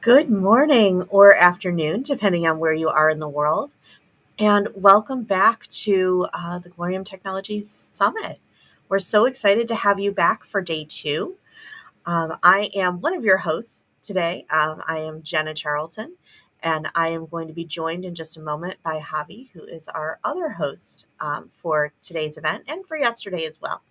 Good morning or afternoon, depending on where you are in the world, and welcome back to the Glorium Technologies Summit. We're so excited to have you back for day two. I am one of your hosts today. I am Jenna Charlton, and I am going to be joined in just a moment by Javy, who is our other host for today's event and for yesterday as well.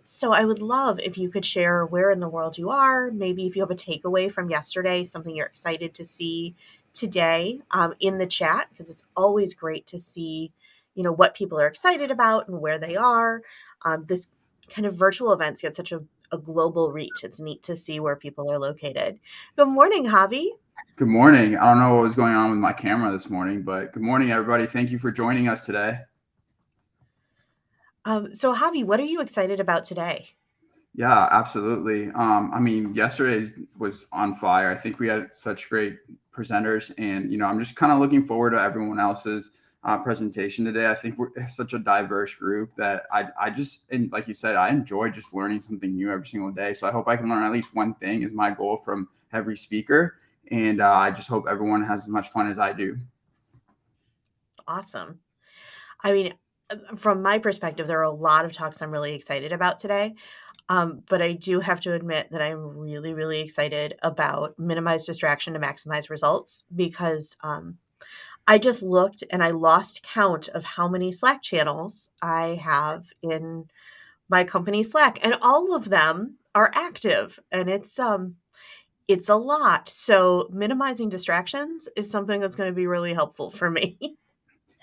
So I would love if you could share where in the world you are, maybe if you have a takeaway from yesterday, something you're excited to see today in the chat, because it's always great to see, what people are excited about and where they are. This kind of virtual events get such a global reach. It's neat to see where people are located. Good morning, Javi. Good morning. I don't know what was going on with my camera this morning, but good morning, everybody. Thank you for joining us today. So Javi, what are you excited about today? Yeah, absolutely. Yesterday's was on fire. I think we had such great presenters, and I'm just kind of looking forward to everyone else's presentation today. I think we're such a diverse group that I just, and like you said, I enjoy just learning something new every single day. So I hope I can learn at least one thing is my goal from every speaker, and I just hope everyone has as much fun as I do. Awesome. I mean, from my perspective, there are a lot of talks I'm really excited about today. But I do have to admit that I'm really, really excited about minimize distraction to maximize results because I just looked and I lost count of how many Slack channels I have in my company Slack, and all of them are active, and it's a lot. So minimizing distractions is something that's going to be really helpful for me.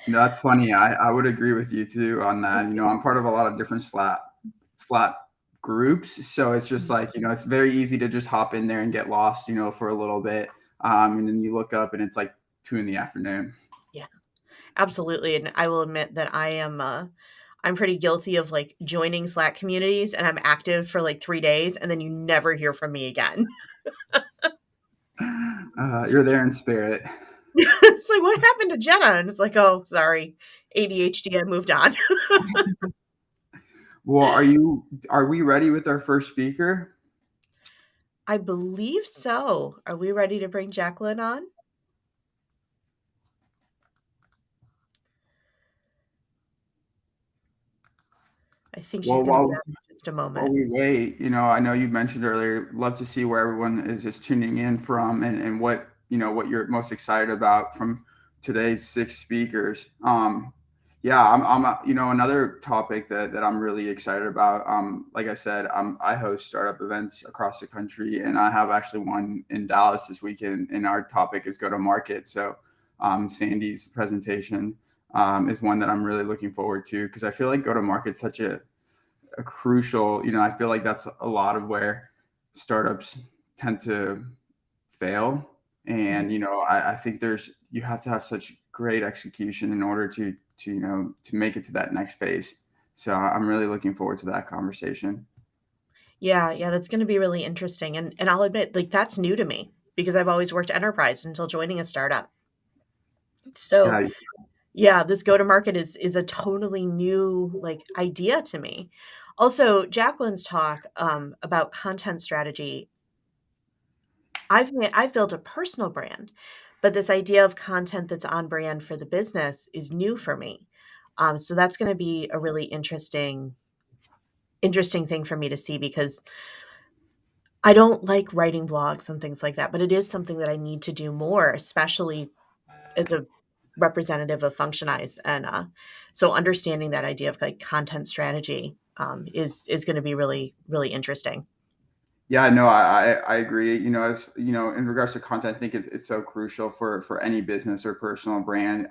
That's funny. I would agree with you too on that. I'm part of a lot of different Slack groups. So it's just like, it's very easy to just hop in there and get lost, for a little bit. And then you look up and it's like 2 PM. Yeah, absolutely. And I will admit that I'm pretty guilty of like joining Slack communities and I'm active for like 3 days and then you never hear from me again. You're there in spirit. It's like, what happened to Jenna? And it's like, oh, sorry, ADHD, I moved on. Well, are we ready with our first speaker? I believe so. Are we ready to bring Jacqueline on? I think she's Well, going to be while on in just a while moment. we wait, I know you mentioned earlier, love to see where everyone is just tuning in from and what, what you're most excited about from today's six speakers. Yeah, another topic that I'm really excited about. Like I said, I host startup events across the country, and I have actually one in Dallas this weekend, and our topic is go to market. So, Sandy's presentation is one that I'm really looking forward to because I feel like go to market such a crucial, I feel like that's a lot of where startups tend to fail. And, I think you have to have such great execution in order to make it to that next phase. So I'm really looking forward to that conversation. Yeah, that's going to be really interesting. And I'll admit, like, that's new to me because I've always worked enterprise until joining a startup. So Yeah. yeah, this go to market is a totally new like idea to me. Also, Jacqueline's talk about content strategy. I've built a personal brand, but this idea of content that's on brand for the business is new for me. So that's going to be a really interesting thing for me to see because I don't like writing blogs and things like that, but it is something that I need to do more, especially as a representative of Functionize, and so understanding that idea of like content strategy is going to be really really interesting. Yeah, no, I agree. In regards to content, I think it's so crucial for any business or personal brand.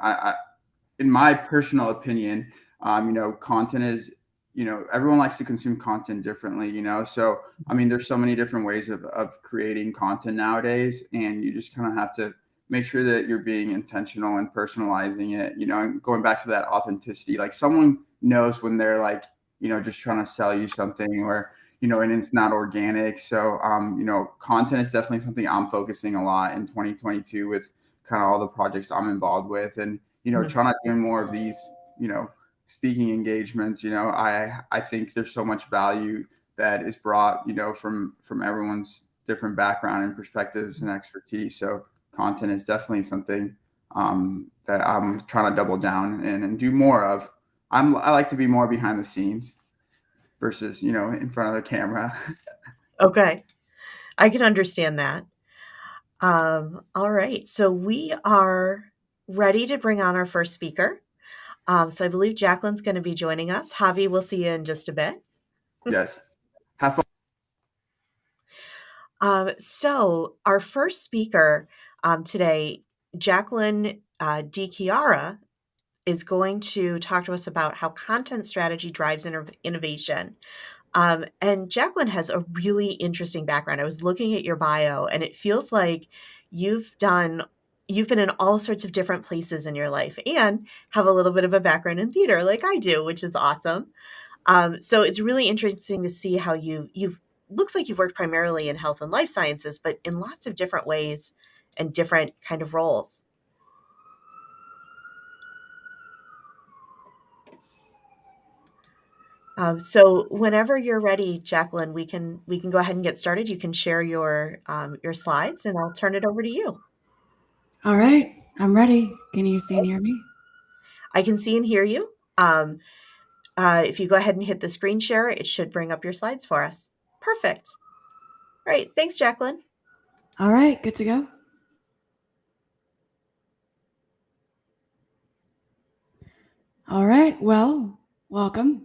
In my personal opinion, content is, everyone likes to consume content differently, So, there's so many different ways of creating content nowadays, and you just kind of have to make sure that you're being intentional and personalizing it, and going back to that authenticity. Like someone knows when they're like, just trying to sell you something or, and it's not organic. So, content is definitely something I'm focusing a lot in 2022 with kind of all the projects I'm involved with. And, Mhm. trying to do more of these, speaking engagements. I think there's so much value that is brought, from everyone's different background and perspectives and expertise. So content is definitely something that I'm trying to double down in and do more of. I like to be more behind the scenes versus, in front of the camera. Okay. I can understand that. All right. So we are ready to bring on our first speaker. So I believe Jacqueline's going to be joining us. Javy, we'll see you in just a bit. Yes. Have fun. So our first speaker today, Jacqueline DiChiara, is going to talk to us about how content strategy drives innovation. And Jacqueline has a really interesting background. I was looking at your bio, and it feels like you've been in all sorts of different places in your life and have a little bit of a background in theater like I do, which is awesome. So it's really interesting to see how you've looks like you've worked primarily in health and life sciences, but in lots of different ways and different kind of roles. So whenever you're ready, Jacqueline, we can go ahead and get started. You can share your slides, and I'll turn it over to you. All right, I'm ready. Can you see and hear me? I can see and hear you. If you go ahead and hit the screen share, it should bring up your slides for us. Perfect. All right. Thanks, Jacqueline. All right, good to go. All right, well, welcome.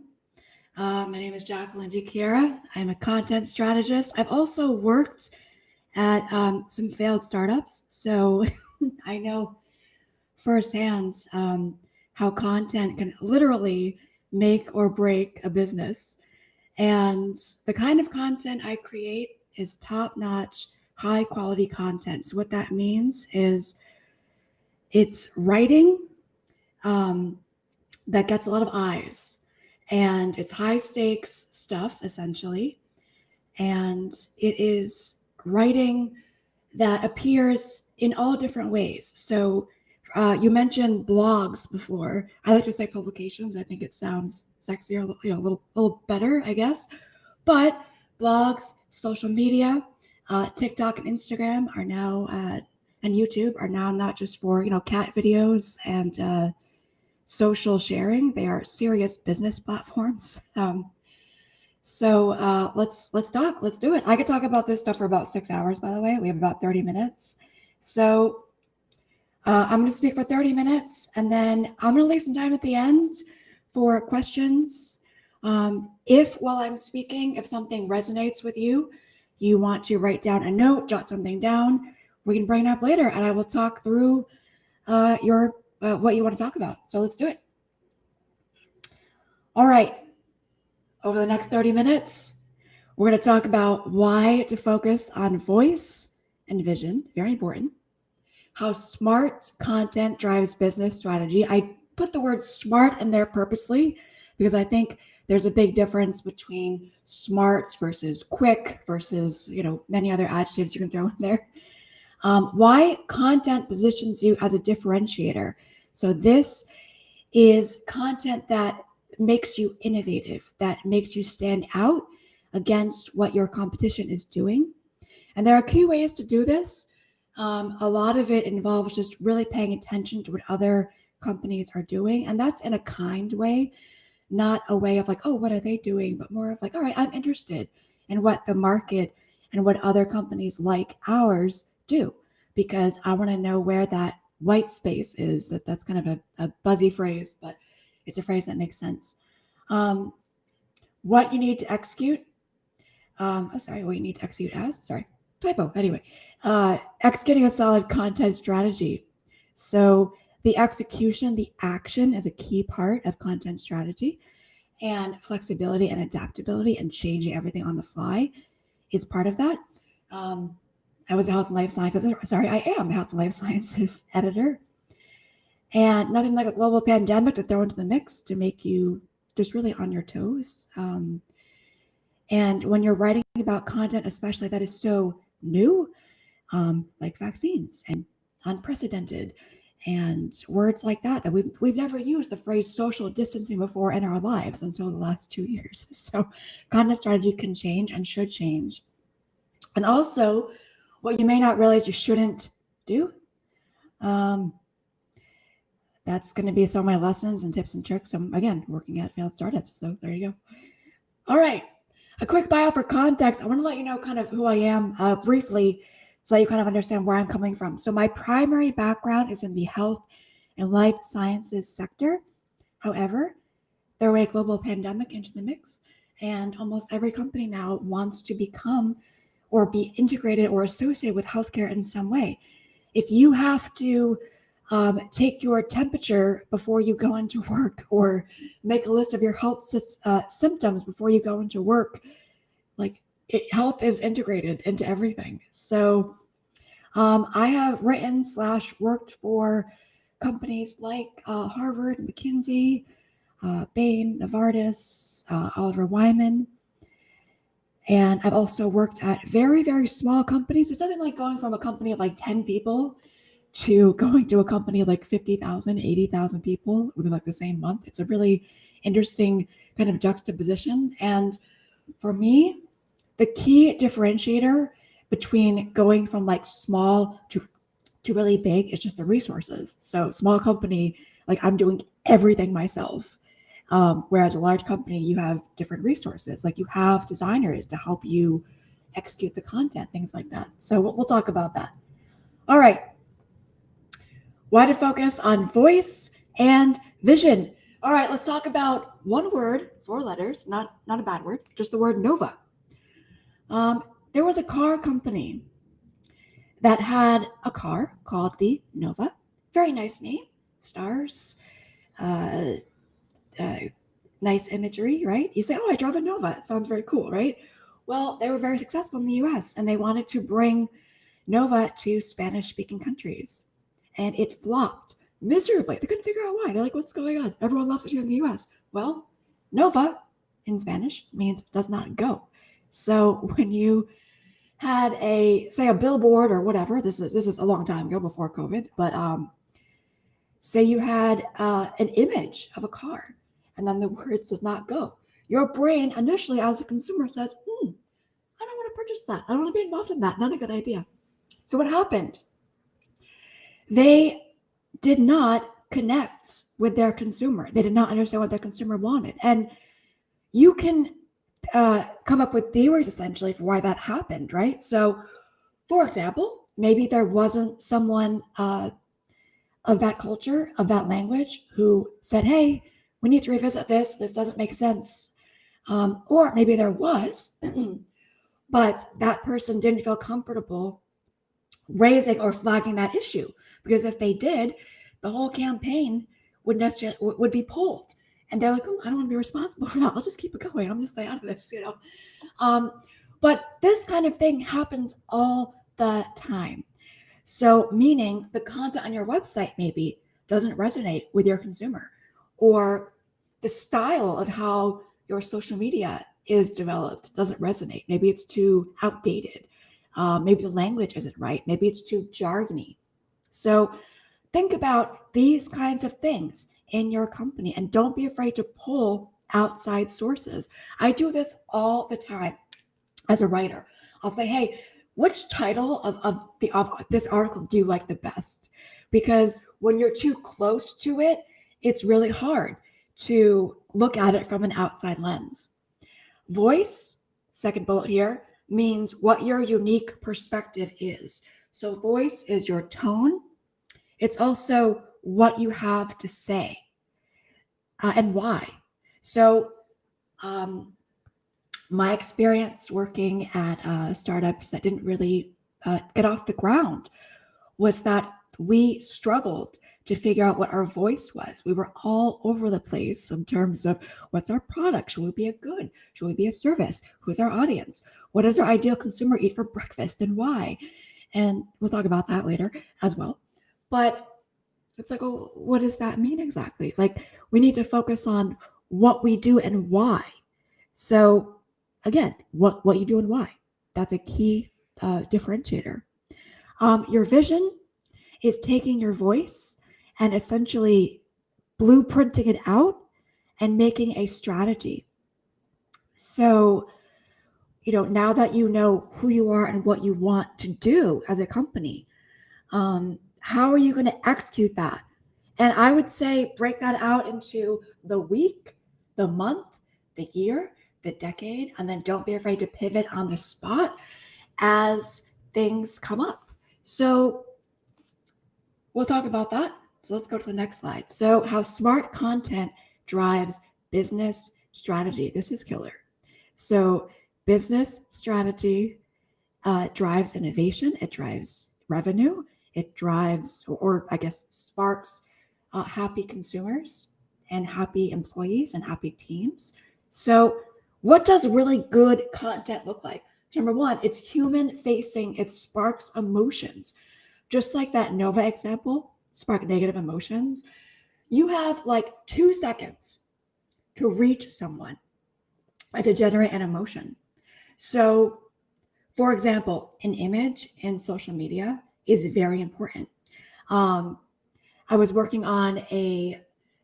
My name is Jacqueline DiChiara. I'm a content strategist. I've also worked at some failed startups, so I know firsthand how content can literally make or break a business. And the kind of content I create is top-notch, high-quality content. So what that means is it's writing that gets a lot of eyes, and it's high-stakes stuff, essentially. And it is writing that appears in all different ways. So you mentioned blogs before. I like to say publications. I think it sounds sexier, a little better, I guess. But blogs, social media, TikTok and Instagram are now, and YouTube are now not just for cat videos and social sharing. They are serious business platforms. So let's talk. Let's do it. I could talk about this stuff for about 6 hours. By the way, we have about 30 minutes. So I'm going to speak for 30 minutes, and then I'm going to leave some time at the end for questions. If while I'm speaking, if something resonates with you, you want to write down a note, jot something down, we can bring it up later, and I will talk through what you want to talk about. So let's do it. All right. Over the next 30 minutes, we're going to talk about why to focus on voice and vision, very important. How smart content drives business strategy. I put the word smart in there purposely because I think there's a big difference between smart versus quick versus, many other adjectives you can throw in there. Why content positions you as a differentiator. So this is content that makes you innovative, that makes you stand out against what your competition is doing. And there are key ways to do this. A lot of it involves just really paying attention to what other companies are doing. And that's in a kind way, not a way of like, oh, what are they doing? But more of like, all right, I'm interested in what the market and what other companies like ours do, because I want to know where that white space is. That's kind of a buzzy phrase, but it's a phrase that makes sense. What you need to execute. What you need to execute as. Typo. Anyway, executing a solid content strategy. So the execution, the action is a key part of content strategy, and flexibility and adaptability and changing everything on the fly is part of that. I was a health and life sciences. I am a health and life sciences editor. And nothing like a global pandemic to throw into the mix to make you just really on your toes. And when you're writing about content, especially that is so new, like vaccines and unprecedented and words like that we've never used the phrase social distancing before in our lives until the last 2 years. So content strategy can change and should change. And also, what you may not realize you shouldn't do. That's going to be some of my lessons and tips and tricks. I'm, again, working at failed startups. So there you go. All right. A quick bio for context. I want to let you know kind of who I am briefly so that you kind of understand where I'm coming from. So my primary background is in the health and life sciences sector. However, there was a global pandemic into the mix, and almost every company now wants to become or be integrated or associated with healthcare in some way. If you have to take your temperature before you go into work, or make a list of your health symptoms before you go into work, health is integrated into everything. So I have written / worked for companies like Harvard, McKinsey, Bain, Novartis, Oliver Wyman. And I've also worked at very, very small companies. It's nothing like going from a company of like 10 people to going to a company of like 50,000, 80,000 people within like the same month. It's a really interesting kind of juxtaposition. And for me, the key differentiator between going from like small to really big is just the resources. So small company, like I'm doing everything myself. Whereas a large company, you have different resources. Like you have designers to help you execute the content, things like that. So we'll talk about that. All right. Why to focus on voice and vision. All right, let's talk about one word, 4 letters, not a bad word, just the word Nova. There was a car company that had a car called the Nova. Very nice name, stars, nice imagery, right? You say, oh, I drive a Nova. It sounds very cool, right? Well, they were very successful in the US, and they wanted to bring Nova to Spanish-speaking countries. And it flopped miserably. They couldn't figure out why. They're like, what's going on? Everyone loves it here in the US. Well, Nova in Spanish means does not go. So when you had a billboard or whatever, this is a long time ago before COVID, but say you had an image of a car and then the words does not go. Your brain initially as a consumer says, I don't want to purchase that. I don't want to be involved in that. Not a good idea. So what happened? They did not connect with their consumer. They did not understand what their consumer wanted. And you can come up with theories essentially for why that happened, right? So, for example, maybe there wasn't someone of that culture, of that language, who said, hey, we need to revisit this. This doesn't make sense. Or maybe there was, but that person didn't feel comfortable raising or flagging that issue. Because if they did, the whole campaign would be pulled. And they're like, oh, I don't want to be responsible for that. Let's just keep it going. I'm going to stay out of this, But this kind of thing happens all the time. So meaning the content on your website maybe doesn't resonate with your consumer, or the style of how your social media is developed doesn't resonate. Maybe it's too outdated. Maybe the language isn't right. Maybe it's too jargony. So think about these kinds of things in your company and don't be afraid to pull outside sources. I do this all the time as a writer. I'll say, hey, which title of this article do you like the best? Because when you're too close to it, it's really hard to look at it from an outside lens. Voice, second bullet here, means what your unique perspective is. So voice is your tone. It's also what you have to say and why. So my experience working at startups that didn't really get off the ground was that we struggled to figure out what our voice was. We were all over the place in terms of what's our product? Should we be a good? Should we be a service? Who's our audience? What does our ideal consumer eat for breakfast and why? And we'll talk about that later as well. But it's like, oh, what does that mean exactly? Like, we need to focus on what we do and why. So again, what you do and why. That's a key differentiator. Your vision is taking your voice and essentially blueprinting it out and making a strategy. So now that you know who you are and what you want to do as a company, how are you going to execute that? And I would say break that out into the week, the month, the year, the decade, and then don't be afraid to pivot on the spot as things come up. So we'll talk about that. So let's go to the next slide. So how smart content drives business strategy. This is killer. So business strategy drives innovation. It drives revenue. It drives, or I guess sparks happy consumers and happy employees and happy teams. So what does really good content look like? Number one, it's human facing. It sparks emotions. Just like that Nova example, spark negative emotions. You have like 2 seconds to reach someone and to generate an emotion. So, for example, an image in social media is very important. I was working on a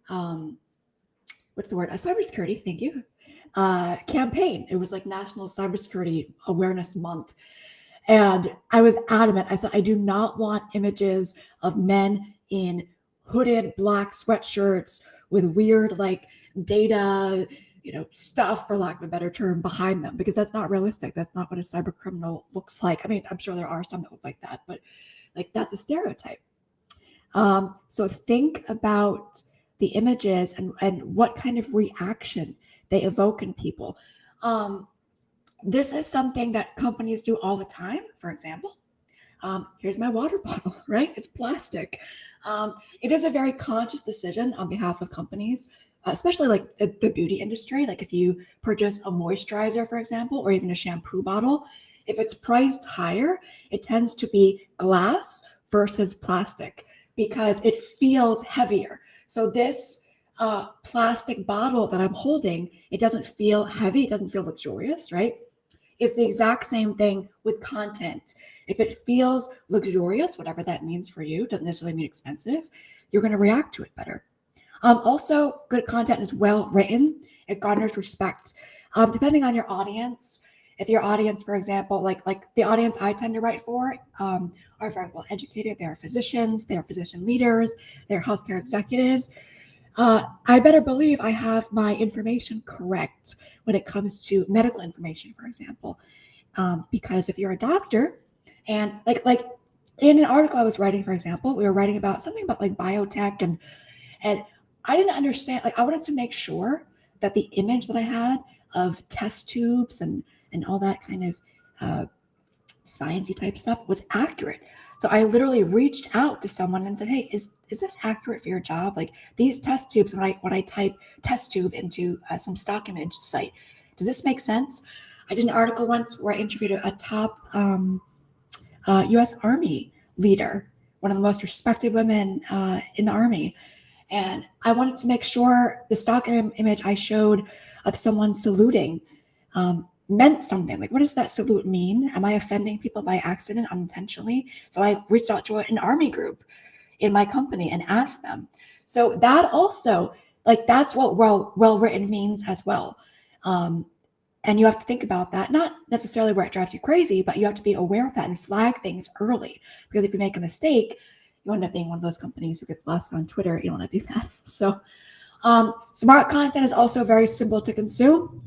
cybersecurity, thank you, campaign. It was like National Cybersecurity Awareness Month. And I was adamant. I said, I do not want images of men in hooded black sweatshirts with weird like data, stuff, for lack of a better term, behind them, because that's not realistic. That's not what a cyber criminal looks like. I mean, I'm sure there are some that look like that, but like that's a stereotype. So think about the images and what kind of reaction they evoke in people. This is something that companies do all the time. For example, here's my water bottle, right? It's plastic. It is a very conscious decision on behalf of companies, especially like the beauty industry. Like if you purchase a moisturizer, for example, or even a shampoo bottle, if it's priced higher, it tends to be glass versus plastic because it feels heavier. So this plastic bottle that I'm holding, it doesn't feel heavy. It doesn't feel luxurious, right? It's the exact same thing with content. If it feels luxurious, whatever that means for you, doesn't necessarily mean expensive, you're going to react to it better. Also, good content is well written. It garners respect. Depending on your audience, if your audience, for example, like the audience I tend to write for are very well educated. They're physicians, they're physician leaders, they're healthcare executives. I better believe I have my information correct when it comes to medical information, for example. Because if you're a doctor, and like in an article I was writing, for example, we were writing about something about like biotech, and I didn't understand. Like I wanted to make sure that the image that I had of test tubes and all that kind of sciencey type stuff was accurate. So I literally reached out to someone and said, hey, is this accurate for your job? Like these test tubes, when I type test tube into some stock image site, does this make sense? I did an article once where I interviewed a top US Army leader, one of the most respected women in the Army. And I wanted to make sure the stock image I showed of someone saluting meant something. Like, what does that salute mean? Am I offending people by accident, unintentionally? So I reached out to an Army group in my company and asked them. So that also, like, that's what well written means as well. And you have to think about that, not necessarily where it drives you crazy, but you have to be aware of that and flag things early. Because if you make a mistake, you end up being one of those companies who gets blasted on Twitter. You don't want to do that. So smart content is also very simple to consume.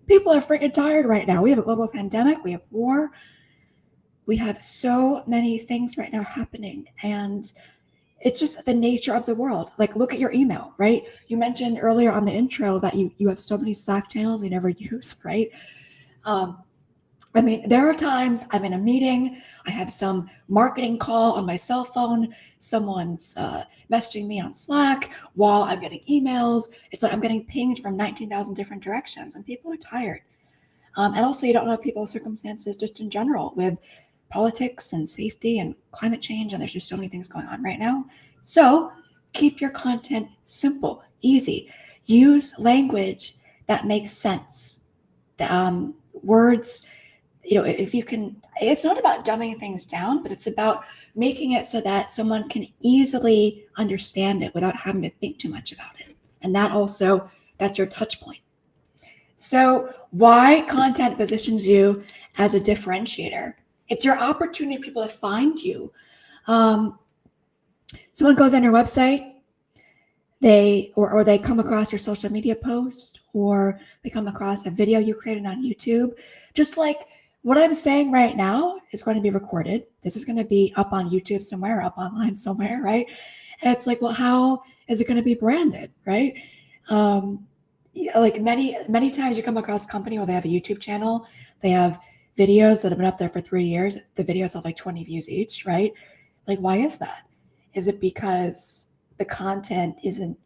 People are freaking tired right now. We have a global pandemic. We have war. We have so many things right now happening. And it's just the nature of the world. Like, look at your email, right? You mentioned earlier on the intro that you have so many Slack channels you never use, right? I mean, there are times I'm in a meeting, I have some marketing call on my cell phone, someone's messaging me on Slack while I'm getting emails. It's like I'm getting pinged from 19,000 different directions, and people are tired. And also, you don't know people's circumstances just in general with politics and safety and climate change, and there's just so many things going on right now. So keep your content simple, easy. Use language that makes sense. Words, if you can, it's not about dumbing things down, but it's about making it so that someone can easily understand it without having to think too much about it. And that's your touch point. So why content positions you as a differentiator? It's your opportunity for people to find you. Someone goes on your website, they come across your social media post, or they come across a video you created on YouTube. Just like what I'm saying right now is going to be recorded. This is going to be up on YouTube somewhere, up online somewhere, right? And it's like, well, how is it going to be branded, right? Like many times you come across a company where they have a YouTube channel, they have videos that have been up there for 3 years. The videos have like 20 views each, right? Like, why is that? Is it because the content isn't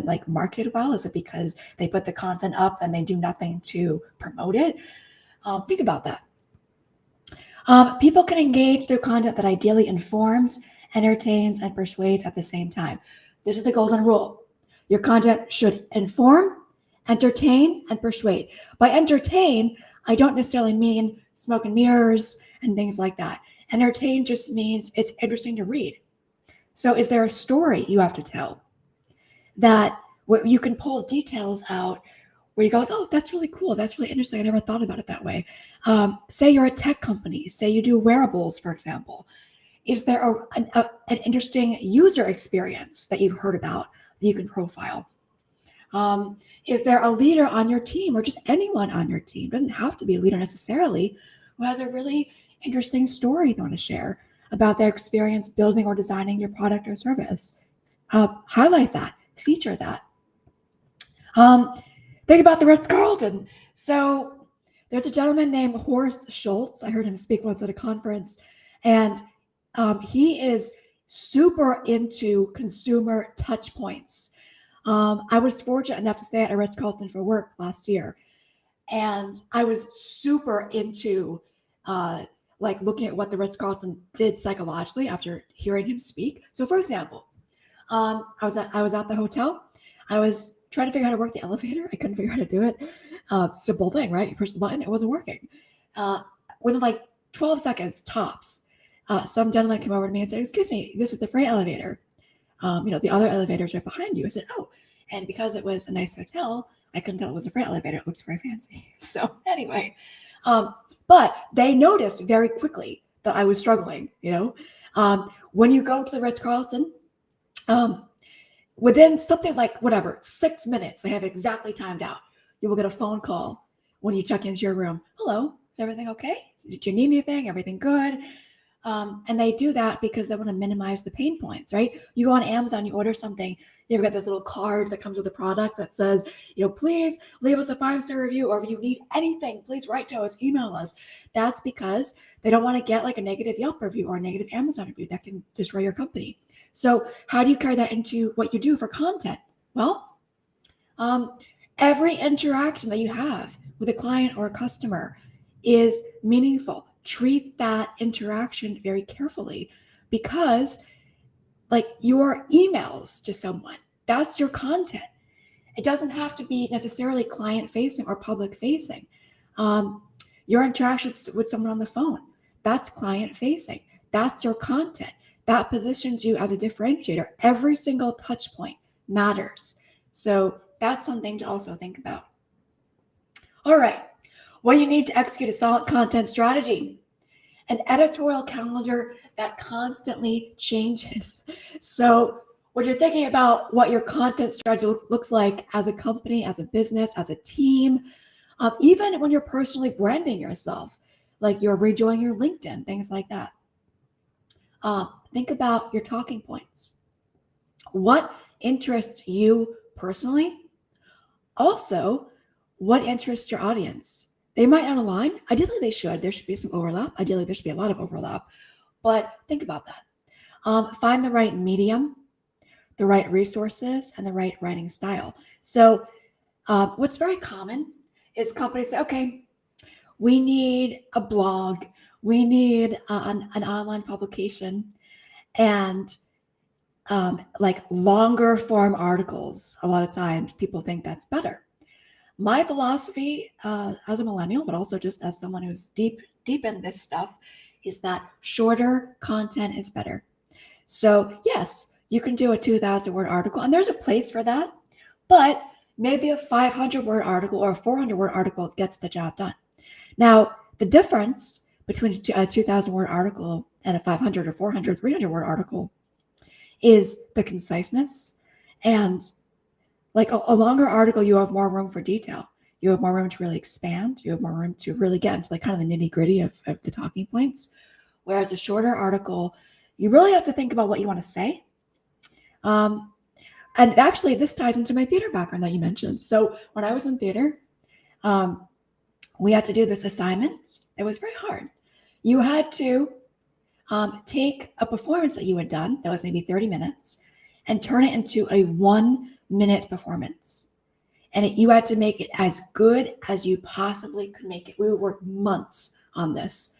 like marketed well? Is it because they put the content up and they do nothing to promote it? Think about that. People can engage through content that ideally informs, entertains, and persuades at the same time. This is the golden rule. Your content should inform, entertain, and persuade. By entertain, I don't necessarily mean smoke and mirrors and things like that. Entertain just means it's interesting to read. So is there a story you have to tell that where you can pull details out where you go, oh, that's really cool. That's really interesting. I never thought about it that way. Say you're a tech company. Say you do wearables, for example. Is there an interesting user experience that you've heard about that you can profile? Is there a leader on your team, or just anyone on your team? It doesn't have to be a leader necessarily, who has a really interesting story they want to share about their experience building or designing your product or service. Highlight that, feature that. Think about the Ritz-Carlton. So there's a gentleman named Horst Schultz. I heard him speak once at a conference, and he is super into consumer touch points. I was fortunate enough to stay at a Ritz-Carlton for work last year, and I was super into like looking at what the Ritz-Carlton did psychologically after hearing him speak. So, for example, I was at the hotel. I was trying to figure out how to work the elevator. I couldn't figure out how to do it. Simple thing, right? You push the button, it wasn't working. Within like 12 seconds tops, some gentleman came over to me and said, "Excuse me, this is the freight elevator. The other elevator's right behind you." I said, "Oh," and because it was a nice hotel, I couldn't tell it was a freight elevator. It looked very fancy. So anyway, but they noticed very quickly that I was struggling. When you go to the Ritz-Carlton, within something like 6 minutes, they have it exactly timed out. You will get a phone call when you check into your room. "Hello, is everything okay? Did you need anything? Everything good?" And they do that because they want to minimize the pain points, right? You go on Amazon, you order something, you ever got this little card that comes with the product that says, please leave us a 5-star review, or if you need anything, please write to us, email us. That's because they don't want to get like a negative Yelp review or a negative Amazon review that can destroy your company. So how do you carry that into what you do for content? Well, every interaction that you have with a client or a customer is meaningful. Treat that interaction very carefully, because like your emails to someone, that's your content. It doesn't have to be necessarily client facing or public facing. Your interactions with someone on the phone, that's client facing. That's your content. That positions you as a differentiator. Every single touch point matters. So that's something to also think about. All right. What you need to execute a solid content strategy: an editorial calendar that constantly changes. So when you're thinking about what your content strategy looks like as a company, as a business, as a team, even when you're personally branding yourself, like you're redoing your LinkedIn, things like that. Think about your talking points. What interests you personally? Also, what interests your audience? They might not align. Ideally, they should. There should be some overlap. Ideally, there should be a lot of overlap. But think about that. Find the right medium, the right resources, and the right writing style. So what's very common is companies say, okay, we need a blog. We need an online publication, and like longer form articles. A lot of times people think that's better. My philosophy as a millennial, but also just as someone who's deep in this stuff, is that shorter content is better. So yes, you can do a 2,000 word article, and there's a place for that, but maybe a 500-word article or a 400-word article gets the job done. Now, the difference between a 2,000-word article and a 500 or 400, 300-word article is the conciseness. And like a longer article, you have more room for detail. You have more room to really expand. You have more room to really get into like kind of the nitty gritty of the talking points. Whereas a shorter article, you really have to think about what you want to say. And actually, this ties into my theater background that you mentioned. So when I was in theater, we had to do this assignment. It was very hard. You had to take a performance that you had done that was maybe 30 minutes and turn it into a 1-minute performance. And you had to make it as good as you possibly could make it. We would work months on this.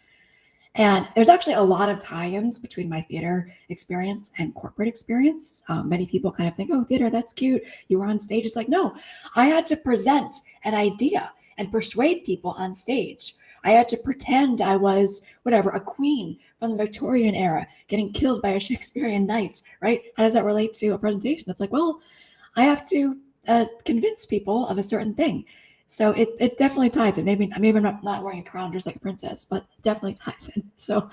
And there's actually a lot of tie-ins between my theater experience and corporate experience. Many people kind of think, oh, theater, that's cute. You were on stage. It's like, no, I had to present an idea and persuade people on stage. I had to pretend I was, whatever, a queen from the Victorian era getting killed by a Shakespearean knight, right? How does that relate to a presentation? It's like, well, I have to convince people of a certain thing. So it definitely ties in. Maybe I'm not wearing a crown just like a princess, but definitely ties in. So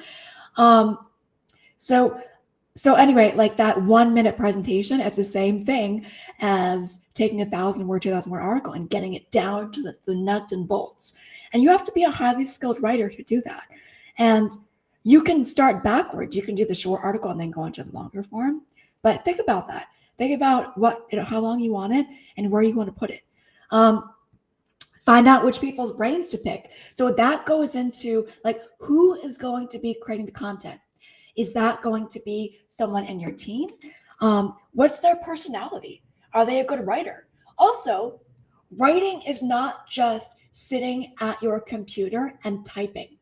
anyway, like that 1-minute presentation, it's the same thing as taking 1,000-word, 2,000-word article and getting it down to the nuts and bolts. And you have to be a highly skilled writer to do that. And you can start backwards. You can do the short article and then go into the longer form. But think about that. Think about how long you want it and where you want to put it. Find out which people's brains to pick. So that goes into like, who is going to be creating the content? Is that going to be someone in your team? What's their personality? Are they a good writer? Also, writing is not just sitting at your computer and typing.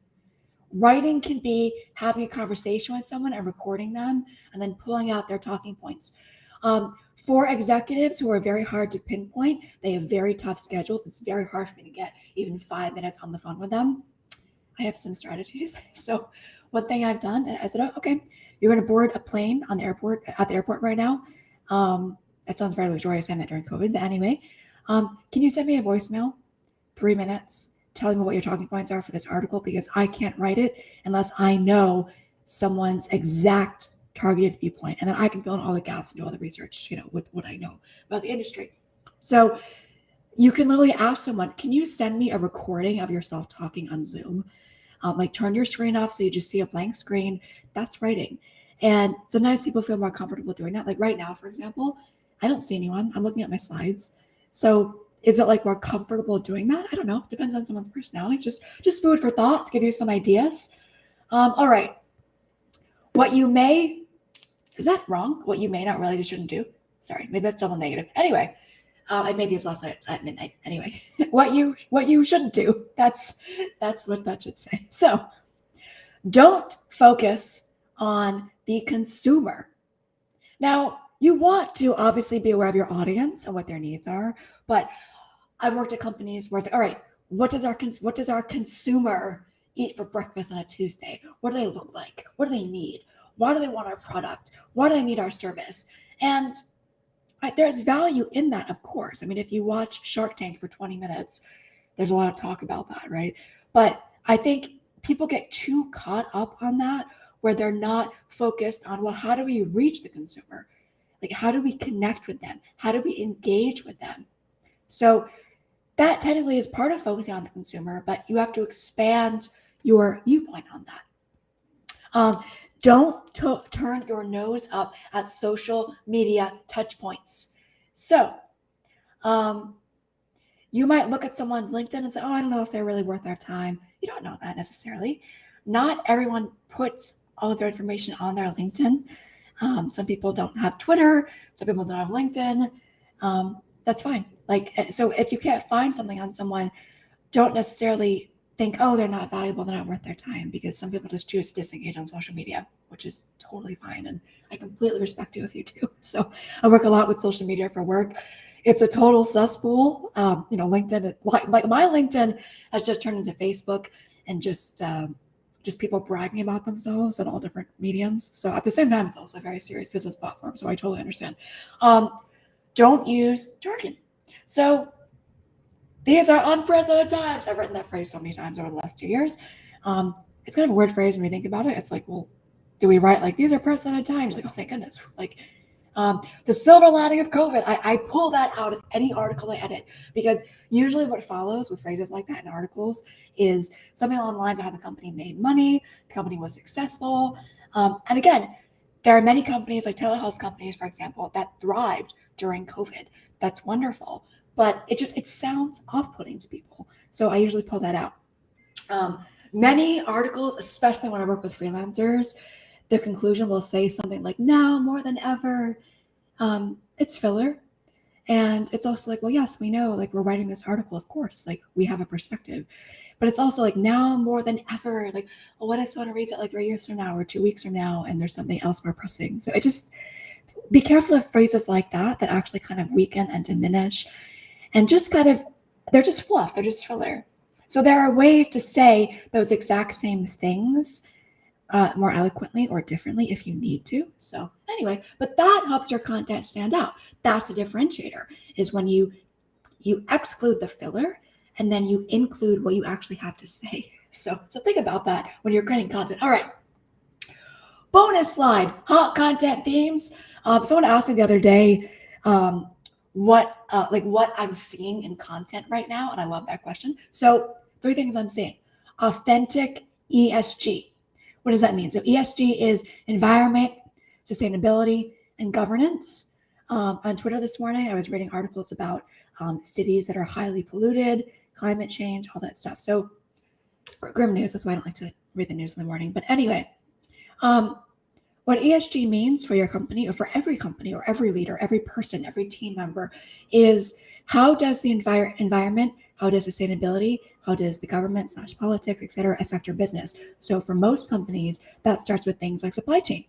Writing can be having a conversation with someone and recording them and then pulling out their talking points. For executives who are very hard to pinpoint, they have very tough schedules. It's very hard for me to get even 5 minutes on the phone with them. I have some strategies. So one thing I've done, I said, oh, okay, you're going to board a plane at the airport right now. That sounds very luxurious. I met during COVID, but anyway, can you send me a voicemail, 3 minutes, telling me what your talking points are for this article? Because I can't write it unless I know someone's exact targeted viewpoint, and then I can fill in all the gaps and do all the research, with what I know about the industry. So you can literally ask someone, can you send me a recording of yourself talking on Zoom? Like turn your screen off so you just see a blank screen. That's writing. And sometimes people feel more comfortable doing that. Like right now, for example, I don't see anyone. I'm looking at my slides. So is it like more comfortable doing that? I don't know. Depends on someone's personality. Just food for thought to give you some ideas. All right. Is that wrong? What you may not really just shouldn't do? Sorry, maybe that's double negative. Anyway, I made these last night at midnight. Anyway, what you shouldn't do. That's what that should say. So don't focus on the consumer. Now, you want to obviously be aware of your audience and what their needs are, but I've worked at companies where, all right, what does our consumer eat for breakfast on a Tuesday? What do they look like? What do they need? Why do they want our product? Why do they need our service? And there's value in that, of course. I mean, if you watch Shark Tank for 20 minutes, there's a lot of talk about that, right? But I think people get too caught up on that where they're not focused on, well, how do we reach the consumer? Like, how do we connect with them? How do we engage with them? So that technically is part of focusing on the consumer, but you have to expand your viewpoint on that. Don't turn your nose up at social media touch points. So you might look at someone's LinkedIn and say, oh, I don't know if they're really worth their time. You don't know that necessarily. Not everyone puts all of their information on their LinkedIn. Some people don't have Twitter. Some people don't have LinkedIn. That's fine. So if you can't find something on someone, don't necessarily think, oh, they're not valuable, they're not worth their time, because some people just choose to disengage on social media, which is totally fine. And I completely respect you if you do. So I work a lot with social media for work. It's a total cesspool. LinkedIn, like my LinkedIn has just turned into Facebook and just people bragging about themselves in all different mediums. So at the same time, it's also a very serious business platform. So I totally understand. Don't use jargon. So these are unprecedented times. I've written that phrase so many times over the last 2 years. It's kind of a weird phrase when we think about it. It's like, well, do we write like these are precedented times? Like, oh, thank goodness. Like, the silver lining of COVID. I pull that out of any article I edit because usually what follows with phrases like that in articles is something along the lines of how the company made money, the company was successful. And again, there are many companies like telehealth companies, for example, that thrived during COVID. That's wonderful, but it sounds off-putting to people. So I usually pull that out. Many articles, especially when I work with freelancers, their conclusion will say something like, now more than ever. It's filler. And it's also like, well, yes, we know, like, we're writing this article, of course, like, we have a perspective. But it's also like, now more than ever, like, well, what if someone reads it like 3 years from now or 2 weeks from now and there's something else more pressing? So be careful of phrases like that actually kind of weaken and diminish and just kind of, they're just fluff, they're just filler. So there are ways to say those exact same things more eloquently or differently if you need to. So anyway, but that helps your content stand out. That's the differentiator, is when you exclude the filler and then you include what you actually have to say. So think about that when you're creating content. All right. Bonus slide, hot content themes. Someone asked me the other day what I'm seeing in content right now, and I love that question. So 3 things I'm seeing. Authentic ESG. What does that mean? So ESG is environment, sustainability, and governance. On Twitter this morning, I was reading articles about cities that are highly polluted, climate change, all that stuff. So grim news. That's why I don't like to read the news in the morning. But anyway, what ESG means for your company or for every company or every leader, every person, every team member is how does the environment, how does sustainability, how does the government / politics, et cetera, affect your business? So for most companies, that starts with things like supply chain.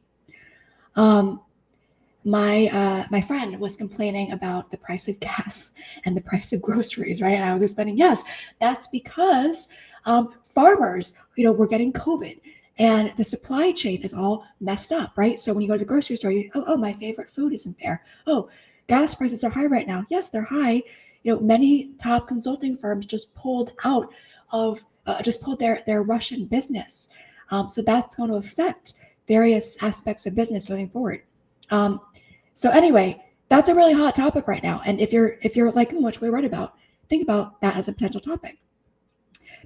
My friend was complaining about the price of gas and the price of groceries, right? And I was explaining, yes, that's because farmers, were getting COVID. And the supply chain is all messed up, right? So when you go to the grocery store, my favorite food isn't there. Oh, gas prices are high right now. Yes, they're high. Many top consulting firms just pulled out of, their Russian business. So that's going to affect various aspects of business moving forward. So anyway, that's a really hot topic right now. And if you're like, what should we write about? Think about that as a potential topic.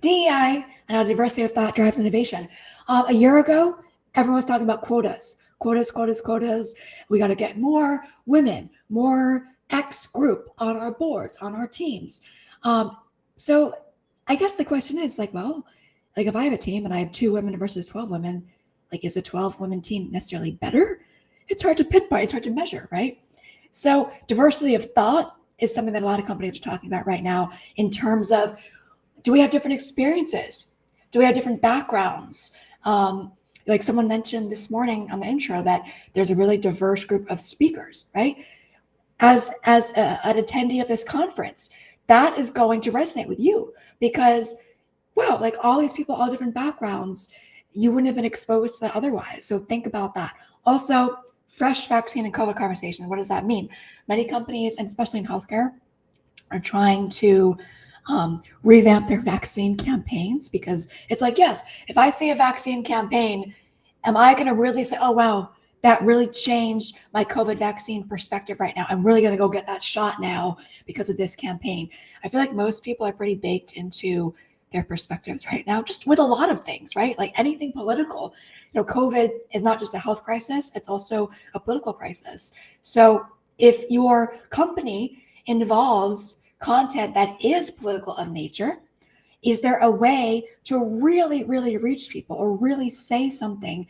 DEI and how diversity of thought drives innovation. A year ago, everyone was talking about quotas. We got to get more women, more X group on our boards, on our teams. So I guess the question is like, well, like if I have a team and I have 2 women versus 12 women, like is the 12 women team necessarily better? It's hard to pinpoint, it's hard to measure, right? So diversity of thought is something that a lot of companies are talking about right now in terms of, do we have different experiences? Do we have different backgrounds? Like someone mentioned this morning on the intro that there's a really diverse group of speakers, right? As an attendee of this conference, that is going to resonate with you because, wow, like all these people, all different backgrounds, you wouldn't have been exposed to that otherwise. So think about that. Also, fresh vaccine and COVID conversation. What does that mean? Many companies, and especially in healthcare, are trying to revamp their vaccine campaigns because it's like, yes, if I see a vaccine campaign, am I going to really say, oh, wow, that really changed my COVID vaccine perspective right now. I'm really going to go get that shot now because of this campaign. I feel like most people are pretty baked into their perspectives right now, just with a lot of things, right? Like anything political. COVID is not just a health crisis, it's also a political crisis. So if your company involves content that is political of nature, is there a way to really, really reach people or really say something?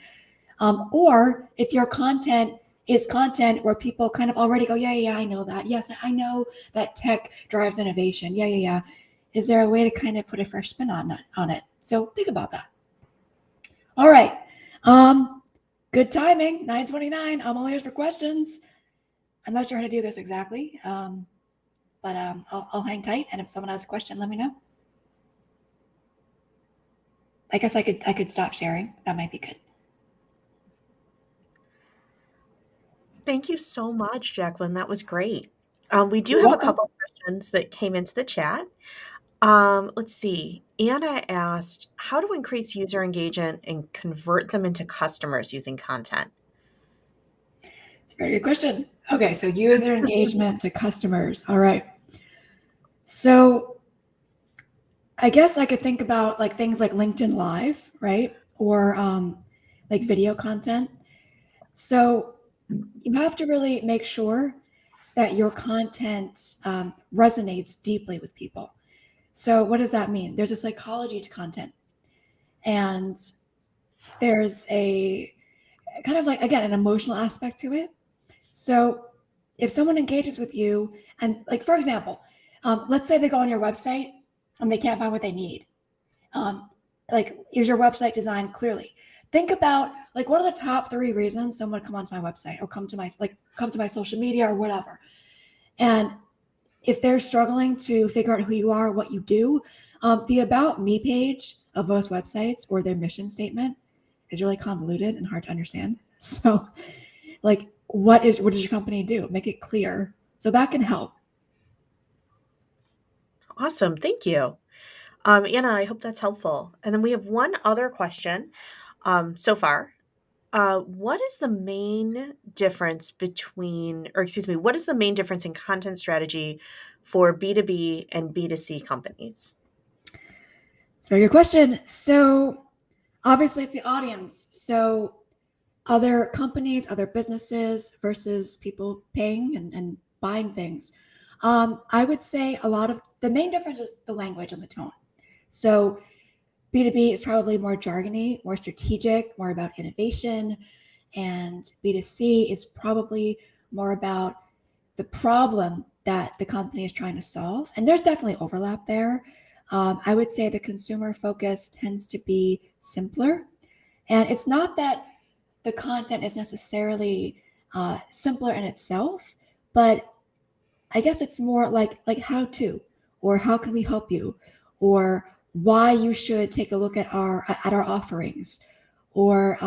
Or if your content is content where people kind of already go, yeah, I know that. Yes, I know that tech drives innovation. Yeah. Is there a way to kind of put a fresh spin on it? So think about that. All right. Good timing, 9:29. I'm all ears for questions. I'm not sure how to do this exactly. But I'll hang tight, and if someone has a question, let me know. I guess I could stop sharing. That might be good. Thank you so much, Jacqueline. That was great. We do You're have welcome. a couple of questions that came into the chat. Let's see. Anna asked, how to increase user engagement and convert them into customers using content? It's a very good question. Okay, so user engagement to customers. All right. So I guess I could think about like things like LinkedIn Live, right? Or like video content. So you have to really make sure that your content resonates deeply with people. So what does that mean? There's a psychology to content, and there's a kind of like, again, an emotional aspect to it. So if someone engages with you, and like, for example, let's say they go on your website and they can't find what they need. Like, is your website designed clearly? Think about like, what are the top 3 reasons someone would come onto my website or come to my social media or whatever. And if they're struggling to figure out who you are, what you do, the About Me page of most websites or their mission statement is really convoluted and hard to understand. So like, what does your company do? Make it clear. So that can help. Awesome. Thank you. Anna, I hope that's helpful. And then we have one other question so far. What is the main difference what is the main difference in content strategy for B2B and B2C companies? It's a very good question. So obviously it's the audience. So other companies, other businesses versus people paying and buying things. I would say a lot of the main difference is the language and the tone. So B2B is probably more jargony, more strategic, more about innovation. And B2C is probably more about the problem that the company is trying to solve. And there's definitely overlap there. I would say the consumer focus tends to be simpler. And it's not that the content is necessarily simpler in itself, but I guess it's more like how to, or how can we help you, or why you should take a look at our offerings, or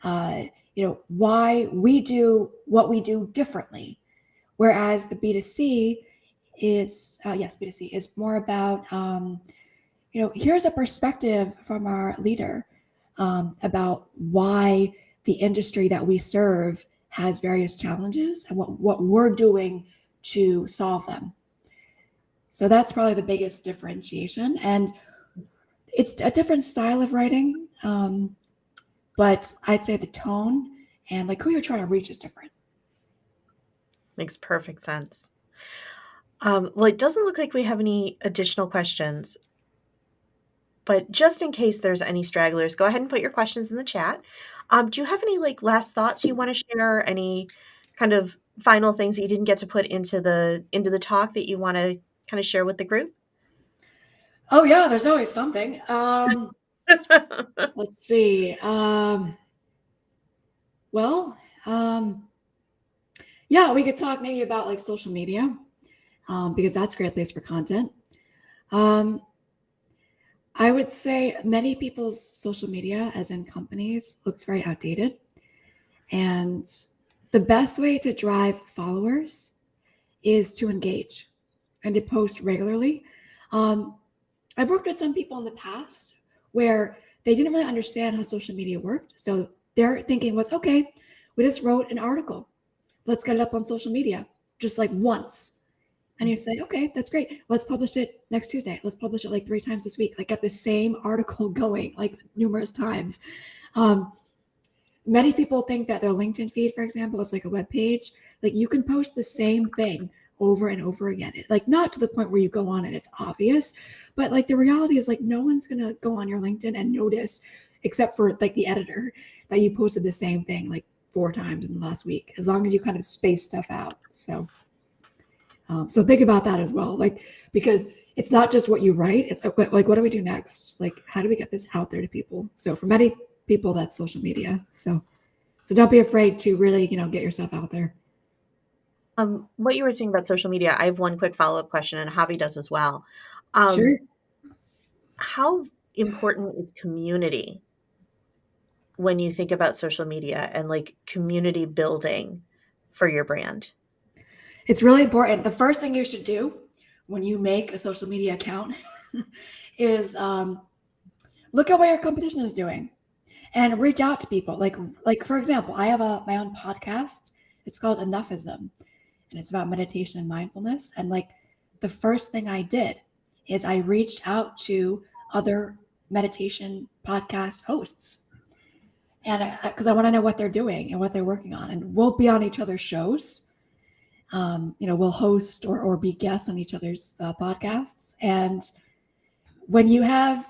why we do what we do differently. Whereas the B2C is B2C is more about here's a perspective from our leader about why the industry that we serve has various challenges and what we're doing to solve them. So that's probably the biggest differentiation. And it's a different style of writing, but I'd say the tone and like who you're trying to reach is different. Makes perfect sense. Well, it doesn't look like we have any additional questions, but just in case there's any stragglers, go ahead and put your questions in the chat. Do you have any like last thoughts you want to share? Any kind of final things that you didn't get to put into the talk that you want to kind of share with the group? Oh yeah, there's always something. Let's see. Yeah, we could talk maybe about like social media, because that's a great place for content. I would say many people's social media, as in companies, looks very outdated. And the best way to drive followers is to engage and to post regularly. I've worked with some people in the past where they didn't really understand how social media worked. So their thinking was, okay, we just wrote an article. Let's get it up on social media, just like once. And you say, okay, that's great. Let's publish it next Tuesday. Let's publish it like 3 times this week. Like get the same article going like numerous times. Many people think that their LinkedIn feed, for example, is like a web page. Like you can post the same thing over and over again. Like not to the point where you go on and it's obvious, but like the reality is like no one's going to go on your LinkedIn and notice, except for like the editor, that you posted the same thing like 4 times in the last week, as long as you kind of space stuff out. So think about that as well, like, because it's not just what you write. It's like, what do we do next? Like, how do we get this out there to people? So for many people, that's social media. So don't be afraid to really, get yourself out there. What you were saying about social media, I have one quick follow-up question, and Javy does as well. Sure. How important is community when you think about social media and like community building for your brand? It's really important. The first thing you should do when you make a social media account is look at what your competition is doing and reach out to people. Like for example, I have my own podcast. It's called Enoughism, and it's about meditation and mindfulness. And like the first thing I did is I reached out to other meditation podcast hosts, and because I want to know what they're doing and what they're working on, and we'll be on each other's shows. We'll host or be guests on each other's podcasts. And when you have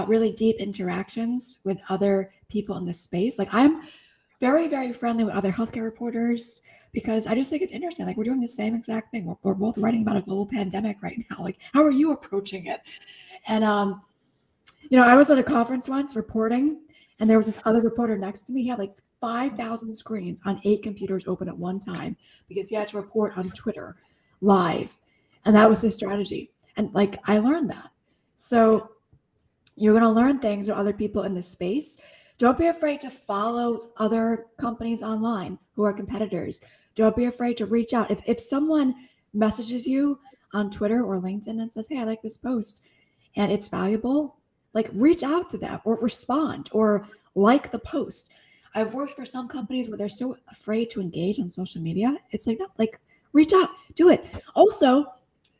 really deep interactions with other people in this space, like I'm very, very friendly with other healthcare reporters because I just think it's interesting. Like we're doing the same exact thing. We're both writing about a global pandemic right now. Like, how are you approaching it? And, I was at a conference once reporting, and there was this other reporter next to me. He had like 5,000 screens on 8 computers open at one time because he had to report on Twitter live. And that was his strategy. And like, I learned that. So you're going to learn things from other people in this space. Don't be afraid to follow other companies online who are competitors. Don't be afraid to reach out. If someone messages you on Twitter or LinkedIn and says, hey, I like this post and it's valuable, like reach out to them or respond or like the post. I've worked for some companies where they're so afraid to engage on social media. It's like, no, like reach out, do it. Also,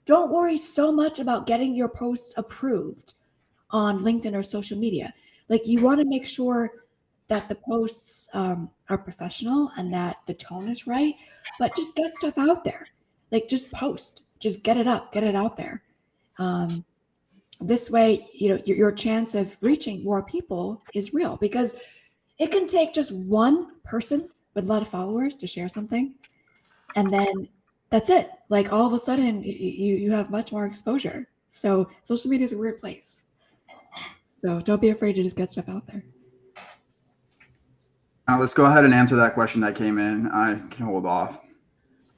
don't worry so much about getting your posts approved on LinkedIn or social media. Like you want to make sure that the posts are professional and that the tone is right, but just get stuff out there. Like just post, just get it up, get it out there. This way, your chance of reaching more people is real because it can take just one person with a lot of followers to share something. And then that's it. Like all of a sudden you have much more exposure. So social media is a weird place. So don't be afraid to just get stuff out there. Now let's go ahead and answer that question that came in. I can hold off.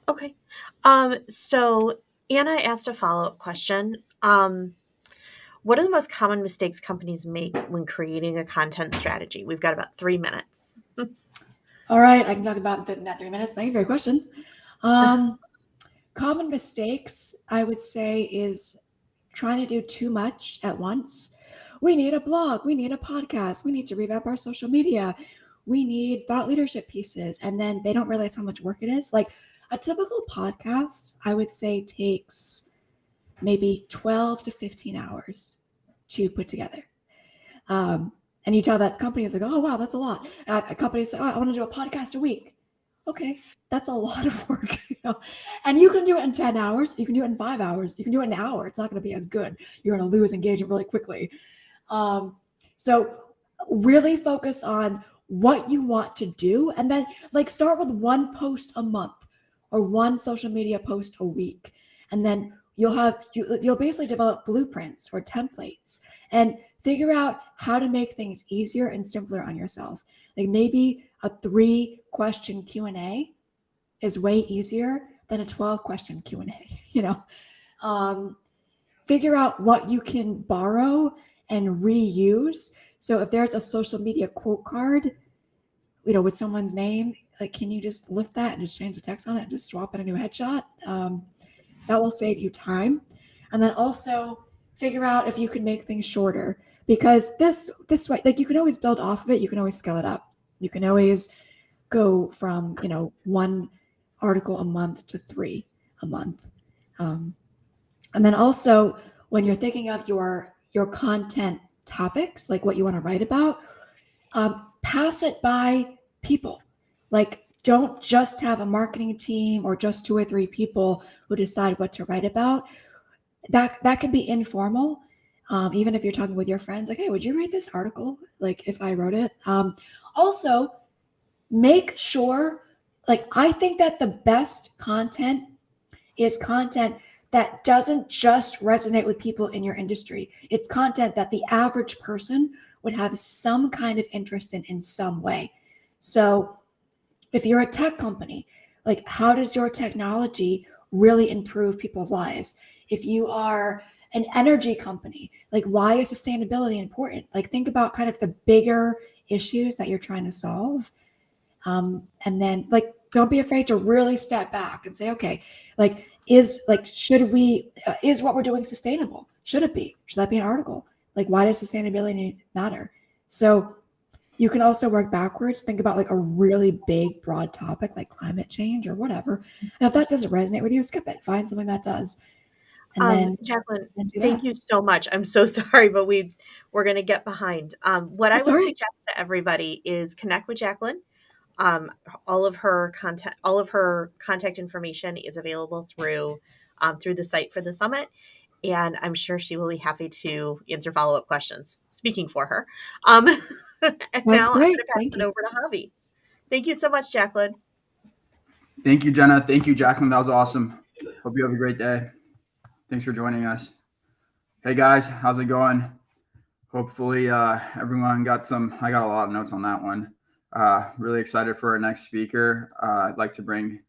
Okay. So Anna asked a follow-up question. What are the most common mistakes companies make when creating a content strategy? We've got about 3 minutes. All right, I can talk about it in that 3 minutes. Thank you for your question. Common mistakes, I would say, is trying to do too much at once. We need a blog. We need a podcast. We need to revamp our social media. We need thought leadership pieces. And then they don't realize how much work it is. Like a typical podcast, I would say, takes maybe 12 to 15 hours to put together. And you tell that company is like, oh, wow, that's a lot. A company says, oh, I want to do a podcast a week. Okay, that's a lot of work. And you can do it in 10 hours. You can do it in 5 hours. You can do it in an hour. It's not going to be as good. You're going to lose engagement really quickly. So really focus on what you want to do. And then like start with one post a month or one social media post a week. And then you'll basically develop blueprints or templates and figure out how to make things easier and simpler on yourself. Like maybe a 3-question Q&A is way easier than a 12-question Q&A, Figure out what you can borrow and reuse. So if there's a social media quote card, with someone's name, like, can you just lift that and just change the text on it and just swap in a new headshot? That will save you time. And then also figure out if you can make things shorter, because this way, like you can always build off of it. You can always scale it up. You can always go from, 1 article a month to 3 a month. And then also when you're thinking of your content topics, like what you want to write about, pass it by people. Like don't just have a marketing team or just 2 or 3 people who decide what to write about. That can be informal. Even if you're talking with your friends, like, hey, would you read this article? Like if I wrote it. Also make sure, like, I think that the best content is content that doesn't just resonate with people in your industry. It's content that the average person would have some kind of interest in some way. So if you're a tech company, like how does your technology really improve people's lives? If you are an energy company, like why is sustainability important? Like think about kind of the bigger issues that you're trying to solve. And then like don't be afraid to really step back and say, okay, is what we're doing sustainable? Should it be? Should that be an article? Like, why does sustainability matter? So you can also work backwards, think about like a really big, broad topic like climate change or whatever. And if that doesn't resonate with you, skip it. Find something that does. And then Jacqueline, do thank that. you so much. I'm so sorry, but we're going to get behind. What I That's would all right. suggest to everybody is connect with Jacqueline. All of her contact information is available through the site for the summit, and I'm sure she will be happy to answer follow-up questions. Speaking for her, and That's now I'm going great. to pass Thank it you. over to Javi. Thank you so much, Jacqueline. Thank you, Jenna. Thank you, Jacqueline. That was awesome. Hope you have a great day. Thanks for joining us. Hey guys, how's it going? Hopefully everyone got I got a lot of notes on that one. Really excited for our next speaker. I'd like to bring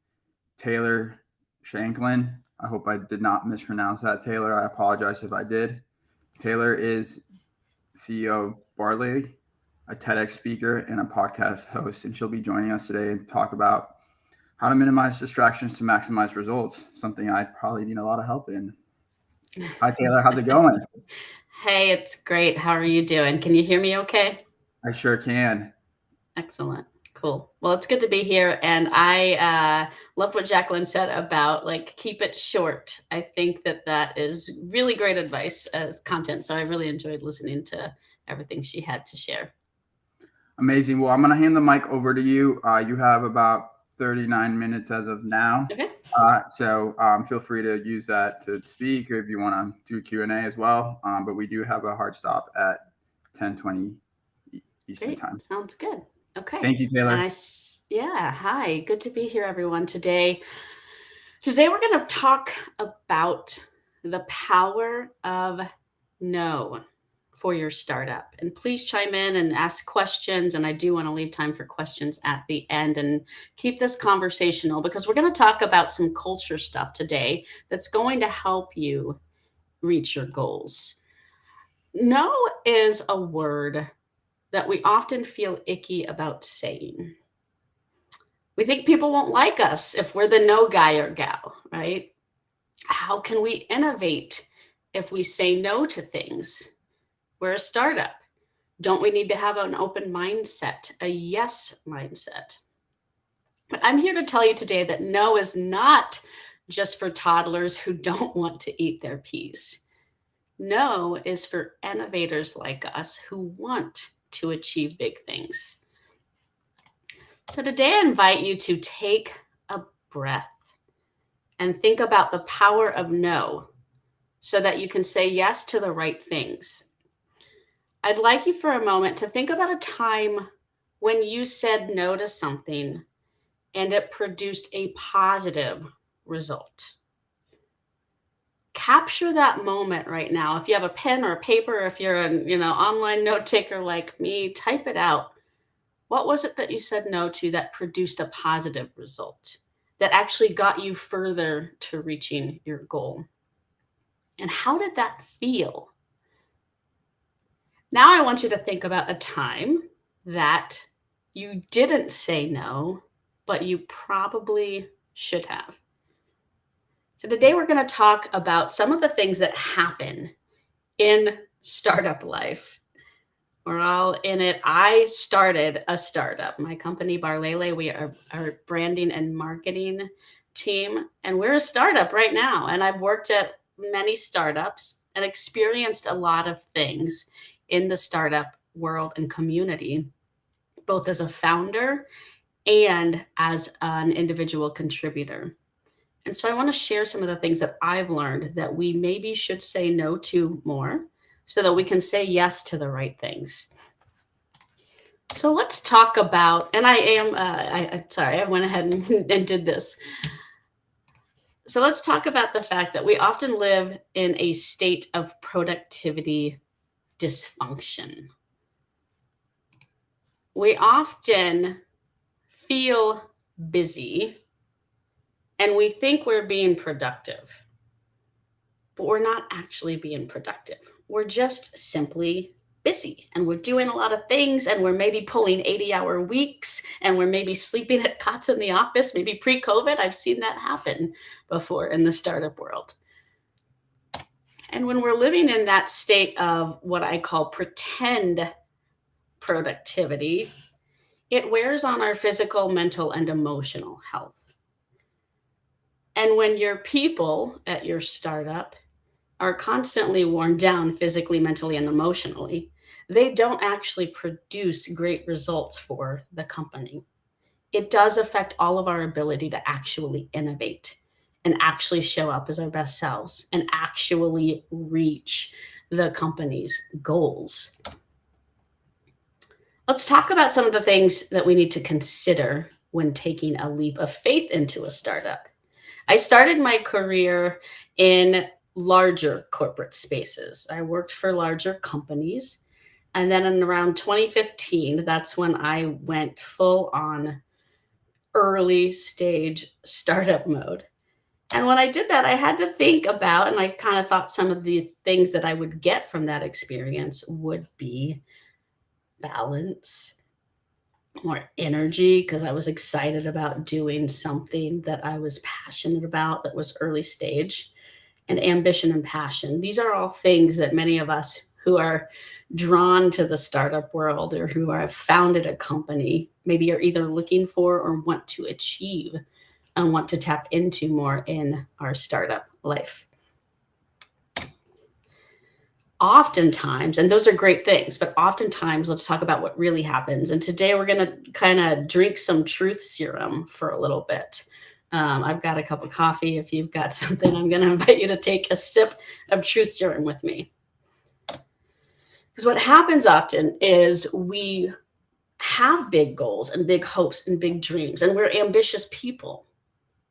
Taylor Shanklin. I hope I did not mispronounce that, Taylor. I apologize if I did. Taylor is CEO of Barley, a TEDx speaker and a podcast host, and she'll be joining us today and talk about how to minimize distractions to maximize results, something I probably need a lot of help in. Hi, Taylor. How's it going? Hey, it's great. How are you doing? Can you hear me okay? I sure can. Excellent. Cool. Well, it's good to be here. And I loved what Jacqueline said about keep it short. I think that is really great advice as content. So I really enjoyed listening to everything she had to share. Amazing. Well, I'm going to hand the mic over to you. You have about 39 minutes as of now. Okay. So feel free to use that to speak, or if you want to do Q&A as well. But we do have a hard stop at 10:20 Eastern Great. time. Sounds good. Okay. Thank you, Taylor. Hi. Good to be here, everyone. Today we're going to talk about the power of no for your startup. And please chime in and ask questions. And I do want to leave time for questions at the end and keep this conversational, because we're going to talk about some culture stuff today that's going to help you reach your goals. No is a word that we often feel icky about saying. We think people won't like us if we're the no guy or gal, right? How can we innovate if we say no to things? We're a startup. Don't we need to have an open mindset, a yes mindset? But I'm here to tell you today that no is not just for toddlers who don't want to eat their peas. No is for innovators like us who want to achieve big things. So today I invite you to take a breath and think about the power of no so that you can say yes to the right things. I'd like you for a moment to think about a time when you said no to something and it produced a positive result. Capture that moment right now. If you have a pen or a paper, if you're an online note taker like me, type it out. What was it that you said no to that produced a positive result, that actually got you further to reaching your goal? And how did that feel? Now I want you to think about a time that you didn't say no, but you probably should have. So today we're going to talk about some of the things that happen in startup life. We're all in it. I started a startup. My company, Barlele, we are our branding and marketing team, and we're a startup right now. And I've worked at many startups and experienced a lot of things in the startup world and community, both as a founder and as an individual contributor. And so I want to share some of the things that I've learned that we maybe should say no to more so that we can say yes to the right things. So let's talk about, and I went ahead and did this. So let's talk about the fact that we often live in a state of productivity dysfunction. We often feel busy and we think we're being productive, but we're not actually being productive. We're just simply busy and we're doing a lot of things and we're maybe pulling 80-hour weeks and we're maybe sleeping at cots in the office, maybe pre-COVID. I've seen that happen before in the startup world. And when we're living in that state of what I call pretend productivity, it wears on our physical, mental, and emotional health. And when your people at your startup are constantly worn down physically, mentally, and emotionally, they don't actually produce great results for the company. It does affect all of our ability to actually innovate and actually show up as our best selves and actually reach the company's goals. Let's talk about some of the things that we need to consider when taking a leap of faith into a startup. I started my career in larger corporate spaces. I worked for larger companies. And then in around 2015, that's when I went full on early stage startup mode. And when I did that, I had to think about, and I kind of thought some of the things that I would get from that experience would be balance, more energy, because I was excited about doing something that I was passionate about that was early stage, and ambition and passion. These are all things that many of us who are drawn to the startup world or who have founded a company maybe are either looking for or want to achieve and want to tap into more in our startup life. Oftentimes, and those are great things, but oftentimes let's talk about what really happens. And today we're going to kind of drink some truth serum for a little bit. I've got a cup of coffee. If you've got something, I'm going to invite you to take a sip of truth serum with me. Because what happens often is we have big goals and big hopes and big dreams, and we're ambitious people.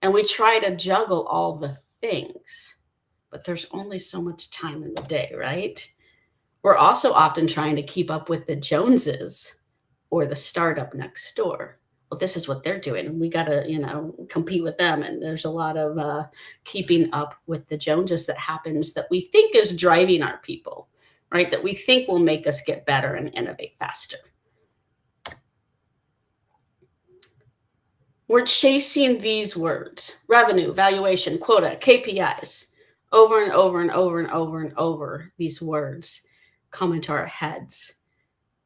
And we try to juggle all the things, but there's only so much time in the day, right? We're also often trying to keep up with the Joneses or the startup next door. Well, this is what they're doing, and we got to, compete with them. And there's a lot of keeping up with the Joneses that happens that we think is driving our people, right? That we think will make us get better and innovate faster. We're chasing these words: revenue, valuation, quota, KPIs, over and over and over and over and over. These words come into our heads.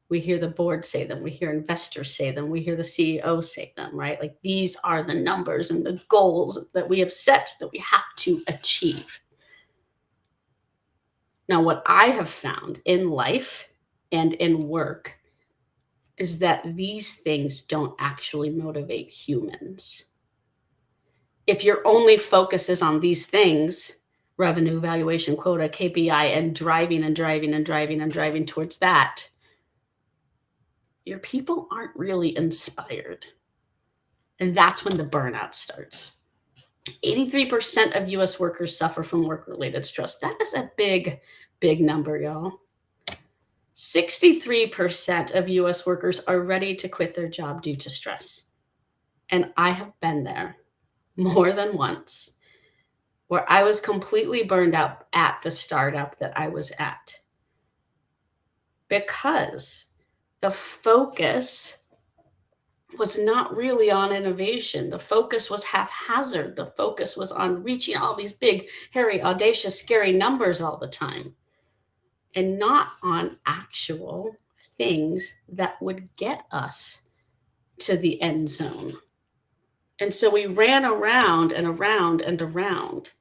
We hear the board say them. We hear investors say them. We hear the CEO say them, right? Like, these are the numbers and the goals that we have set that we have to achieve. Now, what I have found in life and in work is that these things don't actually motivate humans. If your only focus is on these things, revenue, valuation, quota, KPI, and driving towards that, your people aren't really inspired. And that's when the burnout starts. 83% of US workers suffer from work-related stress. That is a big, big number, y'all. 63% of US workers are ready to quit their job due to stress. And I have been there more than once, where I was completely burned out at the startup that I was at, because the focus was not really on innovation. The focus was haphazard. The focus was on reaching all these big, hairy, audacious, scary numbers all the time, and not on actual things that would get us to the end zone. And so we ran around and around and around.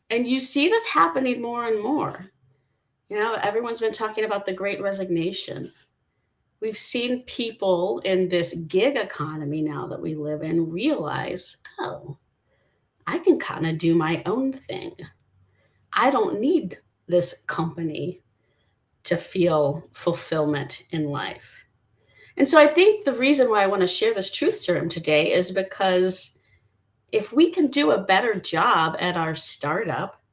And you see this happening more and more. Everyone's been talking about the Great Resignation. We've seen people in this gig economy now that we live in realize, oh, I can kind of do my own thing. I don't need this company to feel fulfillment in life. And so I think the reason why I want to share this truth serum today is because if we can do a better job at our startup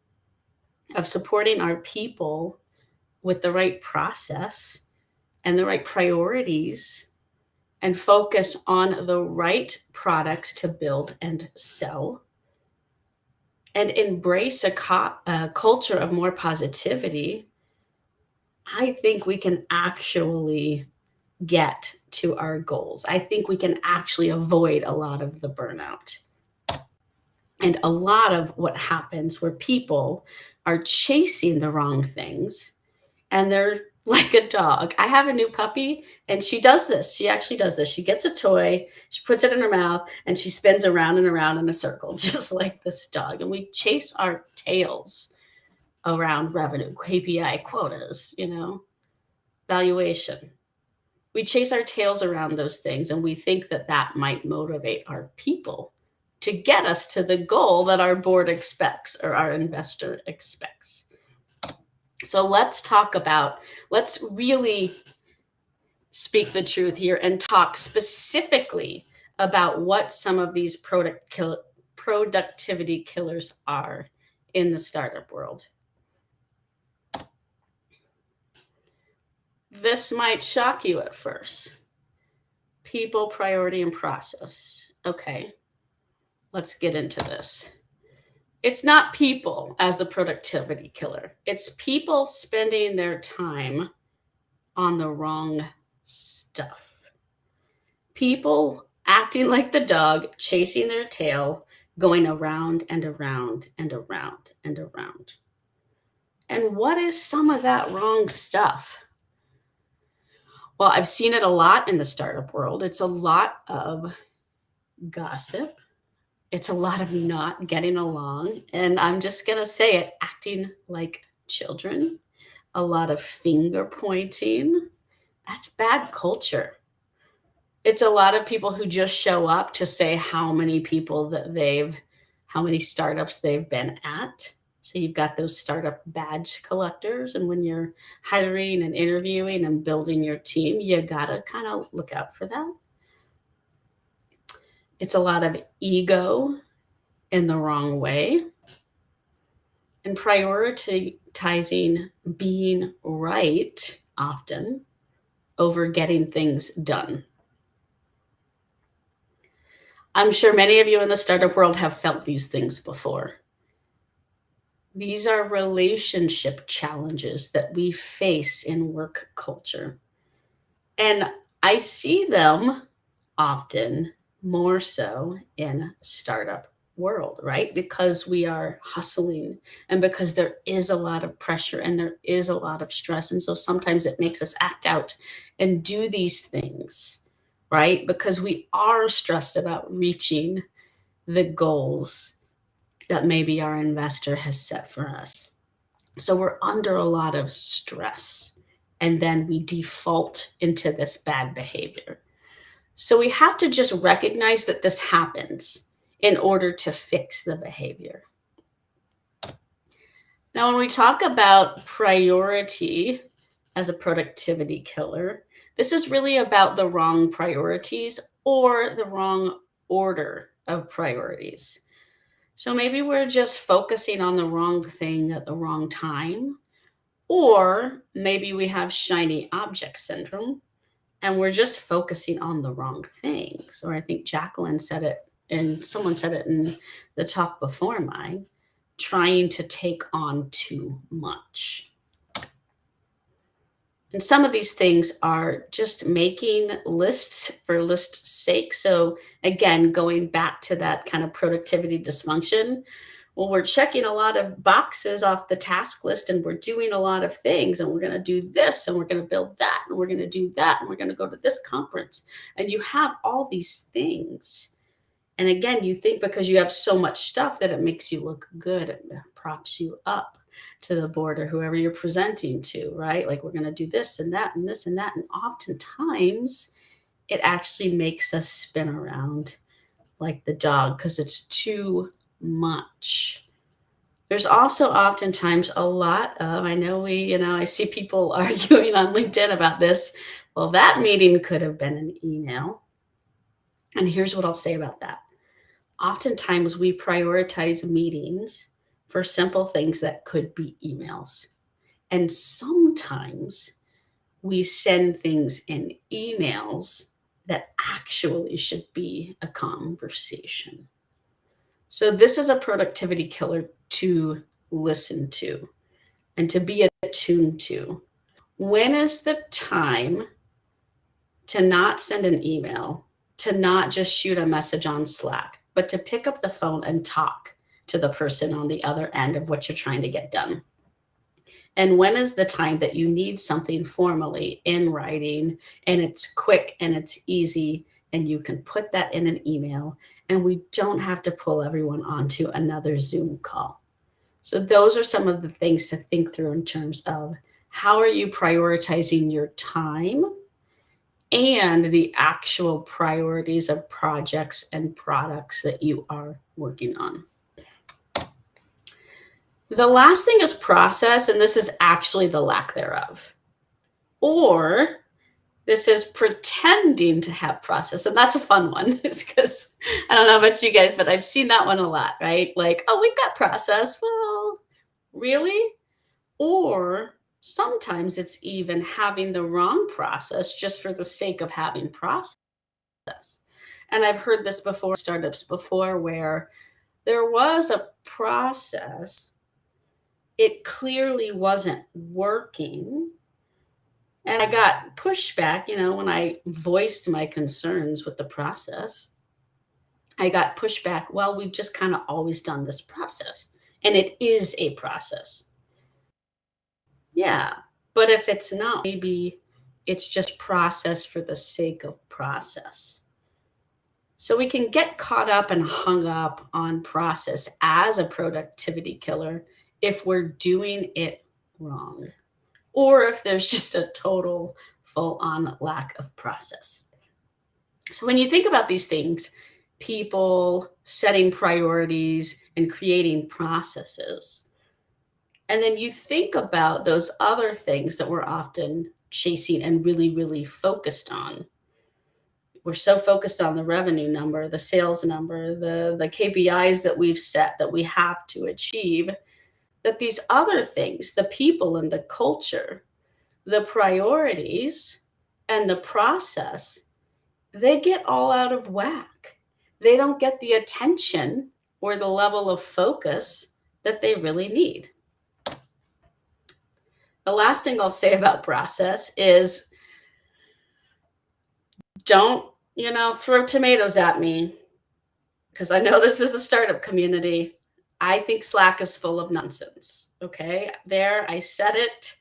of supporting our people with the right process and the right priorities, and focus on the right products to build and sell, and embrace a culture of more positivity, I think we can actually get to our goals. I think we can actually avoid a lot of the burnout. And a lot of what happens where people are chasing the wrong things and they're like a dog. I have a new puppy and she does this. She actually does this. She gets a toy, she puts it in her mouth, and she spins around and around in a circle, just like this dog. And we chase our tails around revenue, KPI, quotas, valuation. We chase our tails around those things and we think that that might motivate our people to get us to the goal that our board expects or our investor expects. So let's really speak the truth here and talk specifically about what some of these productivity killers are in the startup world. This might shock you at first. People, priority, and process. Okay, let's get into this. It's not people as the productivity killer. It's people spending their time on the wrong stuff. People acting like the dog, chasing their tail, going around and around and around and around. And what is some of that wrong stuff? Well, I've seen it a lot in the startup world. It's a lot of gossip. It's a lot of not getting along. And I'm just going to say it, acting like children, a lot of finger pointing. That's bad culture. It's a lot of people who just show up to say how many startups they've been at. So you've got those startup badge collectors. And when you're hiring and interviewing and building your team, you got to kind of look out for that. It's a lot of ego in the wrong way and prioritizing being right often over getting things done. I'm sure many of you in the startup world have felt these things before. These are relationship challenges that we face in work culture. And I see them often more so in startup world, right? Because we are hustling and because there is a lot of pressure and there is a lot of stress. And so sometimes it makes us act out and do these things, right? Because we are stressed about reaching the goals that maybe our investor has set for us. So we're under a lot of stress and then we default into this bad behavior. So we have to just recognize that this happens in order to fix the behavior. Now, when we talk about priority as a productivity killer, this is really about the wrong priorities or the wrong order of priorities. So maybe we're just focusing on the wrong thing at the wrong time, or maybe we have shiny object syndrome and we're just focusing on the wrong things. Or I think Jacqueline said it, and someone said it in the talk before mine, trying to take on too much. And some of these things are just making lists for list's sake. So again, going back to that kind of productivity dysfunction, well, we're checking a lot of boxes off the task list and we're doing a lot of things and we're going to do this and we're going to build that and we're going to do that and we're going to go to this conference. And you have all these things. And again, you think because you have so much stuff that it makes you look good, it props you up to the board or whoever you're presenting to, right? Like we're going to do this and that and this and that. And oftentimes it actually makes us spin around like the dog because it's too much. There's also oftentimes a lot of, I see people arguing on LinkedIn about this. Well, that meeting could have been an email. And here's what I'll say about that. Oftentimes we prioritize meetings for simple things that could be emails. And sometimes we send things in emails that actually should be a conversation. So this is a productivity killer to listen to and to be attuned to. When is the time to not send an email, to not just shoot a message on Slack, but to pick up the phone and talk to the person on the other end of what you're trying to get done? And when is the time that you need something formally in writing and it's quick and it's easy and you can put that in an email and we don't have to pull everyone onto another Zoom call? So those are some of the things to think through in terms of how are you prioritizing your time and the actual priorities of projects and products that you are working on. The last thing is process, and this is actually the lack thereof. Or this is pretending to have process, and that's a fun one. It's because I don't know about you guys, but I've seen that one a lot, right? Like, oh, we've got process. Well, really? Or sometimes it's even having the wrong process just for the sake of having process. And I've heard this before, startups before, where there was a process, it clearly wasn't working. And I got pushback, when I voiced my concerns with the process. I got pushback, well, we've just kind of always done this process. And it is a process. Yeah, but if it's not, maybe it's just process for the sake of process. So we can get caught up and hung up on process as a productivity killer if we're doing it wrong, or if there's just a total full-on lack of process. So when you think about these things, people setting priorities and creating processes, and then you think about those other things that we're often chasing and really, really focused on. We're so focused on the revenue number, the sales number, the KPIs that we've set that we have to achieve, that these other things, the people and the culture, the priorities and the process, they get all out of whack. They don't get the attention or the level of focus that they really need. The last thing I'll say about process is don't, throw tomatoes at me, because I know this is a startup community. I think Slack is full of nonsense. Okay, there, I said it.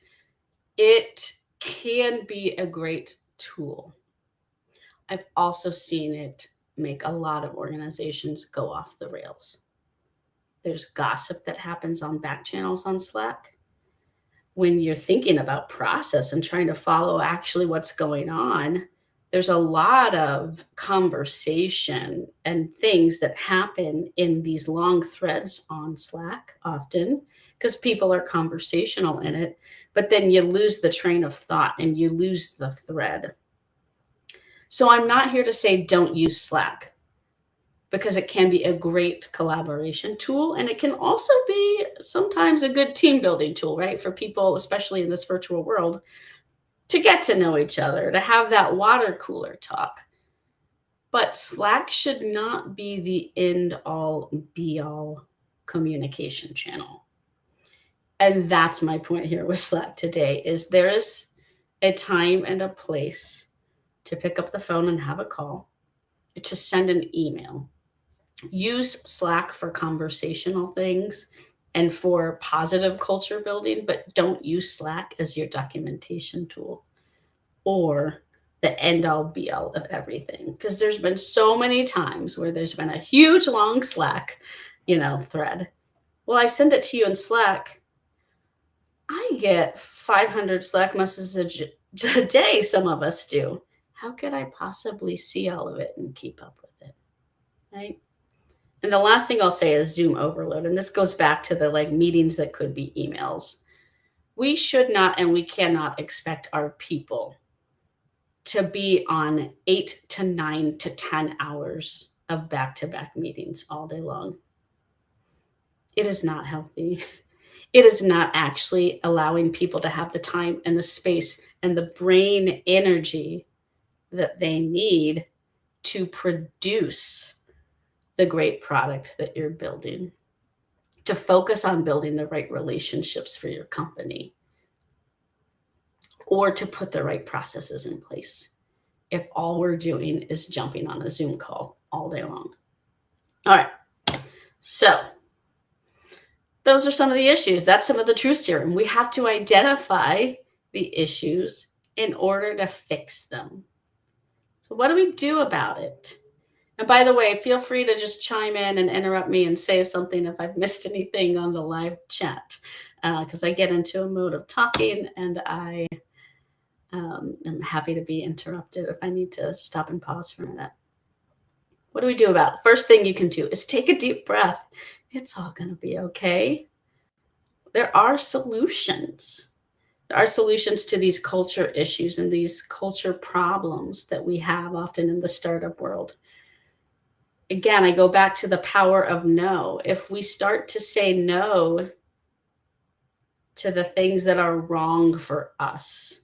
It can be a great tool. I've also seen it make a lot of organizations go off the rails. There's gossip that happens on back channels on Slack. When you're thinking about process and trying to follow actually what's going on, there's a lot of conversation and things that happen in these long threads on Slack often because people are conversational in it, but then you lose the train of thought and you lose the thread. So I'm not here to say don't use Slack, because it can be a great collaboration tool. And it can also be sometimes a good team building tool, right? For people, especially in this virtual world, to get to know each other, to have that water cooler talk. But Slack should not be the end all be all communication channel. And that's my point here with Slack today, is there is a time and a place to pick up the phone and have a call, to send an email. Use Slack for conversational things and for positive culture building, but don't use Slack as your documentation tool or the end all be all of everything. Because there's been so many times where there's been a huge long Slack, thread. Well, I send it to you in Slack. I get 500 Slack messages a day. Some of us do. How could I possibly see all of it and keep up with it? Right? And the last thing I'll say is Zoom overload. And this goes back to the meetings that could be emails. We should not and we cannot expect our people to be on 8 to 9 to 10 hours of back-to-back meetings all day long. It is not healthy. It is not actually allowing people to have the time and the space and the brain energy that they need to produce the great product that you're building, to focus on building the right relationships for your company, or to put the right processes in place if all we're doing is jumping on a Zoom call all day long. All right. So those are some of the issues. That's some of the truth serum. We have to identify the issues in order to fix them. So what do we do about it? And by the way, feel free to just chime in and interrupt me and say something if I've missed anything on the live chat, because I get into a mode of talking and I am happy to be interrupted if I need to stop and pause for a minute. What do we do about it? First thing you can do is take a deep breath. It's all going to be okay. There are solutions. There are solutions to these culture issues and these culture problems that we have often in the startup world. Again, I go back to the power of no. If we start to say no to the things that are wrong for us,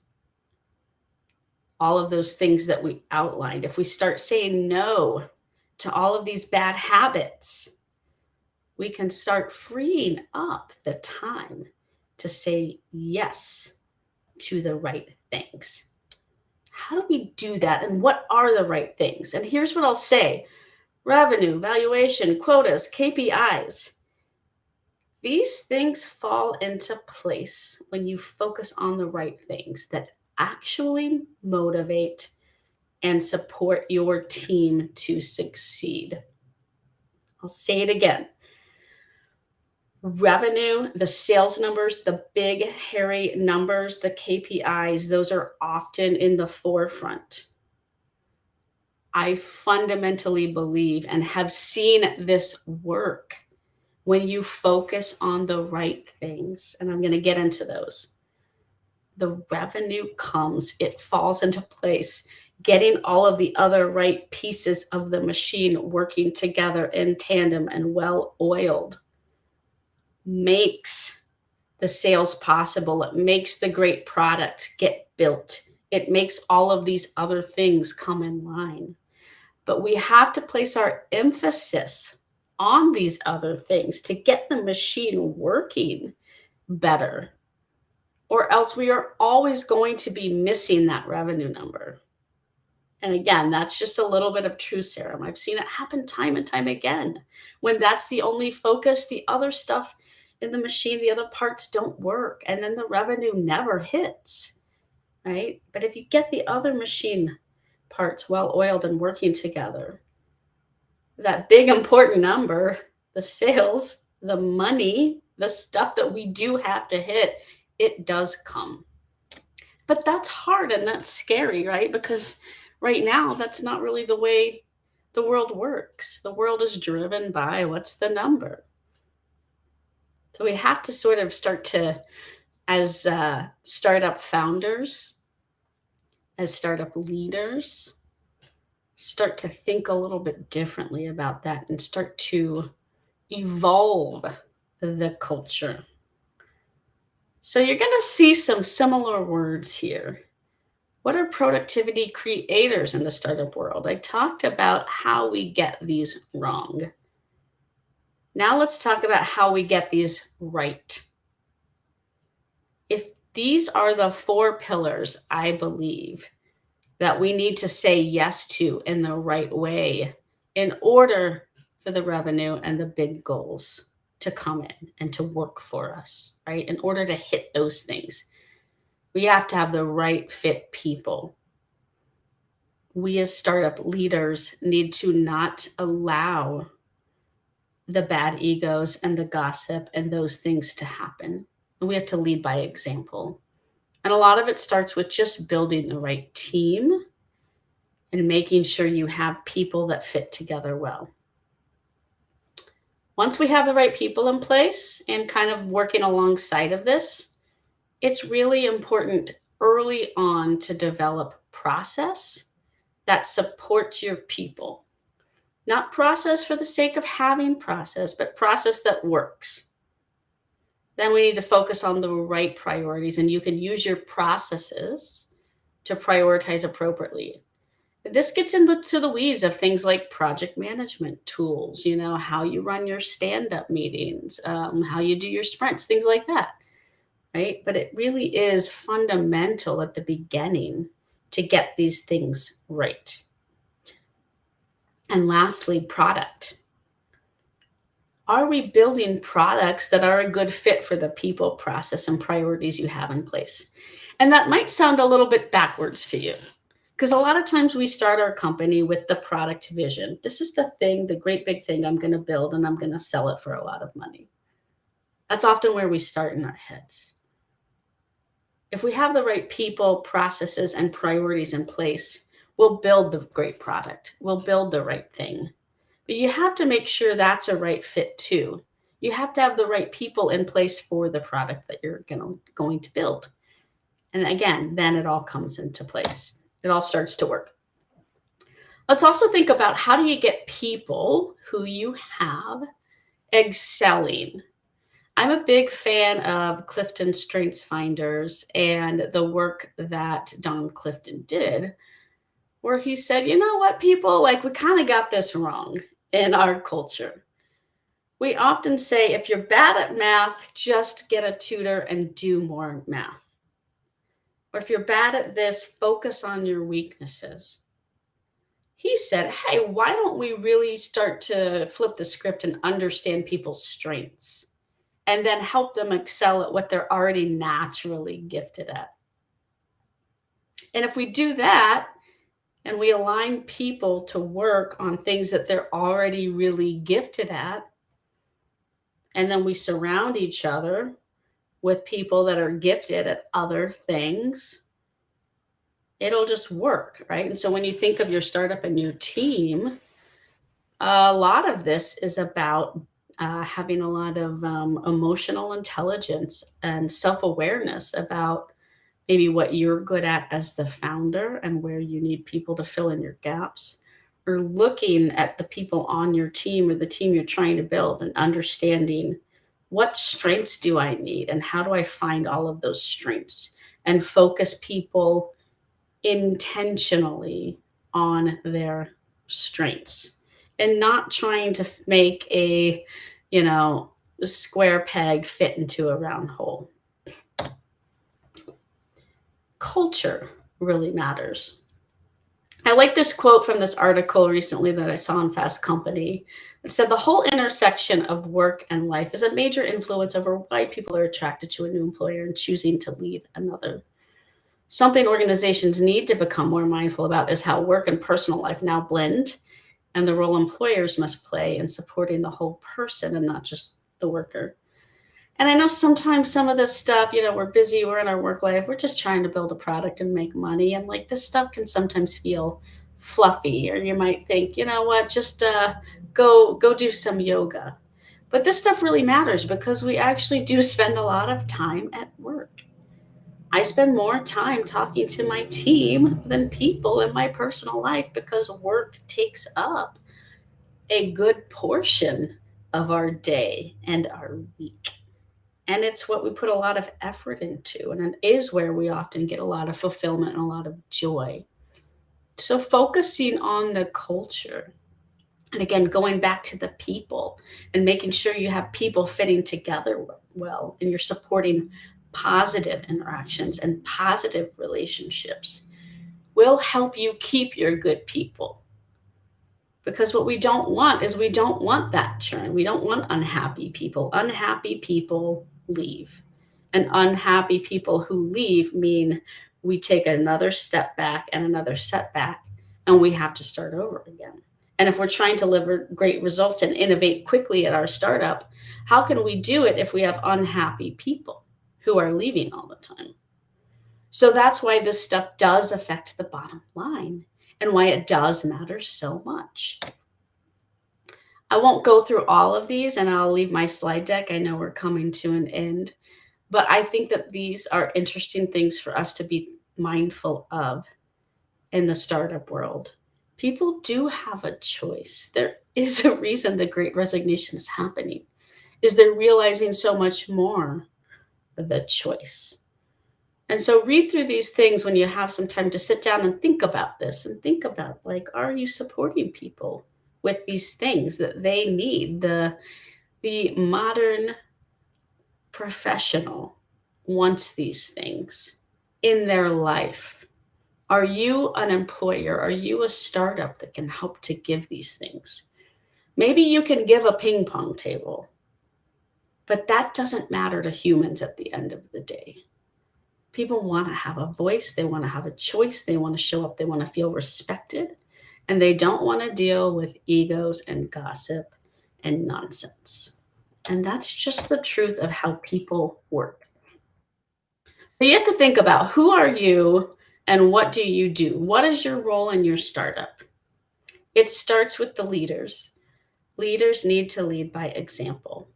all of those things that we outlined, if we start saying no to all of these bad habits, we can start freeing up the time to say yes to the right things. How do we do that? And what are the right things? And here's what I'll say. Revenue, valuation, quotas, KPIs. These things fall into place when you focus on the right things that actually motivate and support your team to succeed. I'll say it again. Revenue, the sales numbers, the big, hairy numbers, the KPIs, those are often in the forefront. I fundamentally believe and have seen this work when you focus on the right things. And I'm going to get into those. The revenue comes, it falls into place. Getting all of the other right pieces of the machine working together in tandem and well-oiled makes the sales possible. It makes the great product get built. It makes all of these other things come in line. But we have to place our emphasis on these other things to get the machine working better, or else we are always going to be missing that revenue number. And again, that's just a little bit of truth serum. I've seen it happen time and time again. When that's the only focus, the other stuff in the machine, the other parts don't work. And then the revenue never hits, right? But if you get the other machine parts well-oiled and working together, that big important number, the sales, the money, the stuff that we do have to hit, it does come. But that's hard and that's scary, right? Because right now, that's not really the way the world works. The world is driven by what's the number. So we have to sort of start to, as startup founders, as startup leaders, start to think a little bit differently about that and start to evolve the culture. So you're going to see some similar words here. What are productivity creators in the startup world? I talked about how we get these wrong. Now let's talk about how we get these right. If these are the 4 pillars, I believe, that we need to say yes to in the right way in order for the revenue and the big goals to come in and to work for us, right? In order to hit those things, we have to have the right fit people. We as startup leaders need to not allow the bad egos and the gossip and those things to happen. And we have to lead by example. And a lot of it starts with just building the right team and making sure you have people that fit together well. Once we have the right people in place and kind of working alongside of this, it's really important early on to develop process that supports your people. Not process for the sake of having process, but process that works. Then we need to focus on the right priorities, and you can use your processes to prioritize appropriately. This gets into the weeds of things like project management tools, how you run your stand-up meetings, how you do your sprints, things like that, right? But it really is fundamental at the beginning to get these things right. And lastly, product. Are we building products that are a good fit for the people, process, and priorities you have in place? And that might sound a little bit backwards to you, because a lot of times we start our company with the product vision. This is the thing, the great big thing I'm going to build, and I'm going to sell it for a lot of money. That's often where we start in our heads. If we have the right people, processes, and priorities in place, we'll build the great product. We'll build the right thing. But you have to make sure that's a right fit too. You have to have the right people in place for the product that you're going to build. And again, then it all comes into place. It all starts to work. Let's also think about, how do you get people who you have excelling? I'm a big fan of Clifton Strengths Finders and the work that Don Clifton did, where he said, you know what, people, like, we kind of got this wrong in our culture. We often say, if you're bad at math, just get a tutor and do more math. Or if you're bad at this, focus on your weaknesses. He said, hey, why don't we really start to flip the script and understand people's strengths and then help them excel at what they're already naturally gifted at? And if we do that, and we align people to work on things that they're already really gifted at, and then we surround each other with people that are gifted at other things, it'll just work, right? And so when you think of your startup and your team, a lot of this is about having a lot of emotional intelligence and self-awareness about maybe what you're good at as the founder and where you need people to fill in your gaps, or looking at the people on your team or the team you're trying to build and understanding, what strengths do I need and how do I find all of those strengths, and focus people intentionally on their strengths and not trying to make a square peg fit into a round hole. Culture really matters. I like this quote from this article recently that I saw in Fast Company. It said, the whole intersection of work and life is a major influence over why people are attracted to a new employer and choosing to leave another. Something organizations need to become more mindful about is how work and personal life now blend, and the role employers must play in supporting the whole person and not just the worker. And I know sometimes some of this stuff, we're busy, we're in our work life, we're just trying to build a product and make money. And like, this stuff can sometimes feel fluffy, or you might think, you know what, just go do some yoga. But this stuff really matters because we actually do spend a lot of time at work. I spend more time talking to my team than people in my personal life because work takes up a good portion of our day and our week. And it's what we put a lot of effort into. And it is where we often get a lot of fulfillment and a lot of joy. So focusing on the culture, and again, going back to the people and making sure you have people fitting together well, and you're supporting positive interactions and positive relationships, will help you keep your good people. Because what we don't want is, we don't want that churn. We don't want unhappy people. Unhappy people leave. And unhappy people who leave mean we take another step back and another setback, and we have to start over again. And if we're trying to deliver great results and innovate quickly at our startup, how can we do it if we have unhappy people who are leaving all the time? So that's why this stuff does affect the bottom line and why it does matter so much. I won't go through all of these, and I'll leave my slide deck. I know we're coming to an end, but I think that these are interesting things for us to be mindful of in the startup world. People do have a choice. There is a reason the Great Resignation is happening, is they're realizing so much more the choice. And so read through these things when you have some time to sit down and think about this, and think about, like, are you supporting people with these things that they need? The modern professional wants these things in their life? Are you an employer? Are you a startup that can help to give these things? Maybe you can give a ping pong table, but that doesn't matter to humans at the end of the day. People want to have a voice. They want to have a choice. They want to show up. They want to feel respected. And they don't want to deal with egos and gossip and nonsense. And that's just the truth of how people work. But you have to think about, who are you and what do you do? What is your role in your startup? It starts with the leaders. Leaders need to lead by example.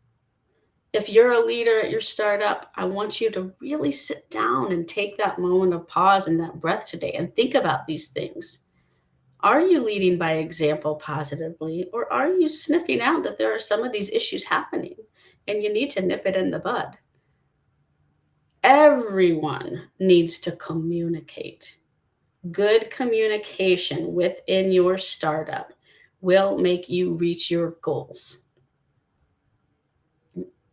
If you're a leader at your startup, I want you to really sit down and take that moment of pause and that breath today and think about these things. Are you leading by example positively, or are you sniffing out that there are some of these issues happening and you need to nip it in the bud? Everyone needs to communicate. Good communication within your startup will make you reach your goals.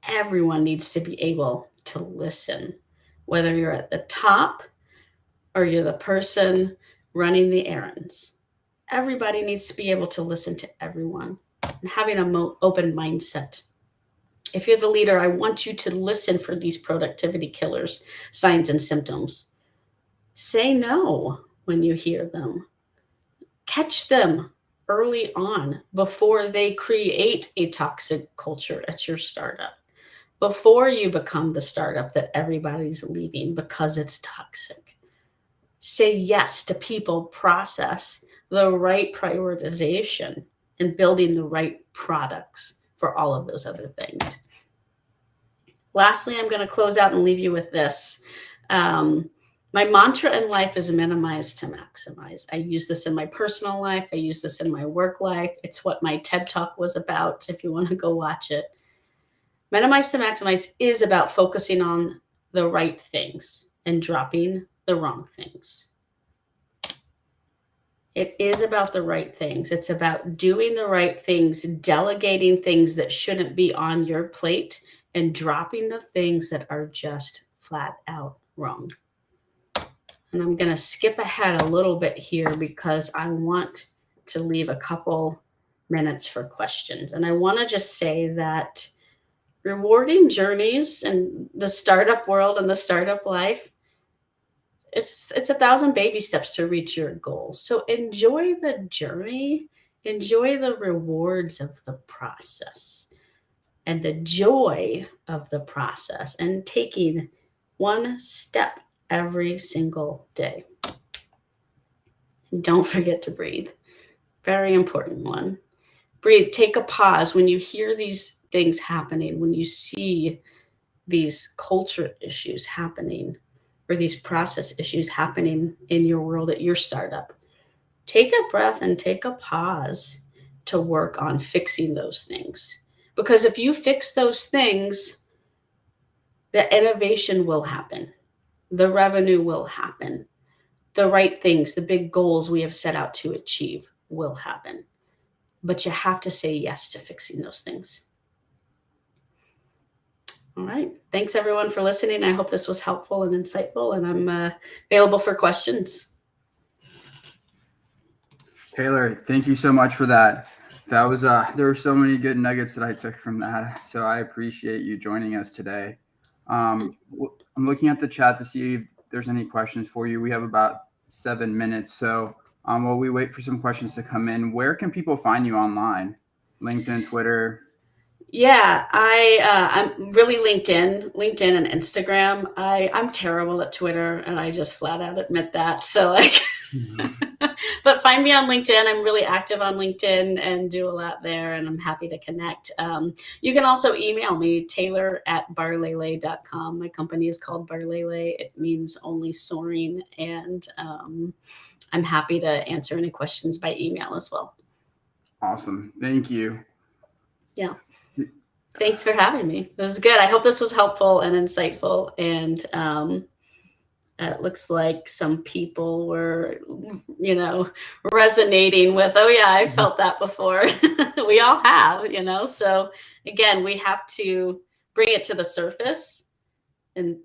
Everyone needs to be able to listen, whether you're at the top or you're the person running the errands. Everybody needs to be able to listen to everyone and having an open mindset. If you're the leader, I want you to listen for these productivity killers, signs and symptoms. Say no when you hear them. Catch them early on before they create a toxic culture at your startup. Before you become the startup that everybody's leaving because it's toxic. Say yes to people, process, the right prioritization, and building the right products for all of those other things. Lastly, I'm going to close out and leave you with this. My mantra in life is minimize to maximize. I use this in my personal life. I use this in my work life. It's what my TED Talk was about, if you want to go watch it. Minimize to maximize is about focusing on the right things and dropping the wrong things. It is about the right things. It's about doing the right things, delegating things that shouldn't be on your plate, and dropping the things that are just flat out wrong. And I'm going to skip ahead a little bit here because I want to leave a couple minutes for questions. And I want to just say that rewarding journeys in the startup world and the startup life, it's 1,000 baby steps to reach your goals. So enjoy the journey, enjoy the rewards of the process and the joy of the process, and taking one step every single day. And don't forget to breathe. Very important one. Breathe, take a pause when you hear these things happening, when you see these culture issues happening or these process issues happening in your world at your startup. Take a breath and take a pause to work on fixing those things. Because if you fix those things, the innovation will happen. The revenue will happen. The right things, the big goals we have set out to achieve will happen. But you have to say yes to fixing those things. All right. Thanks, everyone, for listening. I hope this was helpful and insightful, and I'm available for questions. Taylor, thank you so much for that. That was there were so many good nuggets that I took from that. So I appreciate you joining us today. I'm looking at the chat to see if there's any questions for you. We have about 7 minutes. So while we wait for some questions to come in, where can people find you online? LinkedIn, Twitter? Yeah, I'm really LinkedIn and Instagram. I'm terrible at Twitter, and I just flat out admit that. So but find me on LinkedIn. I'm really active on LinkedIn and do a lot there, and I'm happy to connect. You can also email me, taylor@barlele.com. My company is called Barlele. It means only soaring, and I'm happy to answer any questions by email as well. Awesome. Thank you. Yeah. Thanks for having me. It was good. I hope this was helpful and insightful. And it looks like some people were, resonating with, oh yeah, I felt that before. We all have, So again, we have to bring it to the surface and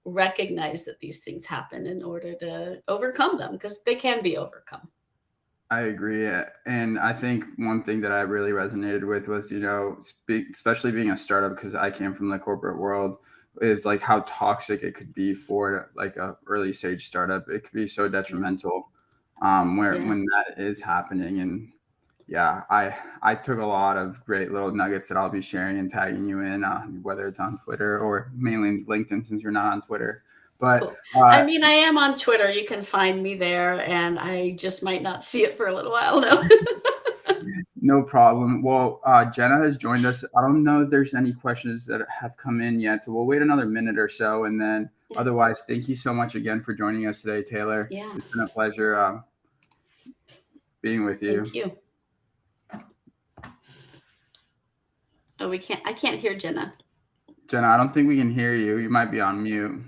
recognize that these things happen in order to overcome them, because they can be overcome. I agree. And I think one thing that I really resonated with was, especially being a startup, because I came from the corporate world, is like how toxic it could be for like a early stage startup. It could be so detrimental when that is happening. And yeah, I took a lot of great little nuggets that I'll be sharing and tagging you in, whether it's on Twitter or mainly LinkedIn, since you're not on Twitter. But cool. I am on Twitter. You can find me there, and I just might not see it for a little while now. No problem. Well, Jenna has joined us. I don't know if there's any questions that have come in yet, so we'll wait another minute or so, and then otherwise, thank you so much again for joining us today, Taylor. Yeah, it's been a pleasure being with you. Thank you. Oh, I can't hear Jenna. Jenna, I don't think we can hear you. You might be on mute.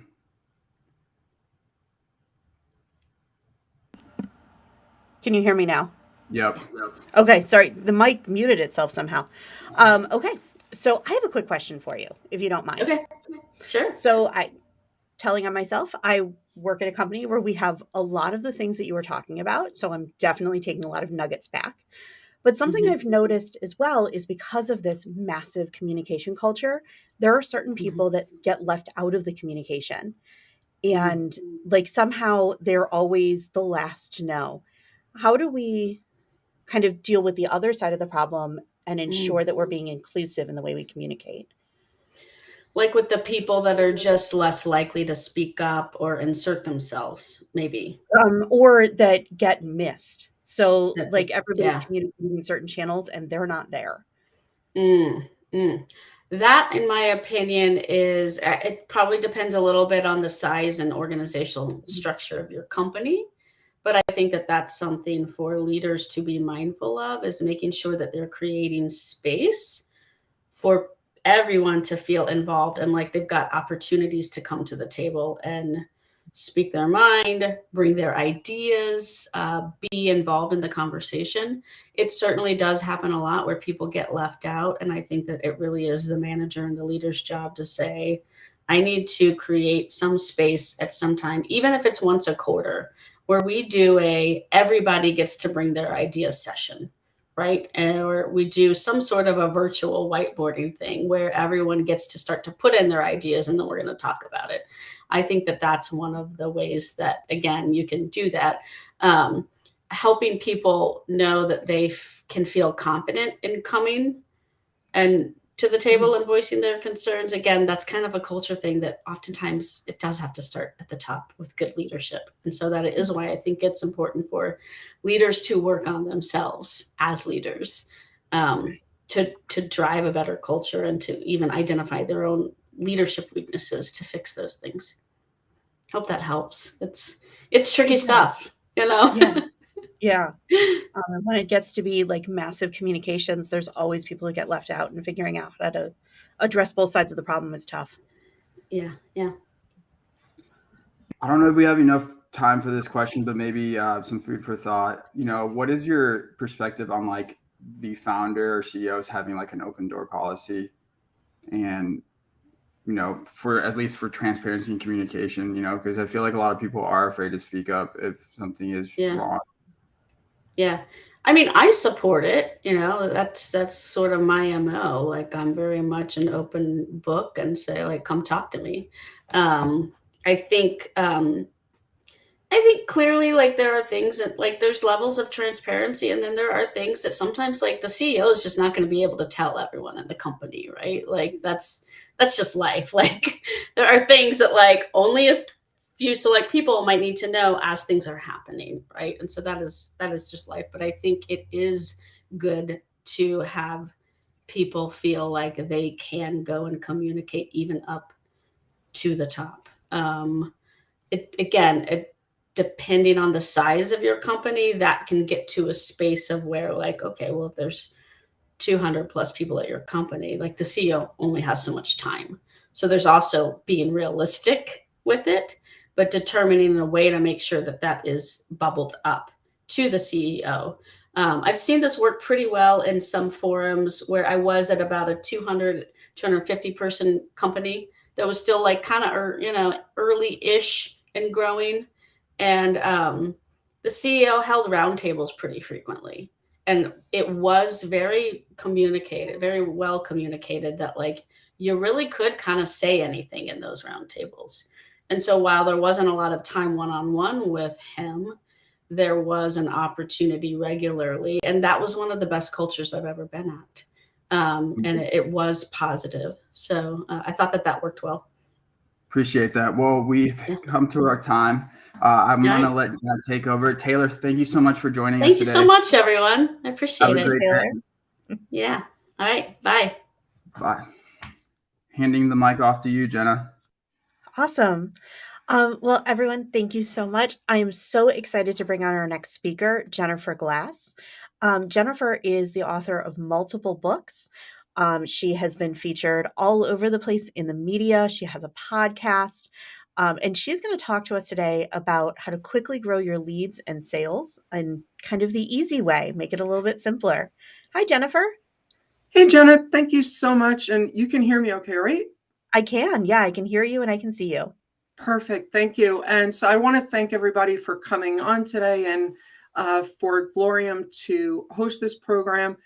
Can you hear me now? Yep. Okay, sorry. The mic muted itself somehow. Okay, so I have a quick question for you, if you don't mind. Okay, sure. So telling on myself, I work at a company where we have a lot of the things that you were talking about. So I'm definitely taking a lot of nuggets back. But something I've noticed as well is because of this massive communication culture, there are certain people that get left out of the communication. And like somehow they're always the last to know. How do we kind of deal with the other side of the problem and ensure that we're being inclusive in the way we communicate? Like with the people that are just less likely to speak up or insert themselves, maybe. Or that get missed. So like everybody's communicating in certain channels and they're not there. That, in my opinion, it probably depends a little bit on the size and organizational structure of your company. But I think that that's something for leaders to be mindful of, is making sure that they're creating space for everyone to feel involved and like they've got opportunities to come to the table and speak their mind, bring their ideas, be involved in the conversation. It certainly does happen a lot where people get left out. And I think that it really is the manager and the leader's job to say, I need to create some space at some time, even if it's once a quarter, where we do everybody gets to bring their ideas session, right? Or we do some sort of a virtual whiteboarding thing where everyone gets to start to put in their ideas and then we're going to talk about it. I think that that's one of the ways that, again, you can do that. Helping people know that they can feel confident in coming and to the table and voicing their concerns. Again, that's kind of a culture thing that oftentimes it does have to start at the top with good leadership. And so that is why I think it's important for leaders to work on themselves as leaders, to drive a better culture and to even identify their own leadership weaknesses to fix those things. Hope that helps. It's tricky stuff, Yeah. When it gets to be like massive communications, there's always people who get left out, and figuring out how to address both sides of the problem is tough. Yeah. I don't know if we have enough time for this question, but maybe some food for thought. What is your perspective on like the founder or CEOs having like an open door policy, and for at least for transparency and communication, because I feel like a lot of people are afraid to speak up if something is wrong. Yeah. I mean, I support it, that's sort of my MO. Like, I'm very much an open book and say, like, come talk to me. I think clearly, like, there are things that, like, there's levels of transparency, and then there are things that sometimes, like, the CEO is just not going to be able to tell everyone in the company, right? Like, that's just life. Like, there are things that, like, only a few select people might need to know as things are happening, right? And so that is just life. But I think it is good to have people feel like they can go and communicate even up to the top. Depending on the size of your company, that can get to a space of where, like, okay, well, if there's 200 plus people at your company, like, the CEO only has so much time. So there's also being realistic with it, but determining a way to make sure that that is bubbled up to the CEO. I've seen this work pretty well in some forums where I was at about a 250 person company that was still like kind of, early-ish and growing. And the CEO held roundtables pretty frequently. And it was very well communicated that like you really could kind of say anything in those roundtables. And so while there wasn't a lot of time one-on-one with him, there was an opportunity regularly. And that was one of the best cultures I've ever been at. And it was positive. So I thought that worked well. Appreciate that. Well, we've come to our time. I'm going to let Jenna take over. Taylor, thank you so much for joining us today. Thank you so much, everyone. I appreciate it. Have a great day. Yeah. All right. Bye. Bye. Handing the mic off to you, Jenna. Awesome. Well, everyone, thank you so much. I am so excited to bring on our next speaker, Jennifer Glass. Jennifer is the author of multiple books. She has been featured all over the place in the media. She has a podcast. And she's going to talk to us today about how to quickly grow your leads and sales and kind of the easy way, make it a little bit simpler. Hi, Jennifer. Hey, Jenna. Thank you so much. And you can hear me okay, right? I can. Yeah, I can hear you and I can see you. Perfect. Thank you. And so I want to thank everybody for coming on today and for Glorium to host this program.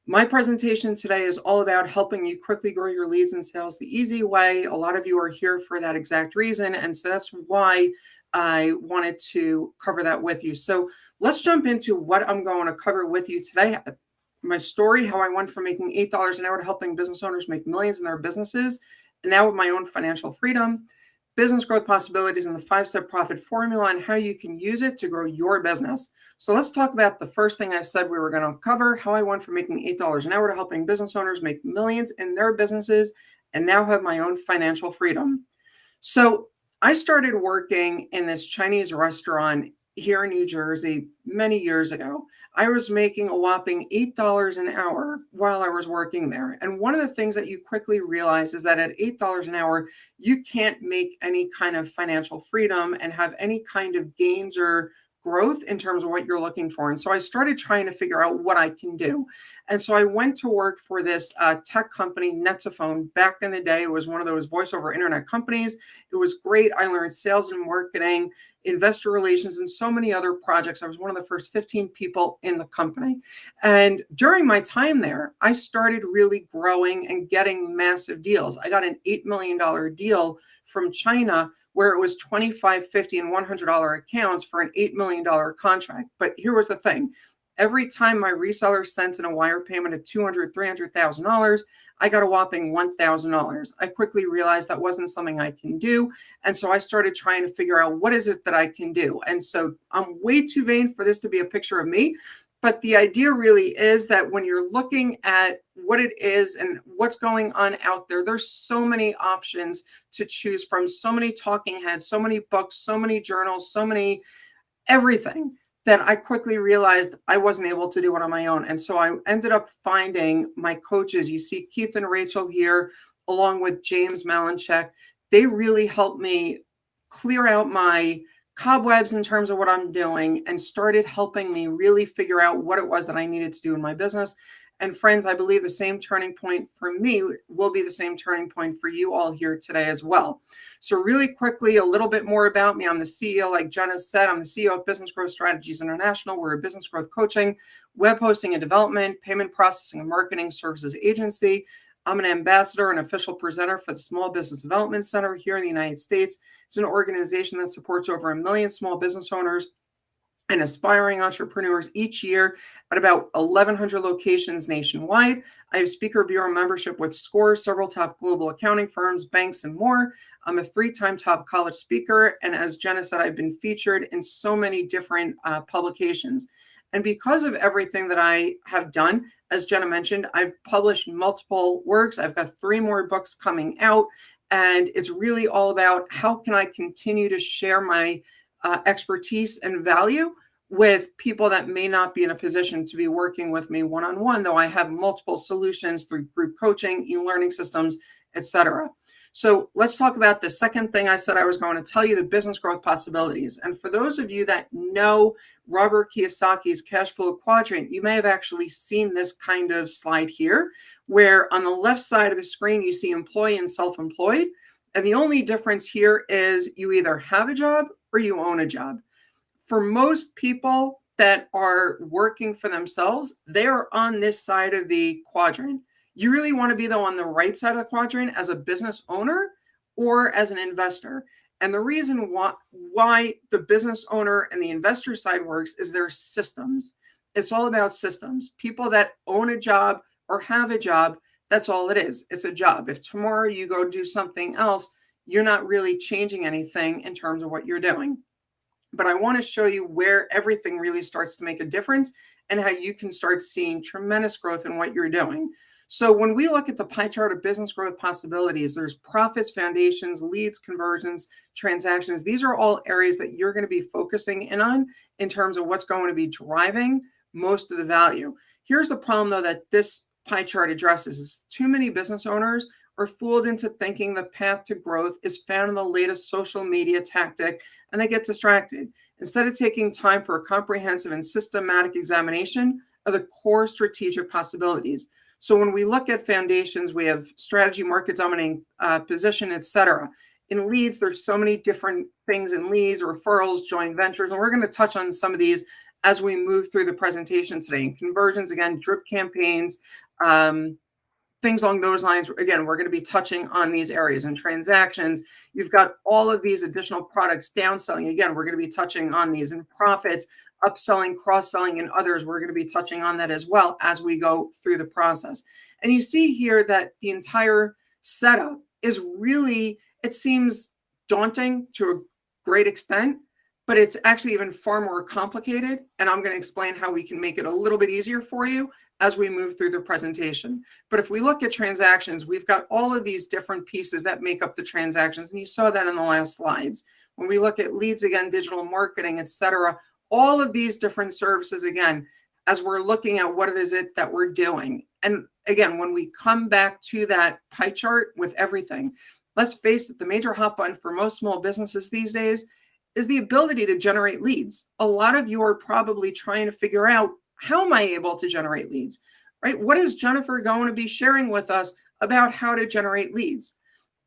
My presentation today is all about helping you quickly grow your leads and sales the easy way. A lot of you are here for that exact reason. And so that's why I wanted to cover that with you. So let's jump into what I'm going to cover with you today. My story, how I went from making $8 an hour to helping business owners make millions in their businesses, and now with my own financial freedom, business growth possibilities, and the 5-step profit formula, and how you can use it to grow your business. So let's talk about the first thing I said we were going to cover, how I went from making $8 an hour to helping business owners make millions in their businesses, and now have my own financial freedom. So I started working in this Chinese restaurant here in New Jersey many years ago. I was making a whopping $8 an hour while I was working there. And one of the things that you quickly realize is that at $8 an hour, you can't make any kind of financial freedom and have any kind of gains or growth in terms of what you're looking for. And so I started trying to figure out what I can do. And so I went to work for this tech company, Net2Phone. Back in the day, it was one of those voice over internet companies. It was great. I learned sales and marketing, investor relations, and so many other projects. I was one of the first 15 people in the company. And during my time there, I started really growing and getting massive deals. I got an $8 million deal from China where it was $25, $50, and $100 accounts for an $8 million contract. But here was the thing. Every time my reseller sent in a wire payment of $200,000, $300,000, I got a whopping $1,000. I quickly realized that wasn't something I can do. And so I started trying to figure out what is it that I can do. And so I'm way too vain for this to be a picture of me. But the idea really is that when you're looking at what it is and what's going on out there, there's so many options to choose from, so many talking heads, so many books, so many journals, so many everything, that I quickly realized I wasn't able to do it on my own. And so I ended up finding my coaches. You see Keith and Rachel here, along with James Malinchek. They really helped me clear out my cobwebs in terms of what I'm doing and started helping me really figure out what it was that I needed to do in my business. And friends, I believe the same turning point for me will be the same turning point for you all here today as well. So really quickly, a little bit more about me. I'm the CEO, like Jenna said, I'm the CEO of Business Growth Strategies International. We're a business growth coaching, web hosting and development, payment processing and marketing services agency. I'm an ambassador and official presenter for the Small Business Development Center here in the United States. It's an organization that supports over 1 million small business owners and aspiring entrepreneurs each year at about 1,100 locations nationwide. I have Speaker Bureau membership with SCORE, several top global accounting firms, banks, and more. I'm a 3-time top college speaker. And as Jenna said, I've been featured in so many different publications. And because of everything that I have done, as Jenna mentioned, I've published multiple works. I've got 3 more books coming out. And it's really all about how can I continue to share my expertise and value with people that may not be in a position to be working with me one-on-one, though I have multiple solutions through group coaching, e-learning systems, etc. So let's talk about the second thing I said I was going to tell you, the business growth possibilities. And for those of you that know Robert Kiyosaki's cash flow quadrant, you may have actually seen this kind of slide here, where on the left side of the screen, you see employee and self-employed. And the only difference here is you either have a job or you own a job. For most people that are working for themselves, they are on this side of the quadrant. You really want to be though on the right side of the quadrant as a business owner or as an investor. And the reason why the business owner and the investor side works is their systems. It's all about systems. People that own a job or have a job, that's all it is. It's a job. If tomorrow you go do something else, you're not really changing anything in terms of what you're doing. But I want to show you where everything really starts to make a difference and how you can start seeing tremendous growth in what you're doing. So when we look at the pie chart of business growth possibilities, there's profits, foundations, leads, conversions, transactions. These are all areas that you're going to be focusing in on in terms of what's going to be driving most of the value. Here's the problem, though, that this pie chart addresses is too many business owners are fooled into thinking the path to growth is found in the latest social media tactic, and they get distracted. Instead of taking time for a comprehensive and systematic examination of the core strategic possibilities. So when we look at foundations, we have strategy, market dominating position, etc. In leads, there's so many different things in leads, referrals, joint ventures, and we're going to touch on some of these as we move through the presentation today. In conversions, again, drip campaigns, things along those lines. Again, we're going to be touching on these areas. In transactions, you've got all of these additional products, downselling. Again, we're going to be touching on these. In profits, upselling, cross-selling, and others, we're going to be touching on that as well as we go through the process. And you see here that the entire setup is really, it seems daunting to a great extent, but it's actually even far more complicated. And I'm going to explain how we can make it a little bit easier for you as we move through the presentation. But if we look at transactions, we've got all of these different pieces that make up the transactions. And you saw that in the last slides. When we look at leads, again, digital marketing, etc., all of these different services, again, as we're looking at what is it that we're doing. And again, when we come back to that pie chart with everything, let's face it, the major hot button for most small businesses these days is the ability to generate leads. A lot of you are probably trying to figure out, how am I able to generate leads, right? What is Jennifer going to be sharing with us about how to generate leads?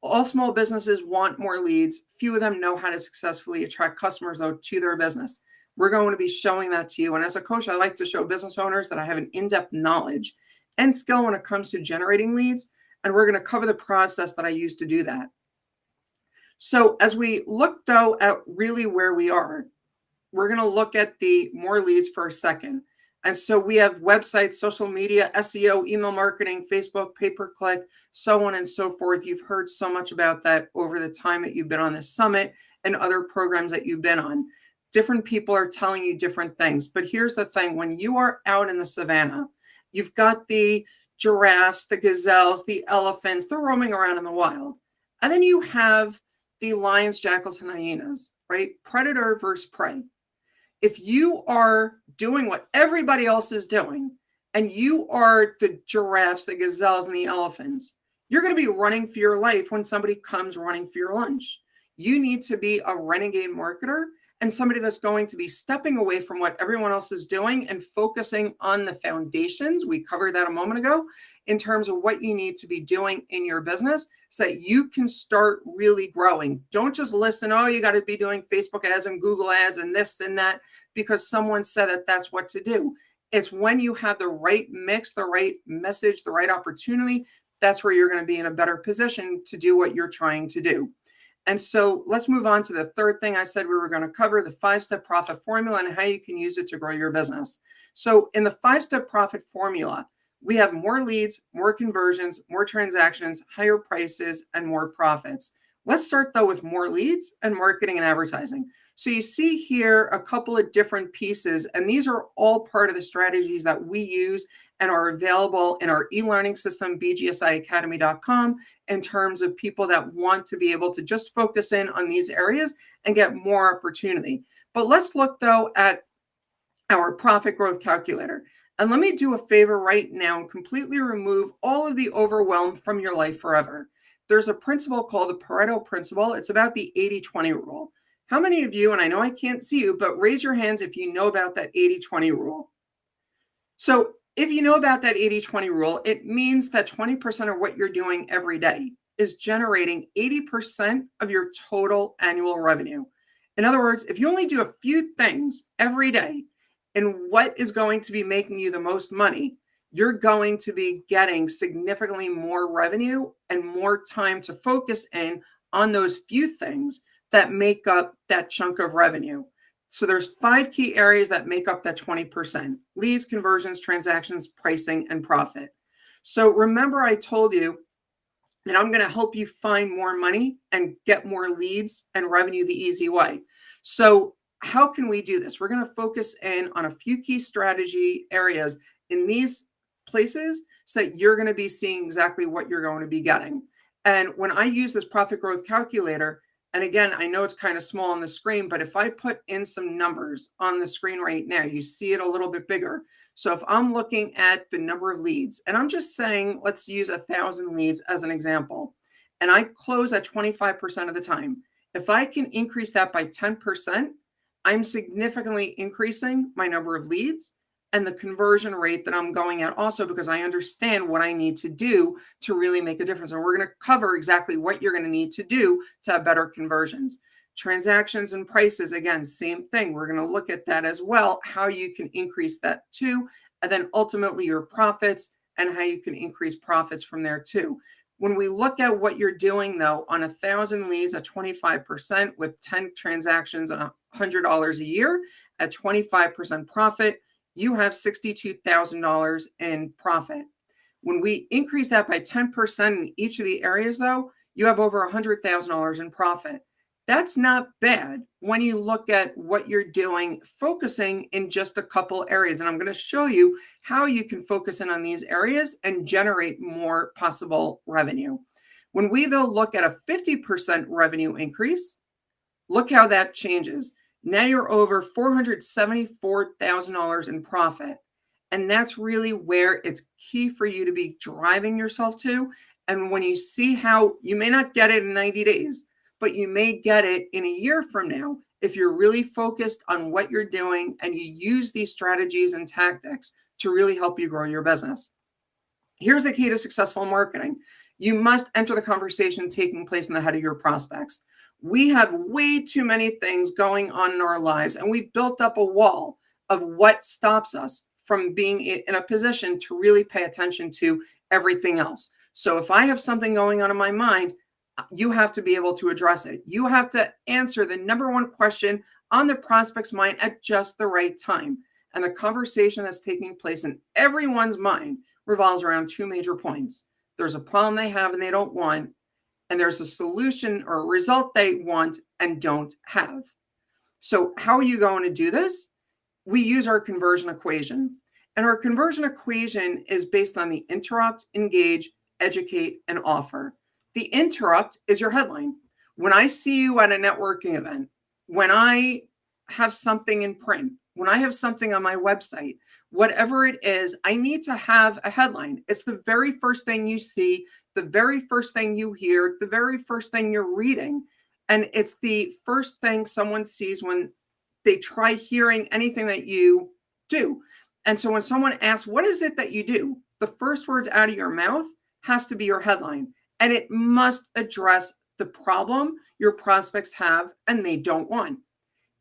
All small businesses want more leads. Few of them know how to successfully attract customers, though, to their business. We're going to be showing that to you. And as a coach, I like to show business owners that I have an in-depth knowledge and skill when it comes to generating leads. And we're going to cover the process that I use to do that. So as we look, though, at really where we are, we're going to look at the more leads for a second. And so we have websites, social media, SEO, email marketing, Facebook, pay-per-click, so on and so forth. You've heard so much about that over the time that you've been on this summit and other programs that you've been on. Different people are telling you different things. But here's the thing. When you are out in the savannah, you've got the giraffes, the gazelles, the elephants, they're roaming around in the wild. And then you have the lions, jackals, and hyenas, right? Predator versus prey. If you are doing what everybody else is doing, and you are the giraffes, the gazelles, and the elephants, you're going to be running for your life when somebody comes running for your lunch. You need to be a renegade marketer and somebody that's going to be stepping away from what everyone else is doing and focusing on the foundations. We covered that a moment ago in terms of what you need to be doing in your business so that you can start really growing. Don't just listen, oh, you got to be doing Facebook ads and Google ads and this and that because someone said that that's what to do. It's when you have the right mix, the right message, the right opportunity, that's where you're going to be in a better position to do what you're trying to do. And so let's move on to the third thing I said we were going to cover, the 5-step profit formula and how you can use it to grow your business. So in the 5-step profit formula, we have more leads, more conversions, more transactions, higher prices, and more profits. Let's start, though, with more leads and marketing and advertising. So you see here a couple of different pieces, and these are all part of the strategies that we use and are available in our e-learning system, bgsiacademy.com, in terms of people that want to be able to just focus in on these areas and get more opportunity. But let's look, though, at our profit growth calculator. And let me do a favor right now and completely remove all of the overwhelm from your life forever. There's a principle called the Pareto principle. It's about the 80-20 rule. How many of you, and I know I can't see you, but raise your hands if you know about that 80-20 rule. So if you know about that 80-20 rule, it means that 20% of what you're doing every day is generating 80% of your total annual revenue. In other words, if you only do a few things every day in what is going to be making you the most money, you're going to be getting significantly more revenue and more time to focus in on those few things that make up that chunk of revenue. So there's 5 key areas that make up that 20%: leads, conversions, transactions, pricing, and profit. So remember, I told you that I'm going to help you find more money and get more leads and revenue the easy way. So how can we do this? We're going to focus in on a few key strategy areas in these places so that you're going to be seeing exactly what you're going to be getting. And when I use this profit growth calculator, and again, I know it's kind of small on the screen, but if I put in some numbers on the screen right now, you see it a little bit bigger. So if I'm looking at the number of leads, and I'm just saying, let's use 1,000 leads as an example, and I close at 25% of the time. If I can increase that by 10%, I'm significantly increasing my number of leads and the conversion rate that I'm going at also, because I understand what I need to do to really make a difference. And we're going to cover exactly what you're going to need to do to have better conversions. Transactions and prices, again, same thing. We're going to look at that as well, how you can increase that too, and then ultimately your profits and how you can increase profits from there too. When we look at what you're doing though, on 1,000 leads at 25% with 10 transactions and $100 a year at 25% profit, you have $62,000 in profit. When we increase that by 10% in each of the areas though, you have over $100,000 in profit. That's not bad when you look at what you're doing, focusing in just a couple areas. And I'm going to show you how you can focus in on these areas and generate more possible revenue. When we though look at a 50% revenue increase, look how that changes. Now you're over $474,000 in profit. And that's really where it's key for you to be driving yourself to. And when you see how you may not get it in 90 days, but you may get it in a year from now, if you're really focused on what you're doing and you use these strategies and tactics to really help you grow your business. Here's the key to successful marketing. You must enter the conversation taking place in the head of your prospects. We have way too many things going on in our lives, and we've built up a wall of what stops us from being in a position to really pay attention to everything else. So if I have something going on in my mind, you have to be able to address it. You have to answer the number one question on the prospect's mind at just the right time. And the conversation that's taking place in everyone's mind revolves around 2 major points. There's a problem they have and they don't want, and there's a solution or a result they want and don't have. So how are you going to do this? We use our conversion equation. And our conversion equation is based on the interrupt, engage, educate, and offer. The interrupt is your headline. When I see you at a networking event, when I have something in print, when I have something on my website, whatever it is, I need to have a headline. It's the very first thing you see, the very first thing you hear, the very first thing you're reading. And it's the first thing someone sees when they try hearing anything that you do. And so when someone asks, what is it that you do? The first words out of your mouth has to be your headline. And it must address the problem your prospects have and they don't want.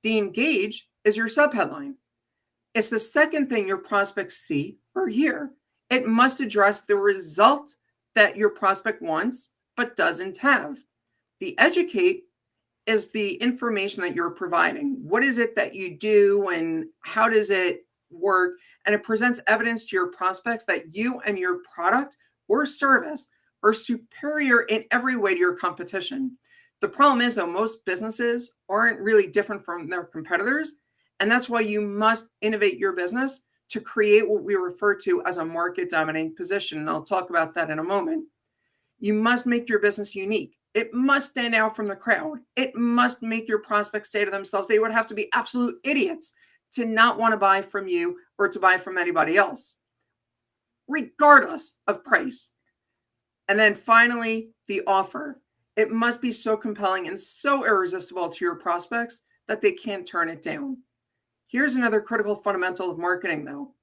The engage is your subheadline. It's the second thing your prospects see or hear. It must address the result that your prospect wants but doesn't have. The educate is the information that you're providing. What is it that you do and how does it work? And it presents evidence to your prospects that you and your product or service are superior in every way to your competition. The problem is, though, most businesses aren't really different from their competitors. And that's why you must innovate your business to create what we refer to as a market dominating position. And I'll talk about that in a moment. You must make your business unique. It must stand out from the crowd. It must make your prospects say to themselves, they would have to be absolute idiots to not want to buy from you or to buy from anybody else, regardless of price. And then finally, the offer. It must be so compelling and so irresistible to your prospects that they can't turn it down. Here's another critical fundamental of marketing, though.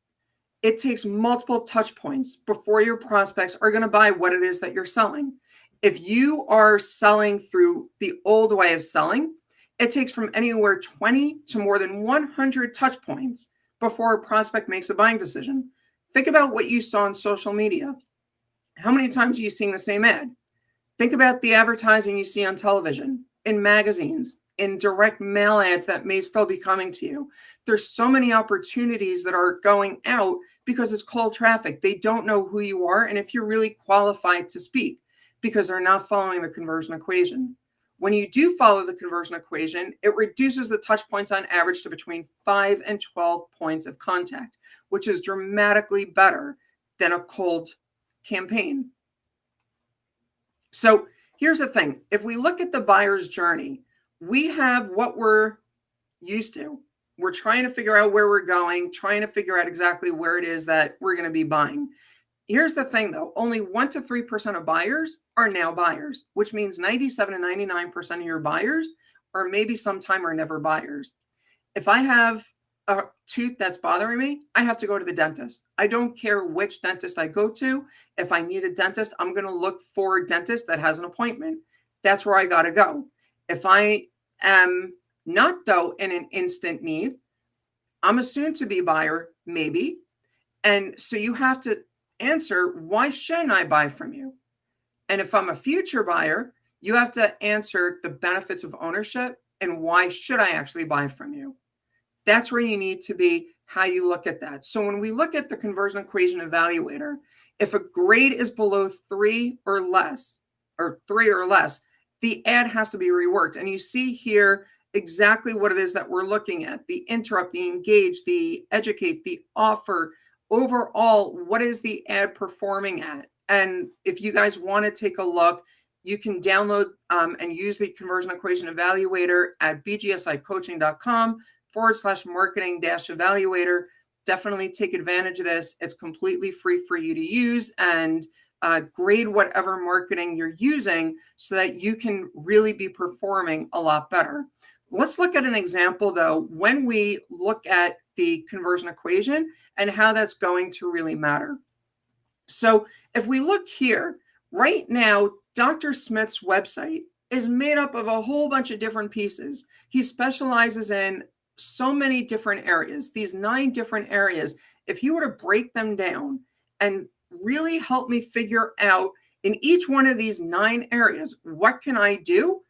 It takes multiple touch points before your prospects are going to buy what it is that you're selling. If you are selling through the old way of selling, it takes from anywhere 20 to more than 100 touch points before a prospect makes a buying decision. Think about what you saw on social media. How many times are you seeing the same ad? Think about the advertising you see on television, in magazines, in direct mail ads that may still be coming to you. There's so many opportunities that are going out because it's cold traffic. They don't know who you are and if you're really qualified to speak, because they're not following the conversion equation. When you do follow the conversion equation, it reduces the touch points on average to between 5 and 12 points of contact, which is dramatically better than a cold campaign. So here's the thing. If we look at the buyer's journey, we have what we're used to. We're trying to figure out where we're going, trying to figure out exactly where it is that we're going to be buying. Here's the thing, though. Only 1 to 3% of buyers are now buyers, which means 97 to 99% of your buyers are maybe sometime or never buyers. If I have a tooth that's bothering me, I have to go to the dentist. I don't care which dentist I go to. If I need a dentist, I'm going to look for a dentist that has an appointment. That's where I got to go. If I am not, though, in an instant need, I'm a soon-to-be buyer, maybe. And so you have to answer, why shouldn't I buy from you? And if I'm a future buyer, you have to answer the benefits of ownership and why should I actually buy from you? That's where you need to be, how you look at that. So when we look at the conversion equation evaluator, if a grade is below 3 or less, the ad has to be reworked. And you see here exactly what it is that we're looking at: the interrupt, the engage, the educate, the offer. Overall, what is the ad performing at? And if you guys want to take a look, you can download and use the conversion equation evaluator at bgsicoaching.com/marketing-evaluator. Definitely take advantage of this. It's completely free for you to use, and grade whatever marketing you're using so that you can really be performing a lot better. Let's look at an example, though, when we look at the conversion equation and how that's going to really matter. So if we look here, right now, Dr. Smith's website is made up of a whole bunch of different pieces. He specializes in so many different areas, these 9 different areas. If you were to break them down and really help me figure out in each one of these 9 areas, what can I do?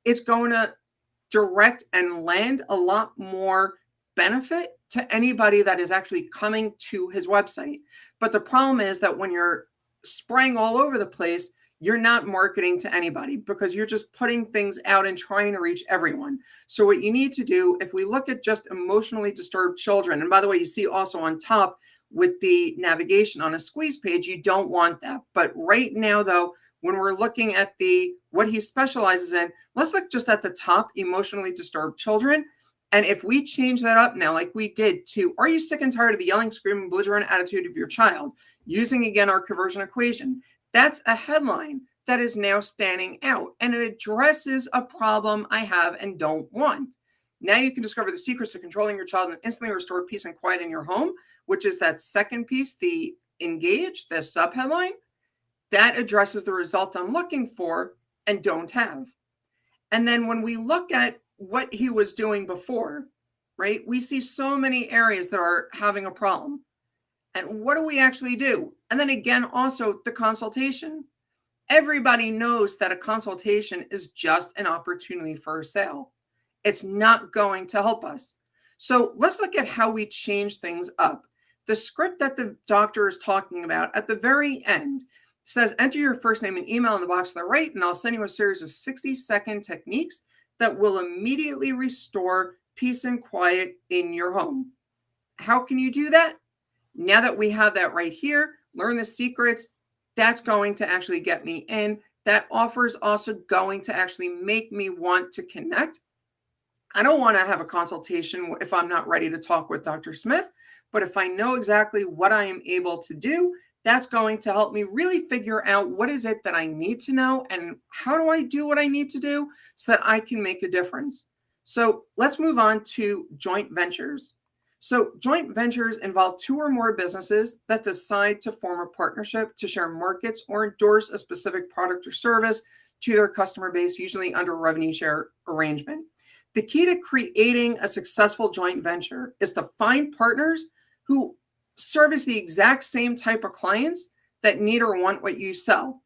It's going to direct and land a lot more benefit to anybody that is actually coming to his website. But the problem is that when you're spraying all over the place, you're not marketing to anybody because you're just putting things out and trying to reach everyone. So what you need to do, if we look at just emotionally disturbed children, and by the way, you see also on top with the navigation on a squeeze page, you don't want that. But right now, though, when we're looking at what he specializes in, let's look just at the top, emotionally disturbed children. And if we change that up now, like we did to, are you sick and tired of the yelling, screaming, belligerent attitude of your child? Using, again, our conversion equation. That's a headline that is now standing out, and it addresses a problem I have and don't want. Now you can discover the secrets to controlling your child and instantly restore peace and quiet in your home, which is that second piece, the engage, the subheadline. That addresses the result I'm looking for and don't have. And then when we look at what he was doing before, right, we see so many areas that are having a problem. And what do we actually do? And then again, also the consultation. Everybody knows that a consultation is just an opportunity for a sale. It's not going to help us. So let's look at how we change things up. The script that the doctor is talking about at the very end says, enter your first name and email in the box to the right, and I'll send you a series of 60-second techniques that will immediately restore peace and quiet in your home. How can you do that? Now that we have that right here, learn the secrets, that's going to actually get me in. That offer is also going to actually make me want to connect. I don't want to have a consultation if I'm not ready to talk with Dr. Smith, but if I know exactly what I am able to do, that's going to help me really figure out what is it that I need to know and how do I do what I need to do so that I can make a difference. So let's move on to joint ventures. So joint ventures involve two or more businesses that decide to form a partnership to share markets or endorse a specific product or service to their customer base, usually under a revenue share arrangement. The key to creating a successful joint venture is to find partners who service the exact same type of clients that need or want what you sell.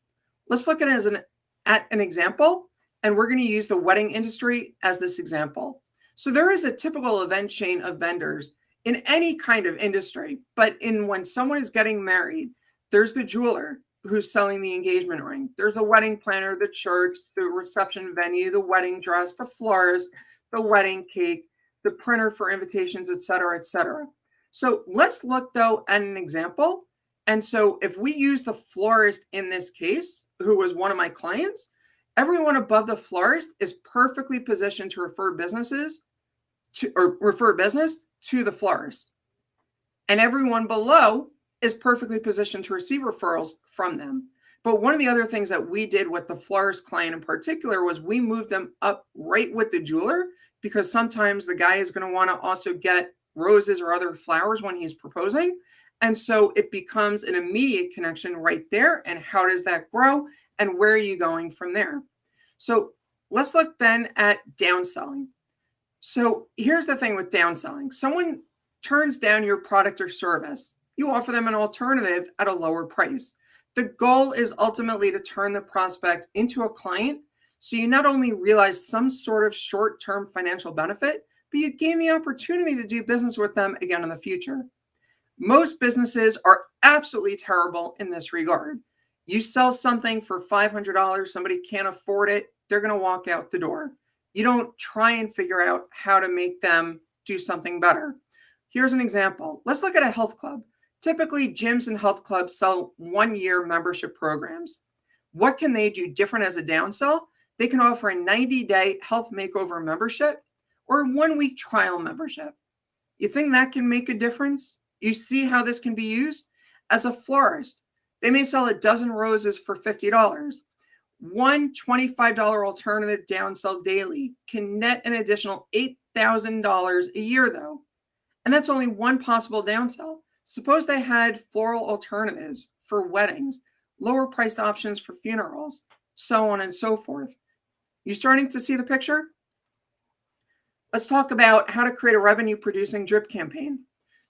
Let's look at an example, and we're going to use the wedding industry as this example. So there is a typical event chain of vendors in any kind of industry, but when someone is getting married, there's the jeweler who's selling the engagement ring. There's the wedding planner, the church, the reception venue, the wedding dress, the florist, the wedding cake, the printer for invitations, et cetera, et cetera. So let's look though at an example. And so if we use the florist in this case, who was one of my clients, everyone above the florist is perfectly positioned to refer business to the florist. And everyone below is perfectly positioned to receive referrals from them. But one of the other things that we did with the florist client in particular was we moved them up right with the jeweler, because sometimes the guy is going to want to also get roses or other flowers when he's proposing. And so it becomes an immediate connection right there. And how does that grow? And where are you going from there? So let's look then at downselling. So here's the thing with downselling. Someone turns down your product or service. You offer them an alternative at a lower price. The goal is ultimately to turn the prospect into a client, so you not only realize some sort of short-term financial benefit, but you gain the opportunity to do business with them again in the future. Most businesses are absolutely terrible in this regard. You sell something for $500, somebody can't afford it, they're going to walk out the door. You don't try and figure out how to make them do something better. Here's an example. Let's look at a health club. Typically, gyms and health clubs sell 1-year membership programs. What can they do different as a downsell? They can offer a 90-day health makeover membership or a 1-week trial membership. You think that can make a difference? You see how this can be used? As a florist, they may sell a dozen roses for $50. One $25 alternative downsell daily can net an additional $8,000 a year, though. And that's only one possible downsell. Suppose they had floral alternatives for weddings, lower priced options for funerals, so on and so forth. You starting to see the picture? Let's talk about how to create a revenue producing drip campaign.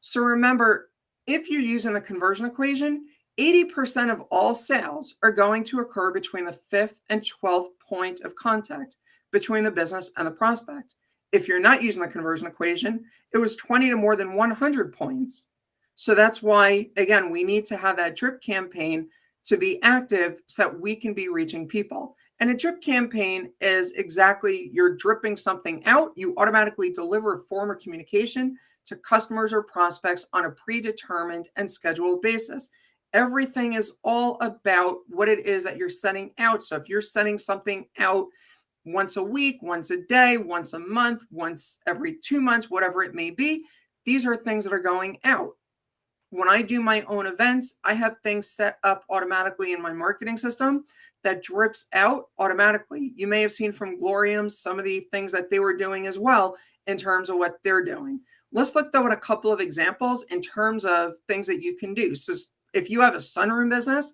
So remember, if you're using the conversion equation, 80% of all sales are going to occur between the 5th and 12th point of contact between the business and the prospect. If you're not using the conversion equation, it was 20 to more than 100 points. So that's why, again, we need to have that drip campaign to be active so that we can be reaching people. And a drip campaign is exactly, you're dripping something out. You automatically deliver a form of communication to customers or prospects on a predetermined and scheduled basis. Everything is all about what it is that you're sending out. So if you're sending something out once a week, once a day, once a month, once every 2 months, whatever it may be, these are things that are going out. When I do my own events, I have things set up automatically in my marketing system that drips out automatically. You may have seen from Glorium some of the things that they were doing as well in terms of what they're doing. Let's look though at a couple of examples in terms of things that you can do. So if you have a sunroom business,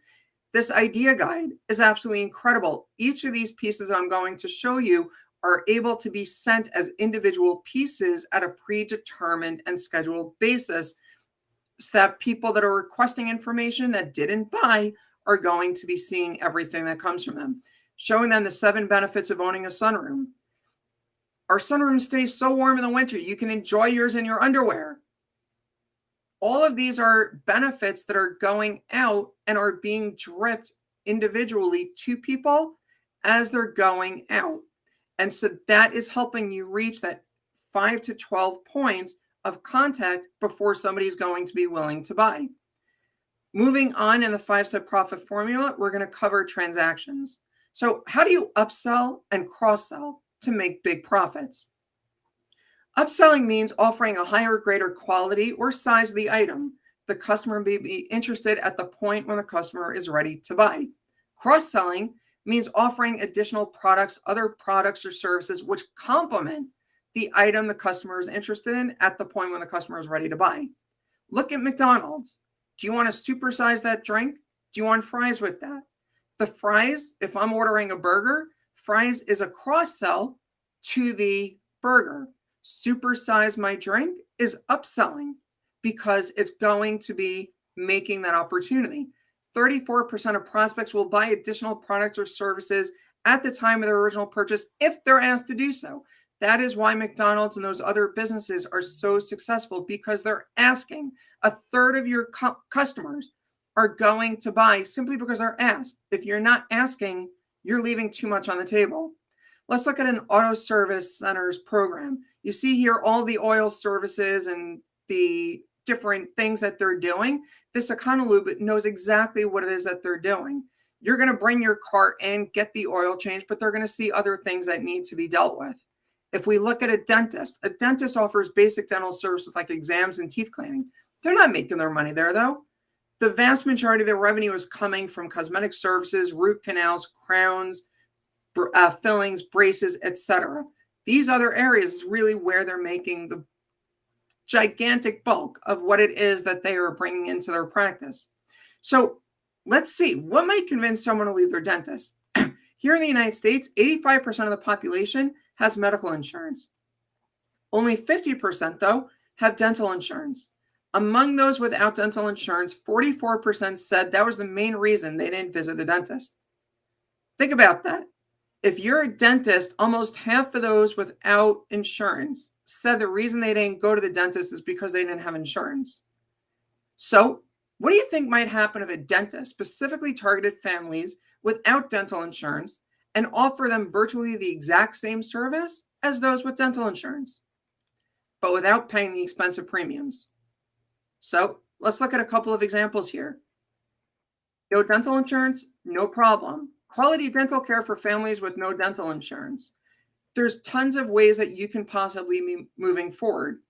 this idea guide is absolutely incredible. Each of these pieces I'm going to show you are able to be sent as individual pieces at a predetermined and scheduled basis, so that people that are requesting information that didn't buy are going to be seeing everything that comes from them. Showing them the 7 benefits of owning a sunroom. Our sunroom stays so warm in the winter, you can enjoy yours in your underwear. All of these are benefits that are going out and are being dripped individually to people as they're going out. And so that is helping you reach that 5 to 12 points of contact before somebody's going to be willing to buy. Moving on in the 5-step profit formula, we're going to cover transactions. So how do you upsell and cross-sell to make big profits? Upselling means offering a higher, greater quality or size of the item. The customer may be interested at the point when the customer is ready to buy. Cross-selling means offering additional products, other products or services which complement the item the customer is interested in at the point when the customer is ready to buy. Look at McDonald's. Do you want to supersize that drink? Do you want fries with that? The fries, if I'm ordering a burger, fries is a cross-sell to the burger. Supersize my drink is upselling because it's going to be making that opportunity. 34% of prospects will buy additional products or services at the time of their original purchase if they're asked to do so. That is why McDonald's and those other businesses are so successful, because they're asking. A third of your customers are going to buy simply because they're asked. If you're not asking, you're leaving too much on the table. Let's look at an auto service centers program. You see here all the oil services and the different things that they're doing. This Econoloop knows exactly what it is that they're doing. You're going to bring your car in, get the oil change, but they're going to see other things that need to be dealt with. If we look at a dentist offers basic dental services like exams and teeth cleaning. They're not making their money there, though. The vast majority of their revenue is coming from cosmetic services, root canals, crowns, fillings, braces, etc. These other areas is really where they're making the gigantic bulk of what it is that they are bringing into their practice. So let's see, what might convince someone to leave their dentist? Here in the United States, 85% of the population has medical insurance. Only 50%, though, have dental insurance. Among those without dental insurance, 44% said that was the main reason they didn't visit the dentist. Think about that. If you're a dentist, almost half of those without insurance said the reason they didn't go to the dentist is because they didn't have insurance. So what do you think might happen if a dentist specifically targeted families without dental insurance and offer them virtually the exact same service as those with dental insurance, but without paying the expensive premiums? So let's look at a couple of examples here. No dental insurance, no problem. Quality dental care for families with no dental insurance. There's tons of ways that you can possibly be moving forward.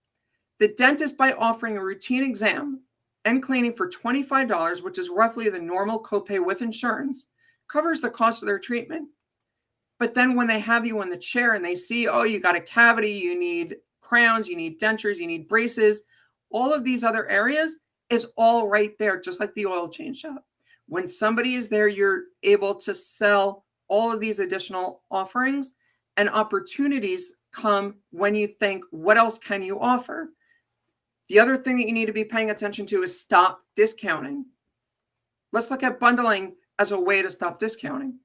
The dentist, by offering a routine exam and cleaning for $25, which is roughly the normal copay with insurance, covers the cost of their treatment. But then when they have you in the chair and they see, oh, you got a cavity, you need crowns, you need dentures, you need braces, all of these other areas is all right there, just like the oil change shop. When somebody is there, you're able to sell all of these additional offerings, and opportunities come when you think, what else can you offer? The other thing that you need to be paying attention to is stop discounting. Let's look at bundling as a way to stop discounting.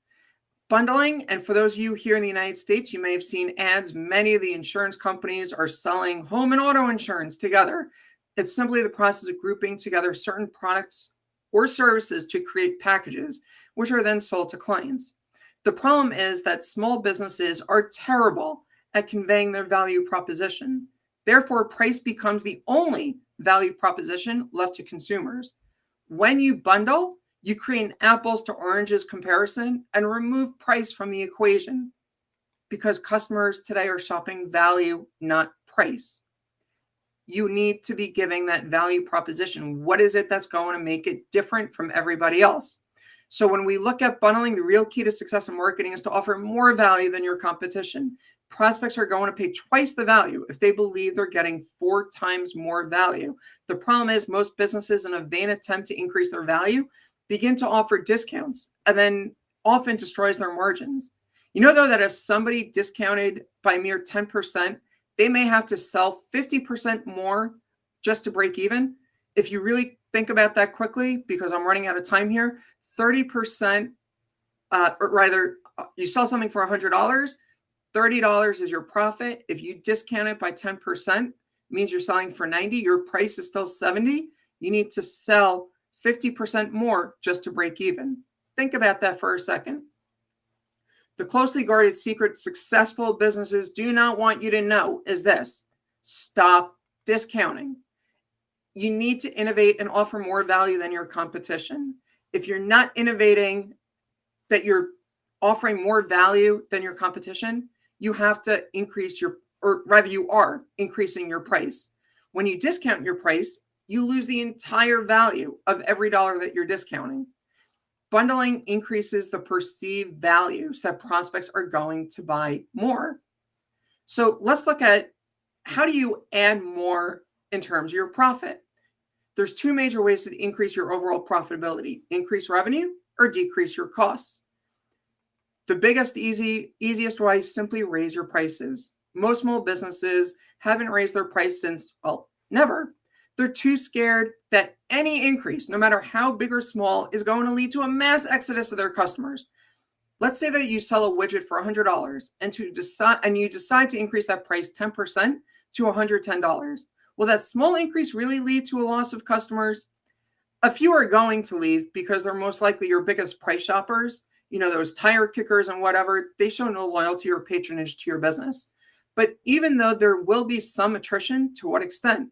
Bundling, and for those of you here in the United States, you may have seen ads. Many of the insurance companies are selling home and auto insurance together. It's simply the process of grouping together certain products or services to create packages, which are then sold to clients. The problem is that small businesses are terrible at conveying their value proposition. Therefore, price becomes the only value proposition left to consumers. When you bundle, you create an apples to oranges comparison and remove price from the equation, because customers today are shopping value, not price. You need to be giving that value proposition. What is it that's going to make it different from everybody else? So when we look at bundling, the real key to success in marketing is to offer more value than your competition. Prospects are going to pay twice the value if they believe they're getting 4 times more value. The problem is most businesses, in a vain attempt to increase their value, begin to offer discounts and then often destroys their margins. You know, though, that if somebody discounted by mere 10%, they may have to sell 50% more just to break even. If you really think about that quickly, because I'm running out of time here, 30%, or rather, you sell something for $100, $30 is your profit. If you discount it by 10%, means you're selling for $90, your price is still $70. You need to sell 50% more just to break even. Think about that for a second. The closely guarded secret successful businesses do not want you to know is this: stop discounting. You need to innovate and offer more value than your competition. If you're not innovating, that you're offering more value than your competition, you have to increase your, or rather you are increasing your price. When you discount your price, you lose the entire value of every dollar that you're discounting. Bundling increases the perceived values that prospects are going to buy more. So let's look at how do you add more in terms of your profit. There's two major ways to increase your overall profitability: increase revenue or decrease your costs. The biggest, easiest way is simply raise your prices. Most small businesses haven't raised their price since, well, never. They're too scared that any increase, no matter how big or small, is going to lead to a mass exodus of their customers. Let's say that you sell a widget for $100 and you decide to increase that price 10% to $110. Will that small increase really lead to a loss of customers? A few are going to leave because they're most likely your biggest price shoppers. You know, those tire kickers and whatever, they show no loyalty or patronage to your business. But even though there will be some attrition, to what extent?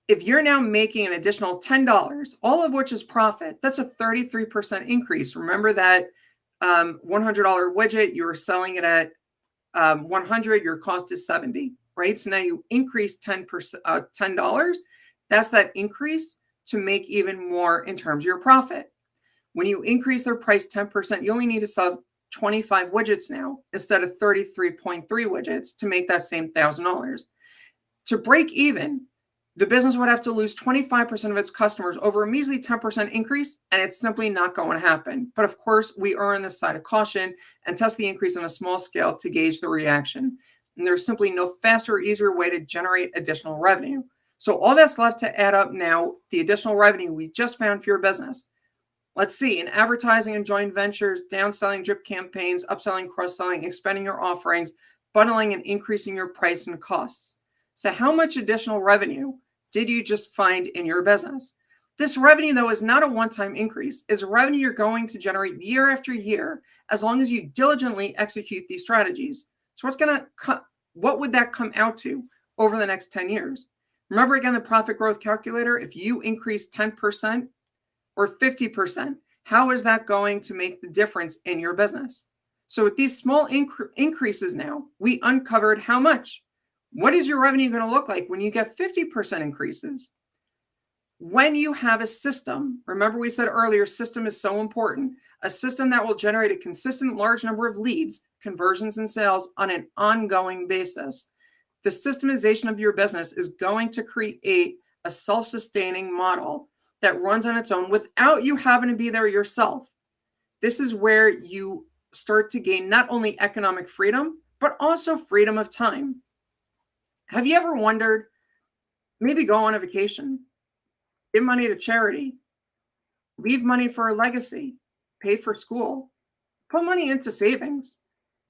If you're now making an additional $10, all of which is profit, that's a 33% increase. Remember that $100 widget, you were selling it at $100, your cost is $70, right? So now you increase $10. That's that increase to make even more in terms of your profit. When you increase their price 10%, you only need to sell 25 widgets now instead of 33.3 widgets to make that same $1,000. To break even, the business would have to lose 25% of its customers over a measly 10% increase, and it's simply not going to happen. But of course, we err on this side of caution and test the increase on a small scale to gauge the reaction. And there's simply no faster or easier way to generate additional revenue. So all that's left to add up now, the additional revenue we just found for your business. Let's see, in advertising and joint ventures, downselling, drip campaigns, upselling, cross-selling, expanding your offerings, bundling and increasing your price and costs. So how much additional revenue did you just find in your business? This revenue, though, is not a one-time increase. It's revenue you're going to generate year after year as long as you diligently execute these strategies. So what would that come out to over the next 10 years? Remember, again, the profit growth calculator. If you increase 10% or 50%, how is that going to make the difference in your business? So with these small increases now, we uncovered how much. What is your revenue going to look like when you get 50% increases? When you have a system, remember we said earlier, system is so important, a system that will generate a consistent large number of leads, conversions, and sales on an ongoing basis. The systemization of your business is going to create a self-sustaining model that runs on its own without you having to be there yourself. This is where you start to gain not only economic freedom, but also freedom of time. Have you ever wondered, maybe go on a vacation, give money to charity, leave money for a legacy, pay for school, put money into savings?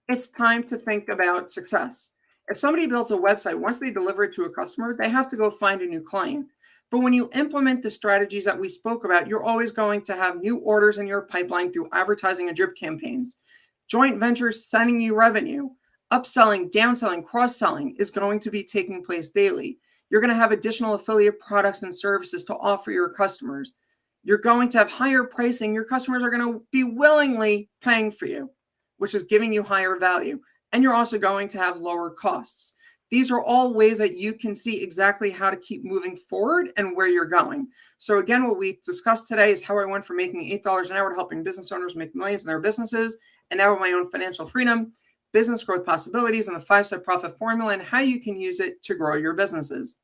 It's time to think about success. If somebody builds a website, once they deliver it to a customer, they have to go find a new client. But when you implement the strategies that we spoke about, you're always going to have new orders in your pipeline through advertising and drip campaigns. Joint ventures sending you revenue. Upselling, downselling, cross-selling is going to be taking place daily. You're going to have additional affiliate products and services to offer your customers. You're going to have higher pricing. Your customers are going to be willingly paying for you, which is giving you higher value. And you're also going to have lower costs. These are all ways that you can see exactly how to keep moving forward and where you're going. So again, what we discussed today is how I went from making $8 an hour to helping business owners make millions in their businesses, and now with my own financial freedom, business growth possibilities, and the 5-step profit formula, and how you can use it to grow your businesses.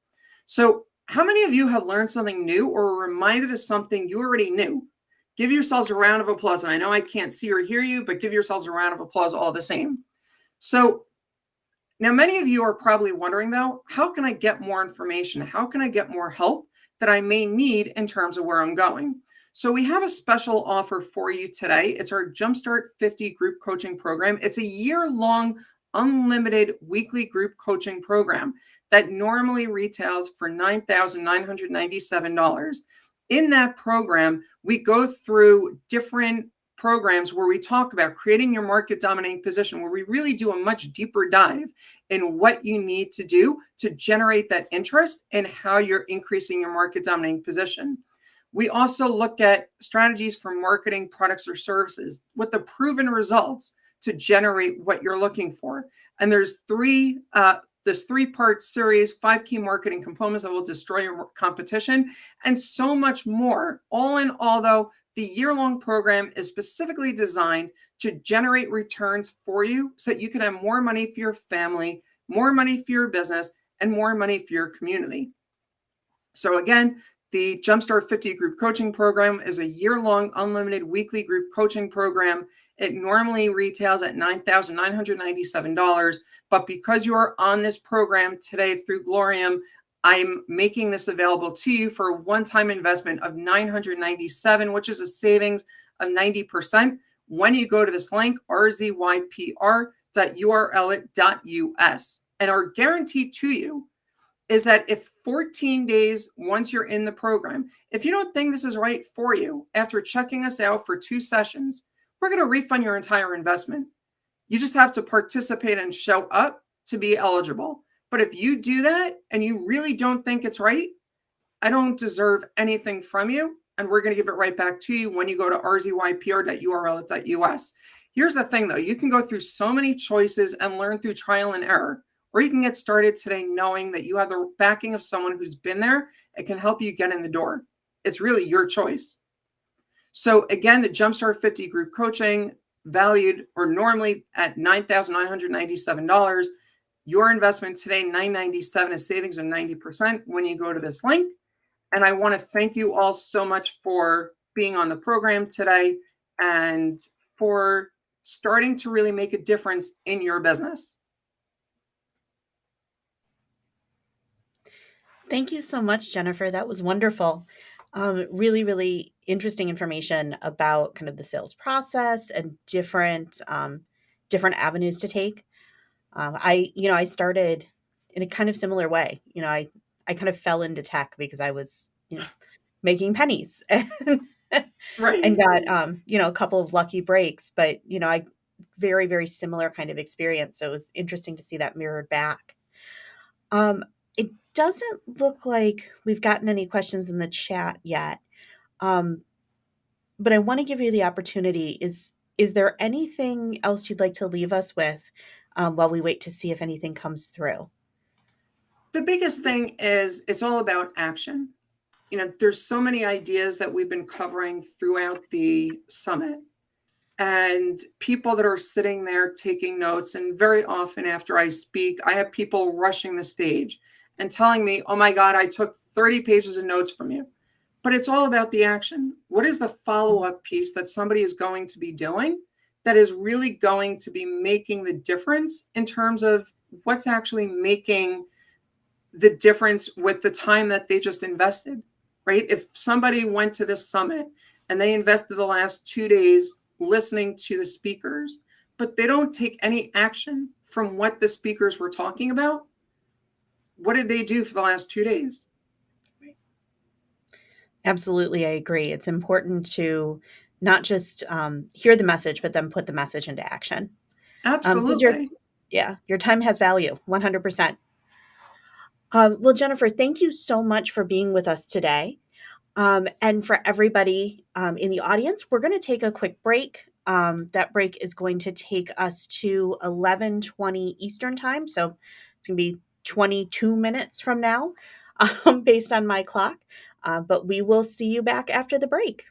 So how many of you have learned something new or were reminded of something you already knew? Give yourselves a round of applause. And I know I can't see or hear you, but give yourselves a round of applause all the same. So now many of you are probably wondering, though, how can I get more information? How can I get more help that I may need in terms of where I'm going? So we have a special offer for you today. It's our Jumpstart 50 group coaching program. It's a year-long, unlimited weekly group coaching program that normally retails for $9,997. In that program, we go through different programs where we talk about creating your market dominating position, where we really do a much deeper dive in what you need to do to generate that interest and how you're increasing your market dominating position. We also look at strategies for marketing products or services with the proven results to generate what you're looking for. And there's this 3-part series, 5 key marketing components that will destroy your competition, and so much more. All in all, though, The year-long program is specifically designed to generate returns for you so that you can have more money for your family, more money for your business, and more money for your community. So again, the Jumpstart 50 group coaching program is a year-long unlimited weekly group coaching program. It normally retails at $9,997, but because you are on this program today through Glorium, I'm making this available to you for a one-time investment of $997, which is a savings of 90% when you go to this link, rzypr.url.us. And our guarantee to you is that if 14 days once you're in the program, if you don't think this is right for you after checking us out for 2 sessions, we're going to refund your entire investment. You just have to participate and show up to be eligible. But if you do that and you really don't think it's right, I don't deserve anything from you, and we're going to give it right back to you when you go to rzypr.url.us. Here's the thing, though. You can go through so many choices and learn through trial and error, or you can get started today knowing that you have the backing of someone who's been there and can help you get in the door. It's really your choice. So again, the Jumpstart 50 group coaching valued or normally at $9,997. Your investment today, $997, is savings of 90% when you go to this link. And I want to thank you all so much for being on the program today and for starting to really make a difference in your business. Thank you so much, Jennifer. That was wonderful. Really, really interesting information about kind of the sales process and different avenues to take. I started in a kind of similar way. I kind of fell into tech because I was, making pennies Right. and got, a couple of lucky breaks. But, I very, very similar kind of experience. So it was interesting to see that mirrored back. It doesn't look like we've gotten any questions in the chat yet. But I want to give you the opportunity. Is there anything else you'd like to leave us with while we wait to see if anything comes through? The biggest thing is it's all about action. There's so many ideas that we've been covering throughout the summit, and people that are sitting there taking notes. And very often after I speak, I have people rushing the stage and telling me, oh my God, I took 30 pages of notes from you. But it's all about the action. What is the follow-up piece that somebody is going to be doing that is really going to be making the difference in terms of what's actually making the difference with the time that they just invested, right? If somebody went to this summit and they invested the last 2 days listening to the speakers, but they don't take any action from what the speakers were talking about, what did they do for the last 2 days? Absolutely, I agree. It's important to not just hear the message, but then put the message into action. 'Cause Absolutely. your time has value, 100%. Well, Jennifer, thank you so much for being with us today. And for everybody in the audience, we're going to take a quick break. That break is going to take us to 11:20 Eastern time. So it's going to be 22 minutes from now, based on my clock. But we will see you back after the break.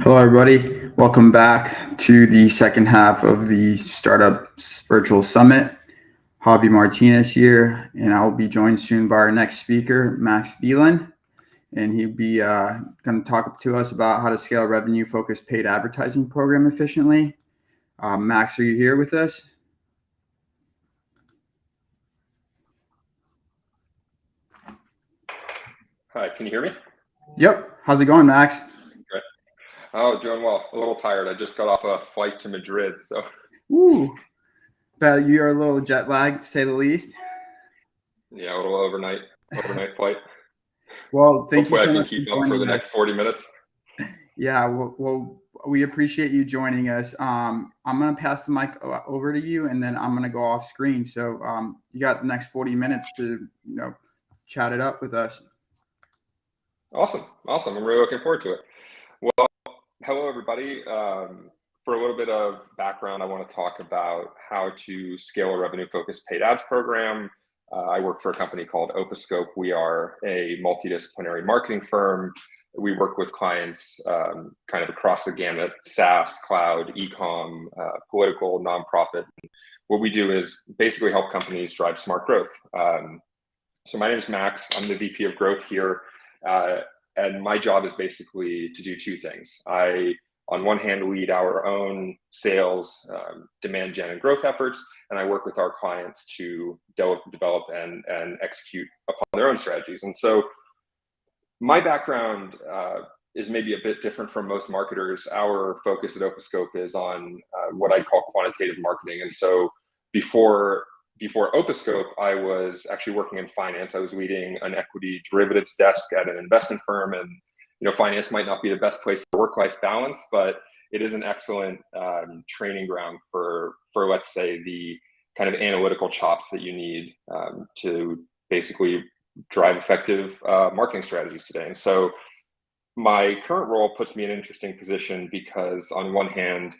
Hello, everybody. Welcome back to the second half of the Startups Virtual Summit. Javy Martinez here, and I will be joined soon by our next speaker, Max Thielen, and he'll be going to talk to us about how to scale a revenue-focused paid advertising program efficiently. Max, are you here with us? Hi, can you hear me? Yep. How's it going, Max? Great. Oh, doing well. A little tired. I just got off a flight to Madrid, so. Ooh. But you're a little jet lagged, to say the least. Yeah, a little overnight flight. Well, thank Hopefully you so I can much keep for up for joining the us. next 40 minutes. Yeah, well, we appreciate you joining us. I'm going to pass the mic over to you, and then I'm going to go off screen. So you got the next 40 minutes to, chat it up with us. Awesome. I'm really looking forward to it. Well, hello, everybody. For a little bit of background, I want to talk about how to scale a revenue-focused paid ads program. I work for a company called Opuscope. We are a multidisciplinary marketing firm. We work with clients kind of across the gamut: SaaS, cloud, e-com, political, nonprofit. What we do is basically help companies drive smart growth. So my name is Max. I'm the VP of Growth here. And my job is basically to do two things. I, on one hand, lead our own sales, demand gen, and growth efforts, and I work with our clients to develop and execute upon their own strategies. And so my background is maybe a bit different from most marketers. Our focus at Opuscope is on what I call quantitative marketing. And so before Opuscope, I was actually working in finance. I was leading an equity derivatives desk at an investment firm, and finance might not be the best place for work-life balance, but it is an excellent training ground for let's say the kind of analytical chops that you need to basically drive effective marketing strategies today. And so my current role puts me in an interesting position because on one hand,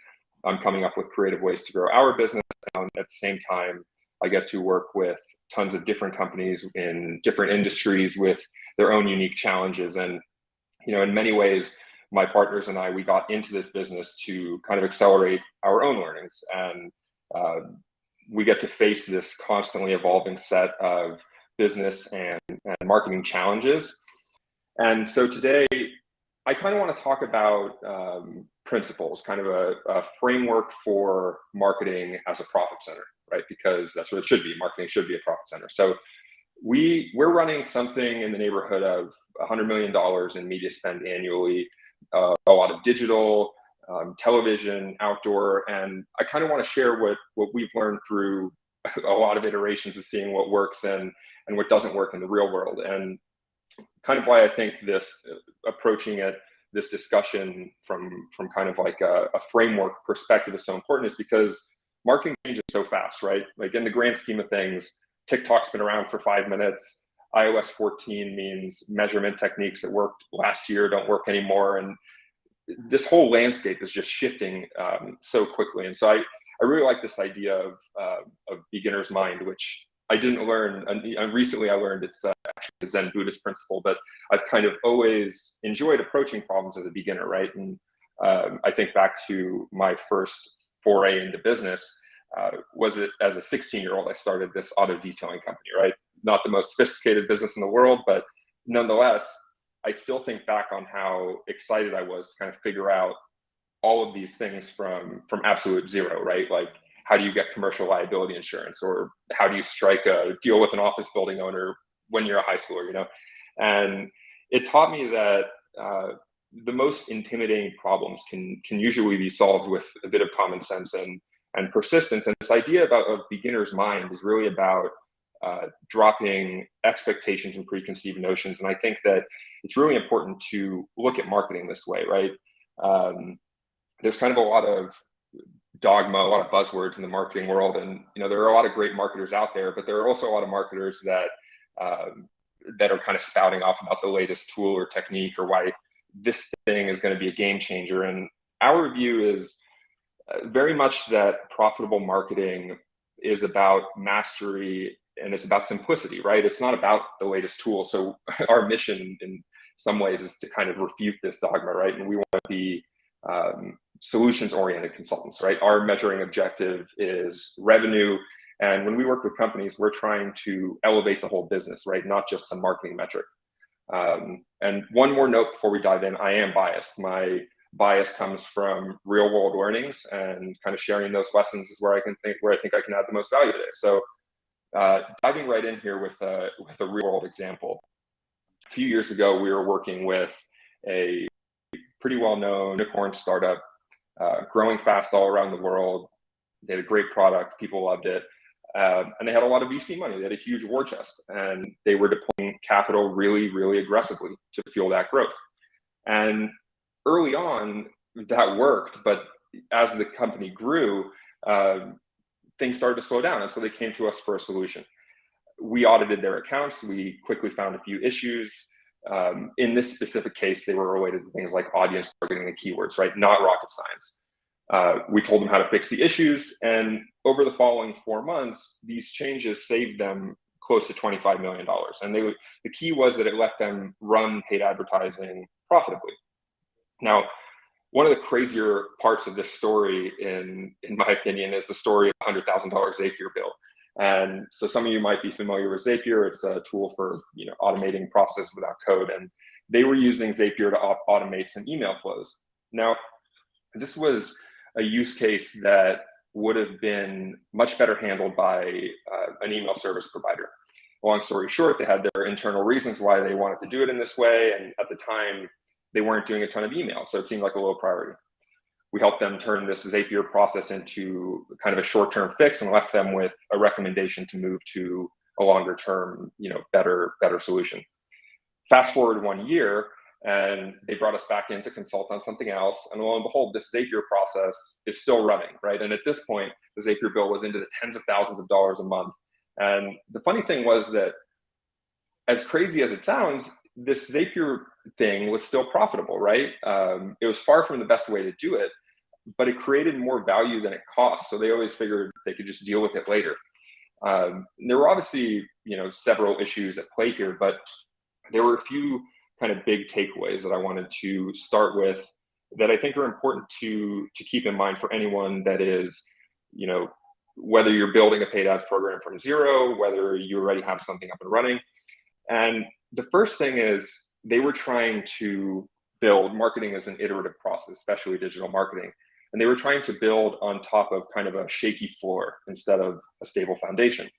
I'm coming up with creative ways to grow our business, and at the same time, I get to work with tons of different companies in different industries with their own unique challenges. And, in many ways, my partners and I, we got into this business to kind of accelerate our own learnings. And we get to face this constantly evolving set of business and marketing challenges. And so today, I kind of want to talk about principles, kind of a framework for marketing as a profit center, right? Because that's what it should be. Marketing should be a profit center. So we're running something in the neighborhood of $100 million in media spend annually, a lot of digital, television, outdoor, and I kind of want to share what we've learned through a lot of iterations of seeing what works and what doesn't work in the real world. And kind of why I think this discussion from kind of like a framework perspective is so important is because marketing changes so fast, right? Like in the grand scheme of things, TikTok's been around for 5 minutes. iOS 14 means measurement techniques that worked last year don't work anymore. And this whole landscape is just shifting so quickly. And so I really like this idea of beginner's mind, which I didn't learn, and recently I learned it's actually a Zen Buddhist principle, but I've kind of always enjoyed approaching problems as a beginner, right? And I think back to my first foray into business, was it as a 16-year-old, I started this auto detailing company, right? Not the most sophisticated business in the world, but nonetheless, I still think back on how excited I was to kind of figure out all of these things from absolute zero, right? Like, how do you get commercial liability insurance, or how do you strike a deal with an office building owner when you're a high schooler, And it taught me that the most intimidating problems can usually be solved with a bit of common sense and persistence. And this idea of beginner's mind is really about dropping expectations and preconceived notions. And I think that it's really important to look at marketing this way, right? There's kind of a lot of dogma, a lot of buzzwords in the marketing world, and there are a lot of great marketers out there, but there are also a lot of marketers that are kind of spouting off about the latest tool or technique, or why this thing is going to be a game changer. And our view is very much that profitable marketing is about mastery and it's about simplicity, right? It's not about the latest tool. So our mission in some ways is to kind of refute this dogma, right? And we want to be solutions-oriented consultants, right? Our measuring objective is revenue. And when we work with companies, we're trying to elevate the whole business, right? Not just some marketing metric. And one more note before we dive in, I am biased. My bias comes from real world learnings, and kind of sharing those lessons is where I think I can add the most value today. So diving right in here with a real world example. A few years ago, we were working with a pretty well-known unicorn startup, growing fast all around the world. They had a great product, people loved it. And they had a lot of VC money. They had a huge war chest, and they were deploying capital really, really aggressively to fuel that growth. And early on, that worked, but as the company grew, things started to slow down. And so they came to us for a solution. We audited their accounts. We quickly found a few issues. In this specific case, they were related to things like audience targeting and keywords, right? Not rocket science. We told them how to fix the issues, and over the following 4 months, these changes saved them close to $25 million. And the key was that it let them run paid advertising profitably. Now, one of the crazier parts of this story, in my opinion, is the story of the $100,000 Zapier bill. And so some of you might be familiar with Zapier. It's a tool for automating processes without code. And they were using Zapier to automate some email flows. Now, this was a use case that would have been much better handled by an email service provider. Long story short, they had their internal reasons why they wanted to do it in this way. And at the time, they weren't doing a ton of email. So it seemed like a low priority. We helped them turn this Zapier process into kind of a short-term fix, and left them with a recommendation to move to a longer-term, better solution. Fast forward 1 year, and they brought us back in to consult on something else. And lo and behold, this Zapier process is still running, right? And at this point, the Zapier bill was into the tens of thousands of dollars a month. And the funny thing was that, as crazy as it sounds, this Zapier thing was still profitable, right? It was far from the best way to do it, but it created more value than it cost. So they always figured they could just deal with it later. There were obviously, several issues at play here, but there were a few kind of big takeaways that I wanted to start with that I think are important to keep in mind for anyone that is, whether you're building a paid ads program from zero, whether you already have something up and running. And the first thing is, they were trying to build marketing as an iterative process, especially digital marketing. And they were trying to build on top of kind of a shaky floor instead of a stable foundation.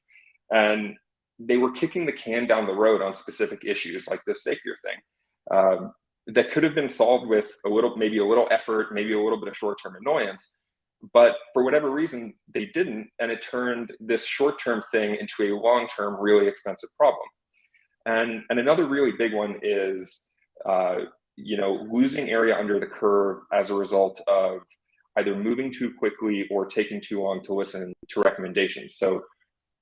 And they were kicking the can down the road on specific issues like this Zapier thing that could have been solved with maybe a little effort, maybe a little bit of short-term annoyance. But for whatever reason, they didn't. And it turned this short-term thing into a long-term, really expensive problem. And another really big one is, losing area under the curve as a result of either moving too quickly or taking too long to listen to recommendations. So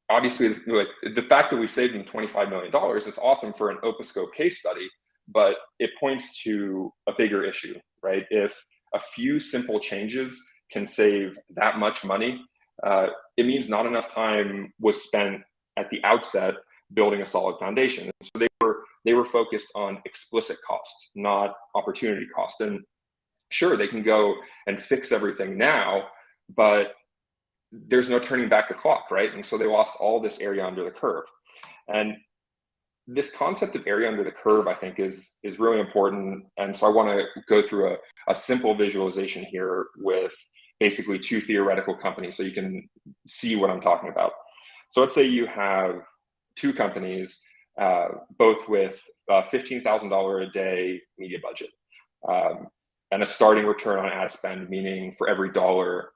obviously, the fact that we saved them $25 million, it's awesome for an Opuscope case study, but it points to a bigger issue, right? If a few simple changes can save that much money, it means not enough time was spent at the outset building a solid foundation. So they were focused on explicit cost, not opportunity cost. And sure, they can go and fix everything now, but there's no turning back the clock, right? And so they lost all this area under the curve. And this concept of area under the curve, I think, is really important. And so I want to go through a simple visualization here with basically two theoretical companies so you can see what I'm talking about. So let's say you have two companies, both with $15,000 a day media budget, and a starting return on ad spend, meaning for every dollar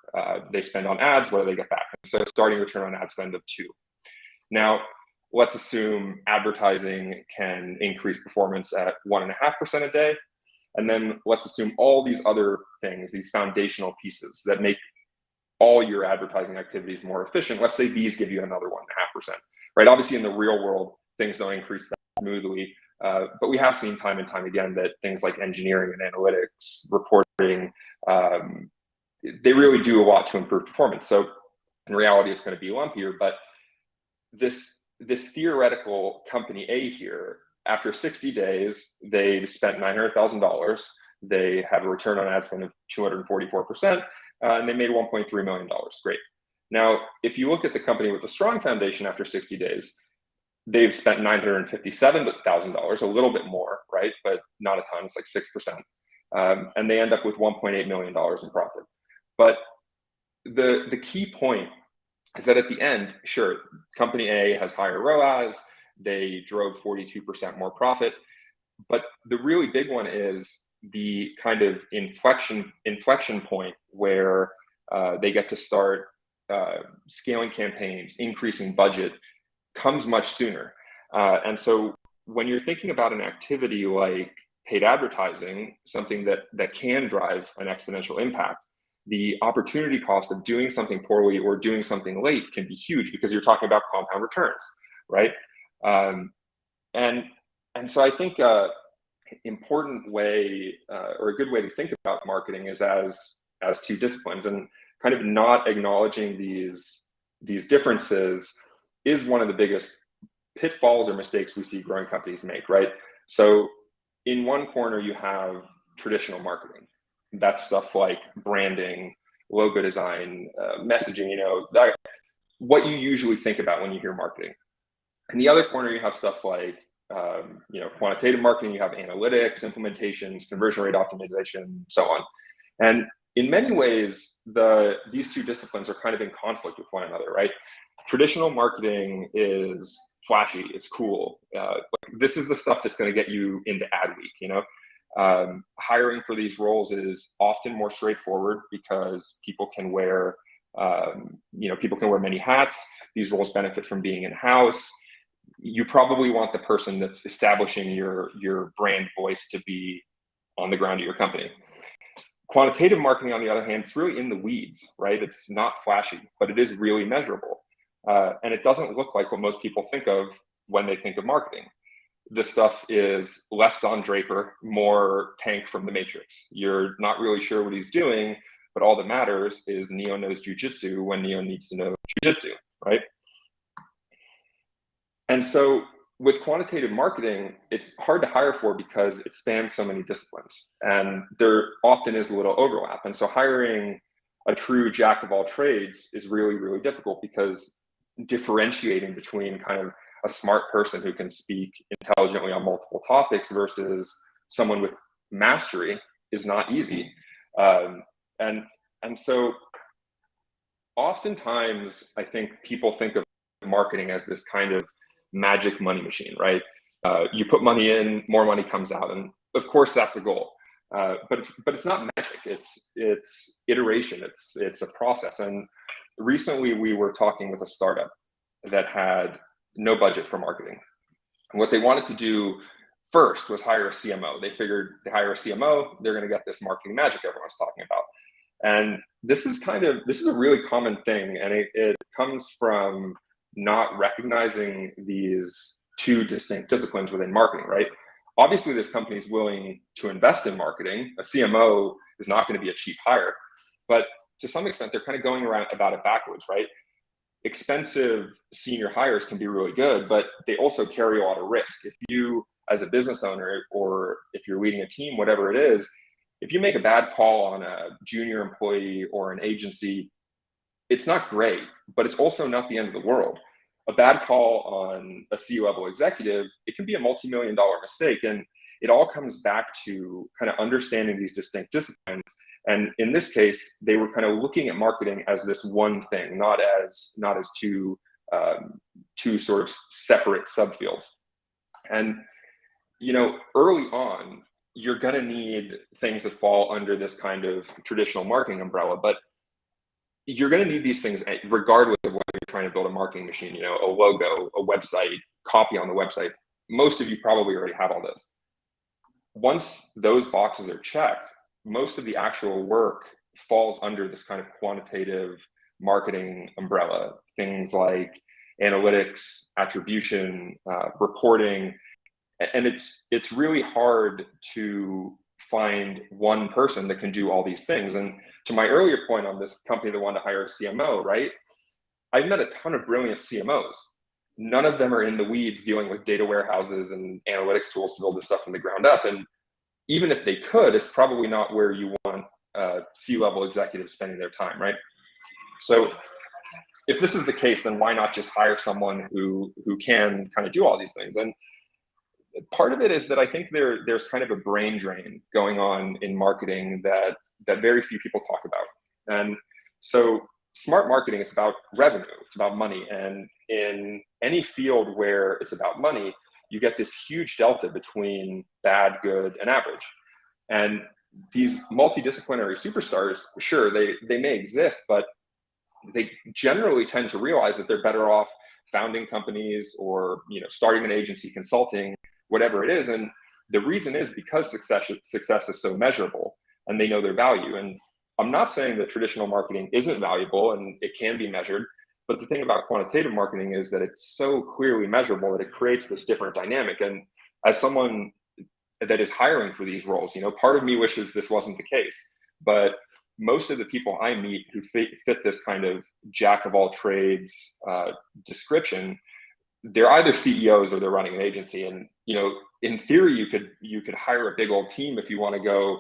they spend on ads, what do they get back? So a starting return on ad spend of 2. Now, let's assume advertising can increase performance at 1.5% a day. And then let's assume all these other things, these foundational pieces that make all your advertising activities more efficient, let's say these give you another 1.5%, right? Obviously, in the real world, things don't increase that smoothly. But we have seen time and time again that things like engineering and analytics, reporting, they really do a lot to improve performance. So in reality, it's going to be lumpier. But this theoretical company A here, after 60 days, they spent $900,000. They had a return on ad spend of 244%, and they made $1.3 million. Great. Now, if you look at the company with a strong foundation after 60 days, they've spent $957,000, a little bit more, right? But not a ton, it's like 6%. And they end up with $1.8 million in profit. But the key point is that at the end, sure, company A has higher ROAS, they drove 42% more profit. But the really big one is the kind of inflection point where they get to start scaling campaigns, increasing budget, comes much sooner. And so when you're thinking about an activity like paid advertising, something that can drive an exponential impact, the opportunity cost of doing something poorly or doing something late can be huge because you're talking about compound returns, right? And so I think important way or a good way to think about marketing is as two disciplines, and kind of not acknowledging these differences is one of the biggest pitfalls or mistakes we see growing companies make, right? So in one corner you have traditional marketing. That's stuff like branding, logo design, messaging, what you usually think about when you hear marketing. In the other corner, you have stuff like, quantitative marketing, you have analytics, implementations, conversion rate optimization, so on. And in many ways, these two disciplines are kind of in conflict with one another, right? Traditional marketing is flashy, it's cool. This is the stuff that's going to get you into ad week, hiring for these roles is often more straightforward because people can wear many hats. These roles benefit from being in-house. You probably want the person that's establishing your brand voice to be on the ground at your company. Quantitative marketing, on the other hand, it's really in the weeds, right? It's not flashy, but it is really measurable. And it doesn't look like what most people think of when they think of marketing. This stuff is less Don Draper, more Tank from the Matrix. You're not really sure what he's doing, but all that matters is Neo knows jujitsu when Neo needs to know jujitsu, right? And so with quantitative marketing, it's hard to hire for because it spans so many disciplines, and there often is a little overlap. And so hiring a true jack of all trades is really, really difficult because differentiating between kind of a smart person who can speak intelligently on multiple topics versus someone with mastery is not easy. And so oftentimes I think people think of marketing as this kind of magic money machine, right? You put money in, more money comes out. And of course that's the goal. But it's not magic, it's iteration, it's a process. And recently we were talking with a startup that had no budget for marketing. And what they wanted to do first was hire a CMO. They figured they hire a CMO, they're going to get this marketing magic everyone's talking about. And this is a really common thing. And it comes from not recognizing these two distinct disciplines within marketing, right? Obviously, this company is willing to invest in marketing. A CMO is not going to be a cheap hire, but to some extent, they're kind of going about it backwards, right? Expensive senior hires can be really good, but they also carry a lot of risk. If you, as a business owner, or if you're leading a team, whatever it is, if you make a bad call on a junior employee or an agency, it's not great, but it's also not the end of the world. A bad call on a C-level executive, it can be a multi-million-dollar mistake. And it all comes back to kind of understanding these distinct disciplines. And in this case, they were kind of looking at marketing as this one thing, not as two sort of separate subfields. And, early on, you're going to need things that fall under this kind of traditional marketing umbrella, but you're going to need these things regardless of whether you're trying to build a marketing machine, a logo, a website, copy on the website. Most of you probably already have all this. Once those boxes are checked, most of the actual work falls under this kind of quantitative marketing umbrella. Things like analytics, attribution, reporting. And it's really hard to find one person that can do all these things. And to my earlier point on this company that wanted to hire a CMO, right? I've met a ton of brilliant CMOs. None of them are in the weeds dealing with data warehouses and analytics tools to build this stuff from the ground up. And even if they could, it's probably not where you want C-level executives spending their time, right? So if this is the case, then why not just hire someone who can kind of do all these things? And part of it is that I think there's kind of a brain drain going on in marketing that very few people talk about. And so smart marketing, it's about revenue, it's about money. And in any field where it's about money, you get this huge delta between bad, good, and average. And these multidisciplinary superstars, sure, they may exist, but they generally tend to realize that they're better off founding companies or starting an agency, consulting, whatever it is. And the reason is because success is so measurable and they know their value. And I'm not saying that traditional marketing isn't valuable and it can be measured, but the thing about quantitative marketing is that it's so clearly measurable that it creates this different dynamic. And as someone that is hiring for these roles, part of me wishes this wasn't the case, but most of the people I meet who fit this kind of jack of all trades description, they're either CEOs or they're running an agency. And in theory, you could hire a big old team if you want to go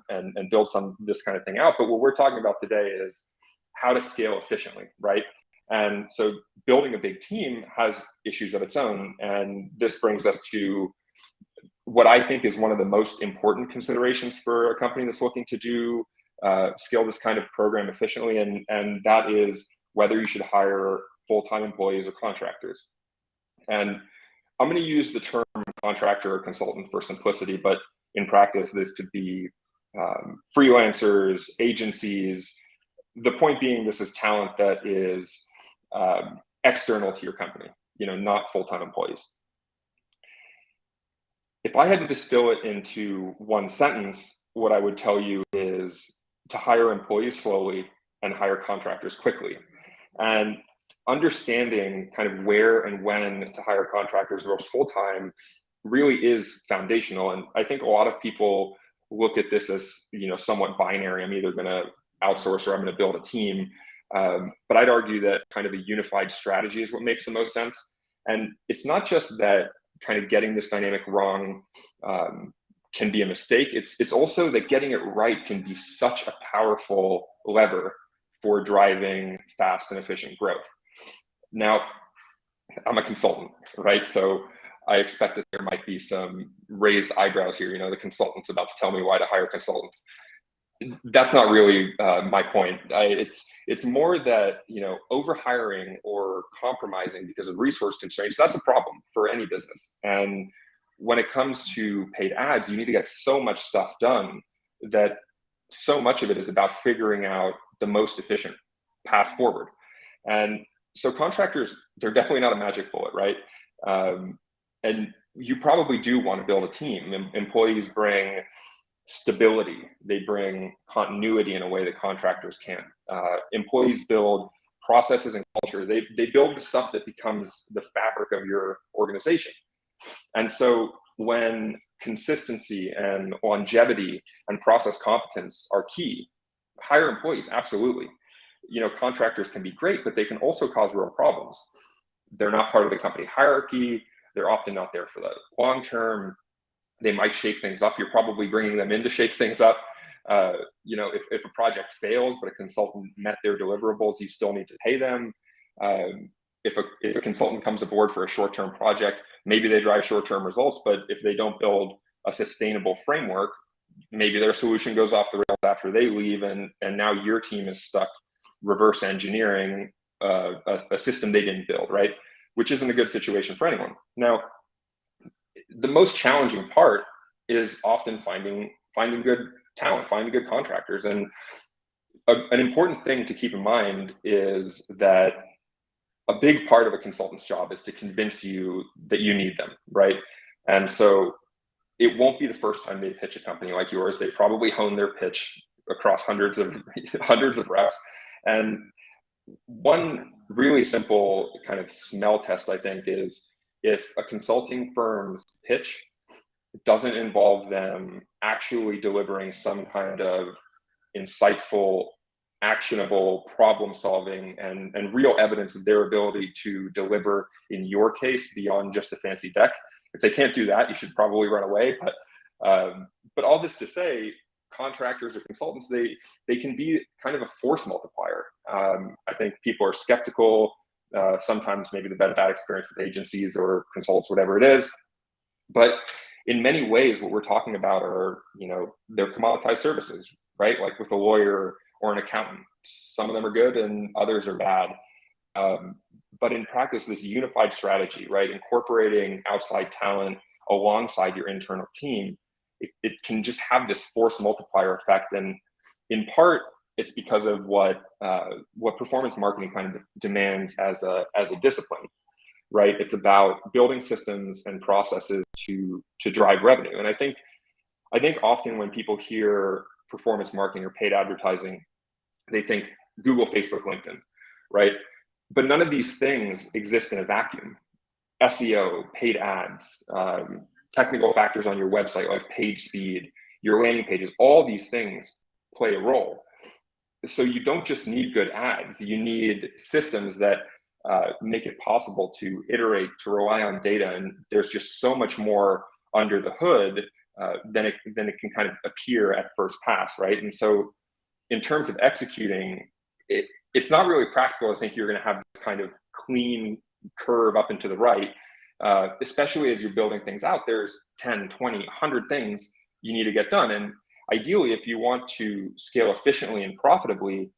and build this kind of thing out. But what we're talking about today is how to scale efficiently, right? And so building a big team has issues of its own. And this brings us to what I think is one of the most important considerations for a company that's looking to scale this kind of program efficiently. And that is whether you should hire full-time employees or contractors. And I'm going to use the term contractor or consultant for simplicity, but in practice, this could be freelancers, agencies. The point being, this is talent that is external to your company, not full-time employees. If I had to distill it into one sentence, what I would tell you is to hire employees slowly and hire contractors quickly. And understanding kind of where and when to hire contractors versus full-time really is foundational. And I think a lot of people look at this as, somewhat binary. I'm either going to outsource or I'm going to build a team. But I'd argue that kind of a unified strategy is what makes the most sense. And it's not just that kind of getting this dynamic wrong can be a mistake. It's also that getting it right can be such a powerful lever for driving fast and efficient growth. Now, I'm a consultant, right? So I expect that there might be some raised eyebrows here. The consultant's about to tell me why to hire consultants. That's not really my point. It's more that, overhiring or compromising because of resource constraints, that's a problem for any business. And when it comes to paid ads, you need to get so much stuff done that so much of it is about figuring out the most efficient path forward. And so contractors, they're definitely not a magic bullet, right? And you probably do want to build a team. Employees bring stability. They bring continuity in a way that contractors can't. Employees build processes and culture. They build the stuff that becomes the fabric of your organization. And so when consistency and longevity and process competence are key, hire employees, absolutely. Contractors can be great, but they can also cause real problems. They're not part of the company hierarchy. They're often not there for the long term. They might shake things up. You're probably bringing them in to shake things up. If a project fails, but a consultant met their deliverables, you still need to pay them. If a consultant comes aboard for a short-term project, maybe they drive short-term results, but if they don't build a sustainable framework, maybe their solution goes off the rails after they leave, and now your team is stuck reverse engineering a system they didn't build, right? Which isn't a good situation for anyone. Now, the most challenging part is often finding good talent, finding good contractors. And an important thing to keep in mind is that a big part of a consultant's job is to convince you that you need them, right? And so it won't be the first time they pitch a company like yours. They probably hone their pitch across hundreds of reps. And one really simple kind of smell test, I think, is if a consulting firm's pitch doesn't involve them actually delivering some kind of insightful, actionable problem solving and real evidence of their ability to deliver, in your case, beyond just a fancy deck. If they can't do that, you should probably run away. But But all this to say, contractors or consultants, they can be kind of a force multiplier. I think people are skeptical. Sometimes maybe they've had a bad experience with agencies or consultants, whatever it is. But in many ways, what we're talking about are, they're commoditized services, right? Like with a lawyer or an accountant. Some of them are good and others are bad. But in practice, this unified strategy, right? Incorporating outside talent alongside your internal team, it can just have this force multiplier effect. And in part, it's because of what performance marketing kind of demands as a discipline, right? It's about building systems and processes to drive revenue. And I think often when people hear performance marketing or paid advertising, they think Google, Facebook, LinkedIn, right? But none of these things exist in a vacuum. SEO, paid ads, technical factors on your website like page speed, your landing pages, all these things play a role. So you don't just need good ads, you need systems that make it possible to iterate, to rely on data. And there's just so much more under the hood than it can kind of appear at first pass, right? And so in terms of executing, it's not really practical to think you're going to have this kind of clean curve up and to the right, especially as you're building things out. There's 10, 20, 100 things you need to get done. And ideally, if you want to scale efficiently and profitably,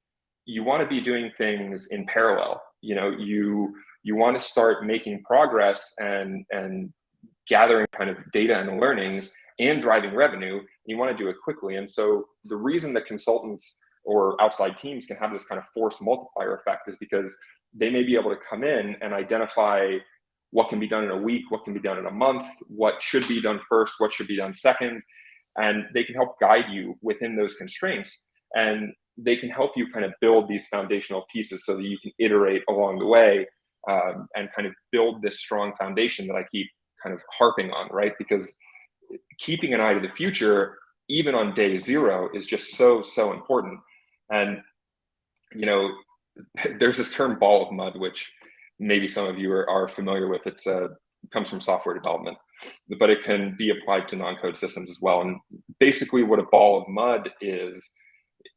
you want to be doing things in parallel. You want to start making progress and gathering kind of data and learnings and driving revenue. You want to do it quickly. And so the reason that consultants or outside teams can have this kind of force multiplier effect is because they may be able to come in and identify what can be done in a week, what can be done in a month, what should be done first, what should be done second. And they can help guide you within those constraints. And they can help you kind of build these foundational pieces so that you can iterate along the way and kind of build this strong foundation that I keep kind of harping on, right? Because keeping an eye to the future, even on day zero, is just so important. And, there's this term ball of mud, which maybe some of you are familiar with. It comes from software development, but it can be applied to non-code systems as well. And basically what a ball of mud is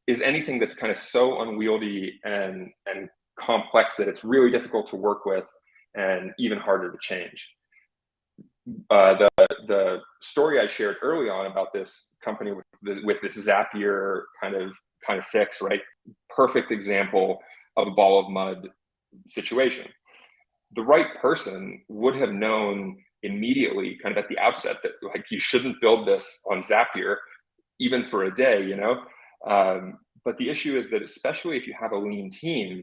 anything that's kind of so unwieldy and complex that it's really difficult to work with and even harder to change. The story I shared early on about this company with this Zapier kind of fix, right? Perfect example of a ball of mud situation. The right person would have known immediately, kind of at the outset, that like you shouldn't build this on Zapier, even for a day, But the issue is that especially if you have a lean team,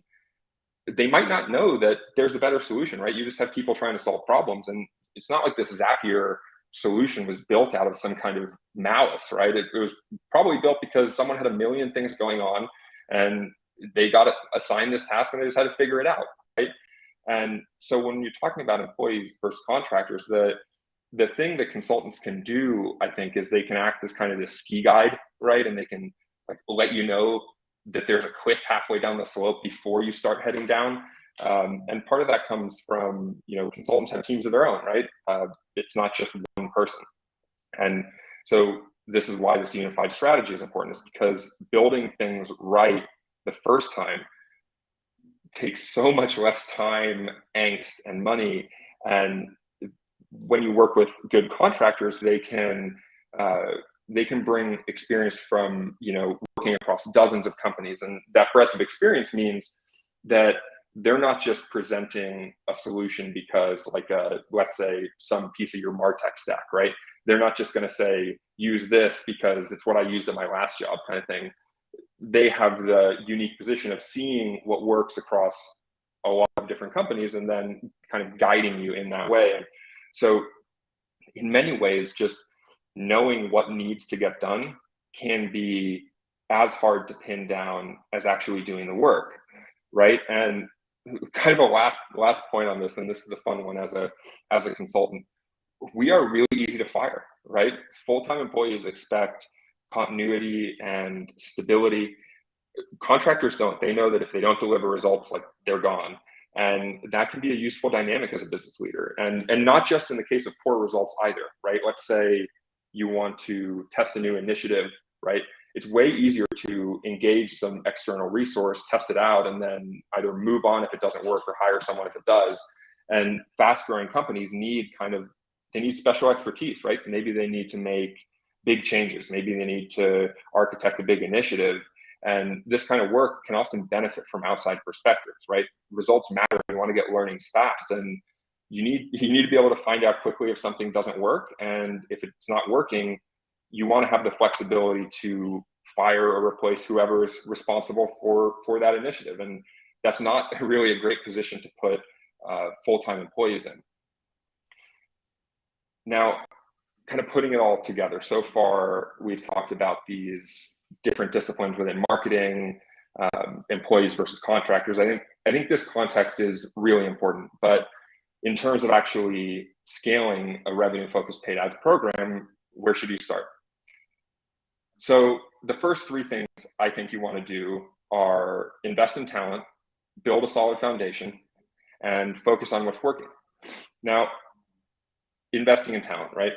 they might not know that there's a better solution, right? You just have people trying to solve problems, and it's not like this Zapier solution was built out of some kind of malice, right? It was probably built because someone had a million things going on and they got assigned this task and they just had to figure it out, right? And so when you're talking about employees versus contractors, the thing that consultants can do, I think, is they can act as kind of this ski guide, right? And they can like let you know that there's a cliff halfway down the slope before you start heading down. And part of that comes from, consultants have teams of their own, right? It's not just one person. And so this is why this unified strategy is important, is because building things right the first time takes so much less time, angst, and money. And when you work with good contractors, they can bring experience from, working across dozens of companies. And that breadth of experience means that they're not just presenting a solution because let's say some piece of your MarTech stack, right? They're not just going to say, use this because it's what I used at my last job kind of thing. They have the unique position of seeing what works across a lot of different companies and then kind of guiding you in that way. And so in many ways, just knowing what needs to get done can be as hard to pin down as actually doing the work, right? And kind of a last point on this, and this is a fun one as a consultant, we are really easy to fire, right? Full-time employees expect continuity and stability. Contractors don't. They know that if they don't deliver results, like they're gone. And that can be a useful dynamic as a business leader. And not just in the case of poor results either, right? Let's say you want to test a new initiative, right? It's way easier to engage some external resource, test it out, and then either move on if it doesn't work or hire someone if it does. And fast growing companies need they need special expertise, right? Maybe they need to make big changes. Maybe they need to architect a big initiative. And this kind of work can often benefit from outside perspectives, right? Results matter. You want to get learnings fast, and you need to be able to find out quickly if something doesn't work. And if it's not working, you want to have the flexibility to fire or replace whoever is responsible for that initiative. And that's not really a great position to put full-time employees in. Now, kind of putting it all together, so far we've talked about these different disciplines within marketing, employees versus contractors. I think this context is really important, but in terms of actually scaling a revenue-focused paid ads program, where should you start? So the first three things I think you want to do are invest in talent, build a solid foundation, and focus on what's working. Now, investing in talent, right?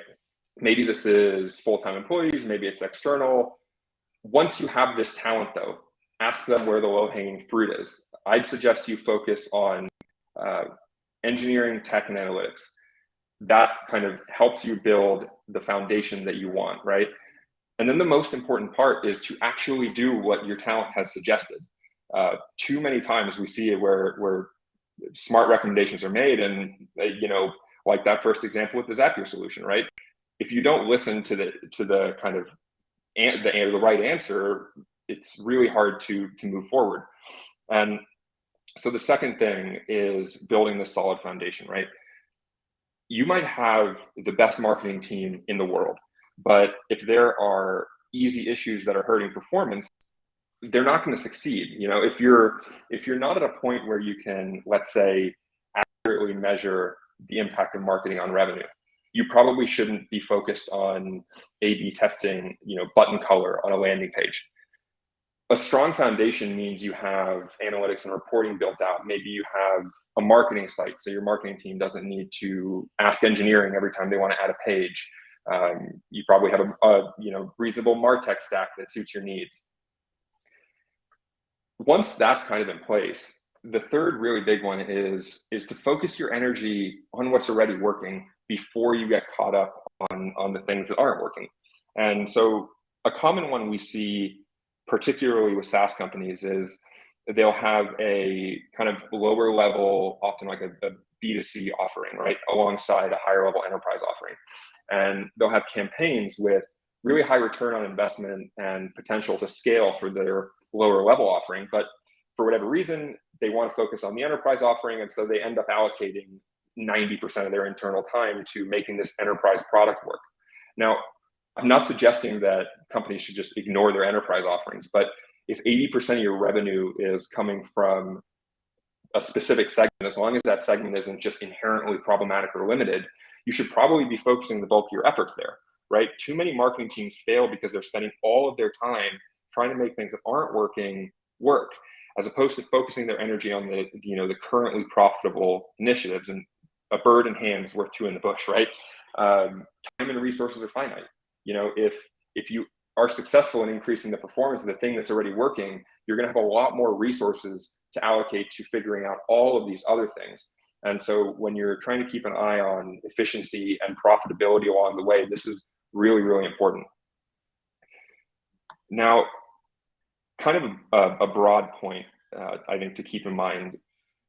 Maybe this is full-time employees, maybe it's external. Once you have this talent though, ask them where the low-hanging fruit is. I'd suggest you focus on engineering, tech, and analytics. That kind of helps you build the foundation that you want, right? And then the most important part is to actually do what your talent has suggested. Too many times we see it where smart recommendations are made, and like that first example with the Zapier solution, right? If you don't listen to the kind of the right answer, it's really hard to move forward. And so the second thing is building this solid foundation, right? You might have the best marketing team in the world, but if there are easy issues that are hurting performance, they're not going to succeed. If you're not at a point where you can, let's say, accurately measure the impact of marketing on revenue, you probably shouldn't be focused on A/B testing, button color on a landing page. A strong foundation means you have analytics and reporting built out. Maybe you have a marketing site, so your marketing team doesn't need to ask engineering every time they want to add a page. You probably have a reasonable MarTech stack that suits your needs. Once that's kind of in place, the third really big one is to focus your energy on what's already working before you get caught up on the things that aren't working. And so a common one we see, particularly with SaaS companies, is they'll have a kind of lower level, often like a B2C offering, right, alongside a higher level enterprise offering. And they'll have campaigns with really high return on investment and potential to scale for their lower level offering. But for whatever reason, they want to focus on the enterprise offering. And so they end up allocating 90% of their internal time to making this enterprise product work. Now, I'm not suggesting that companies should just ignore their enterprise offerings, but if 80% of your revenue is coming from a specific segment, as long as that segment isn't just inherently problematic or limited, you should probably be focusing the bulk of your efforts there, right? Too many marketing teams fail because they're spending all of their time trying to make things that aren't working work, as opposed to focusing their energy on the currently profitable initiatives. And a bird in hand is worth two in the bush, right? Time and resources are finite. If you are successful in increasing the performance of the thing that's already working, you're going to have a lot more resources to allocate to figuring out all of these other things. And so when you're trying to keep an eye on efficiency and profitability along the way, this is really, really important. Now, kind of a broad point, I think, to keep in mind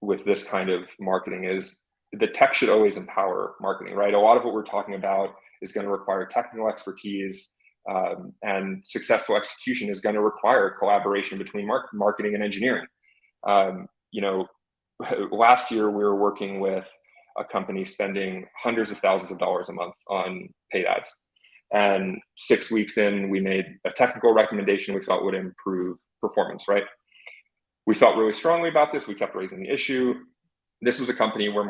with this kind of marketing is the tech should always empower marketing, right? A lot of what we're talking about is going to require technical expertise, and successful execution is going to require collaboration between marketing and engineering. Last year we were working with a company spending hundreds of thousands of dollars a month on paid ads. And 6 weeks in, we made a technical recommendation we thought would improve performance, right? We felt really strongly about this. We kept raising the issue. This was a company where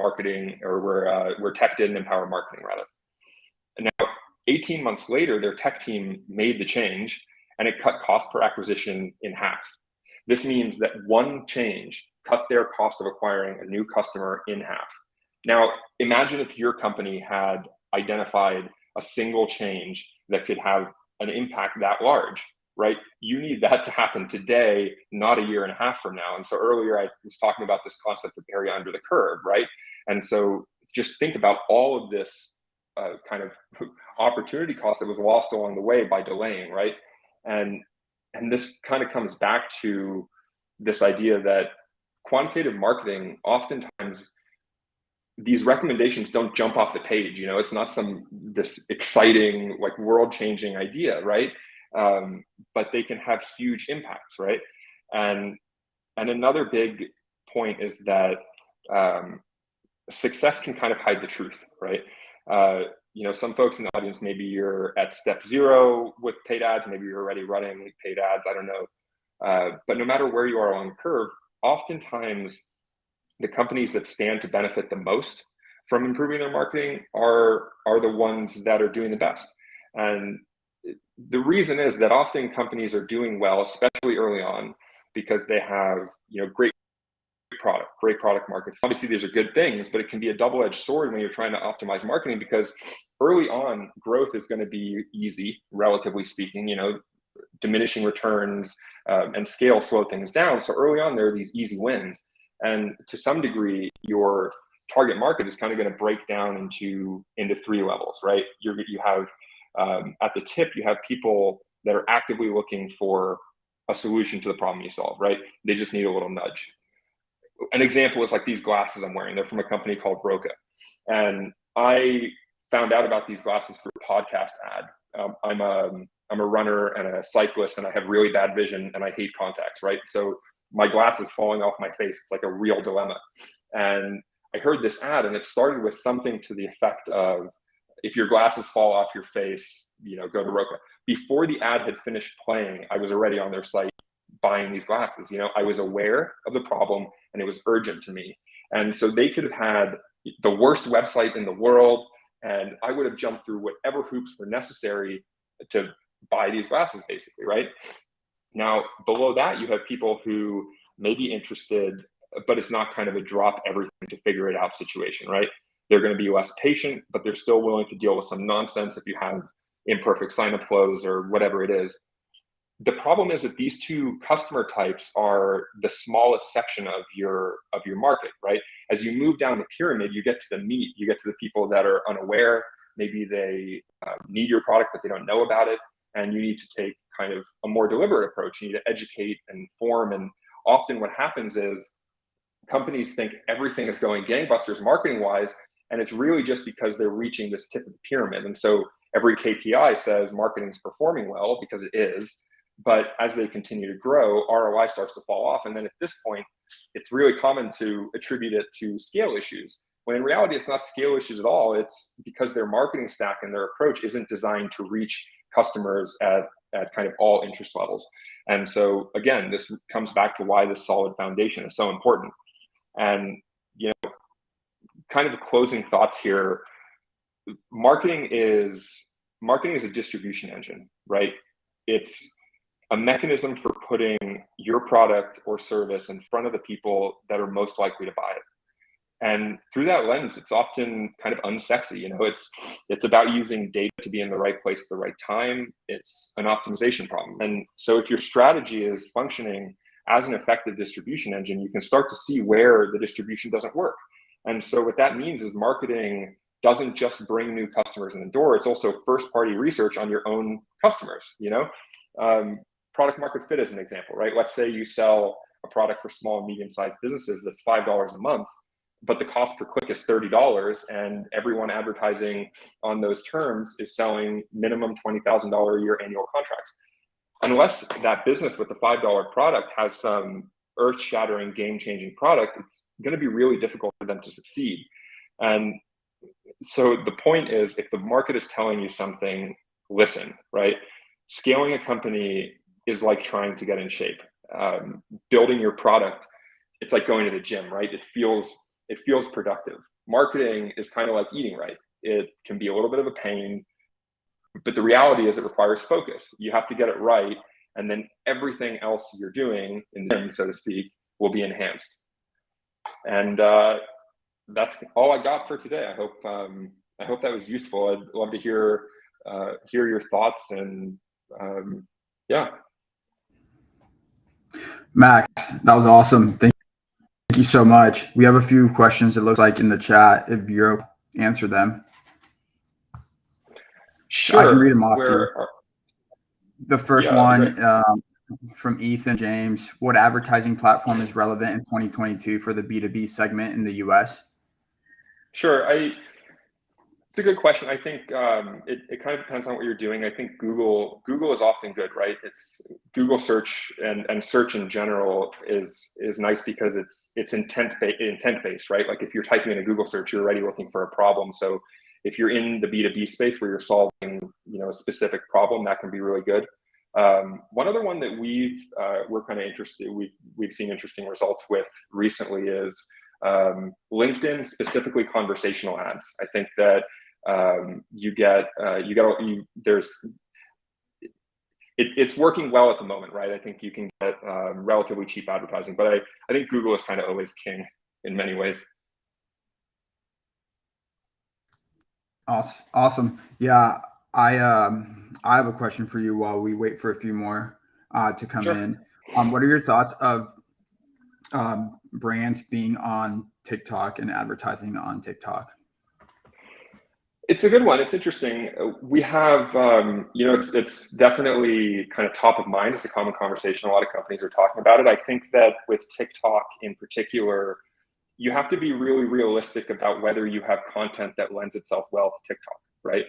tech didn't empower marketing, rather. And now, 18 months later, their tech team made the change, and it cut cost per acquisition in half. This means that one change cut their cost of acquiring a new customer in half. Now, imagine if your company had identified a single change that could have an impact that large, right? You need that to happen today, not a year and a half from now. And so earlier I was talking about this concept of area under the curve, right? And so just think about all of this kind of opportunity cost that was lost along the way by delaying, right? And this kind of comes back to this idea that quantitative marketing, oftentimes these recommendations don't jump off the page. It's not this exciting, like world-changing idea, right? But they can have huge impacts, right? And another big point is that success can kind of hide the truth, right? Some folks in the audience, maybe you're at step 0 with paid ads, maybe you're already running paid ads, I don't know. But no matter where you are along the curve, oftentimes the companies that stand to benefit the most from improving their marketing are the ones that are doing the best. And the reason is that often companies are doing well, especially early on, because they have great product market. Obviously, these are good things, but it can be a double-edged sword when you're trying to optimize marketing, because early on, growth is going to be easy, relatively speaking. Diminishing returns and scale slow things down. So early on, there are these easy wins. And to some degree, your target market is kind of going to break down into 3 levels, right? You have at the tip, you have people that are actively looking for a solution to the problem you solve, right? They just need a little nudge. An example is like these glasses I'm wearing. They're from a company called Roca. And I found out about these glasses through a podcast ad. I'm a runner and a cyclist, and I have really bad vision and I hate contacts, right? So my glasses falling off my face, it's like a real dilemma. And I heard this ad, and it started with something to the effect of, if your glasses fall off your face, go to Roca. Before the ad had finished playing, I was already on their site buying these glasses. I was aware of the problem and it was urgent to me. And so they could have had the worst website in the world, and I would have jumped through whatever hoops were necessary to buy these glasses, basically, right? Now, below that, you have people who may be interested, but it's not kind of a drop everything to figure it out situation, right? They're going to be less patient, but they're still willing to deal with some nonsense if you have imperfect sign-up flows or whatever it is. The problem is that these 2 customer types are the smallest section of your market, right? As you move down the pyramid, you get to the meat. You get to the people that are unaware. Maybe they need your product, but they don't know about it. And you need to take kind of a more deliberate approach. You need to educate and inform. And often what happens is companies think everything is going gangbusters marketing-wise, and it's really just because they're reaching this tip of the pyramid. And so every KPI says marketing is performing well, because it is. But as they continue to grow, ROI starts to fall off. And then at this point, it's really common to attribute it to scale issues, when in reality, it's not scale issues at all. It's because their marketing stack and their approach isn't designed to reach customers at kind of all interest levels. And so again, this comes back to why this solid foundation is so important. And, kind of the closing thoughts here, marketing is a distribution engine, right? It's a mechanism for putting your product or service in front of the people that are most likely to buy it. And through that lens, it's often kind of unsexy. It's about using data to be in the right place at the right time. It's an optimization problem. And so if your strategy is functioning as an effective distribution engine, you can start to see where the distribution doesn't work. And so what that means is marketing doesn't just bring new customers in the door. It's also first-party research on your own customers. Product market fit is an example, right? Let's say you sell a product for small and medium-sized businesses that's $5 a month, but the cost per click is $30, and everyone advertising on those terms is selling minimum $20,000 a year annual contracts. Unless that business with the $5 product has some earth-shattering, game-changing product, it's going to be really difficult for them to succeed. And so the point is, if the market is telling you something, listen, right? Scaling a company is like trying to get in shape. Building your product, it's like going to the gym, right? It feels productive. Marketing is kind of like eating right. It can be a little bit of a pain, but the reality is it requires focus. You have to get it right, and then everything else you're doing in the gym, so to speak, will be enhanced. And that's all I got for today. I hope that was useful. I'd love to hear hear your thoughts. And yeah. Max, that was awesome. Thank you so much. We have a few questions, it looks like, in the chat. If you're answer them. Sure. I can read them off to you. The first one from Ethan James. What advertising platform is relevant in 2022 for the B2B segment in the US? Sure. It's a good question. I think it kind of depends on what you're doing. I think Google is often good, right? It's Google search and search in general is nice because it's intent based, right? Like if you're typing in a Google search, you're already looking for a problem. So if you're in the B2B space where you're solving, a specific problem, that can be really good. One other one that we're kind of interested, we've seen interesting results with recently is LinkedIn, specifically conversational ads. I think that it's working well at the moment, right? I think you can get relatively cheap advertising, but I think Google is kind of always king in many ways. Awesome. Yeah, I have a question for you while we wait for a few more to come Sure. in. What are your thoughts of brands being on TikTok and advertising on TikTok? It's a good one. It's interesting. We have, it's definitely kind of top of mind. It's a common conversation. A lot of companies are talking about it. I think that with TikTok in particular, you have to be really realistic about whether you have content that lends itself well to TikTok, right?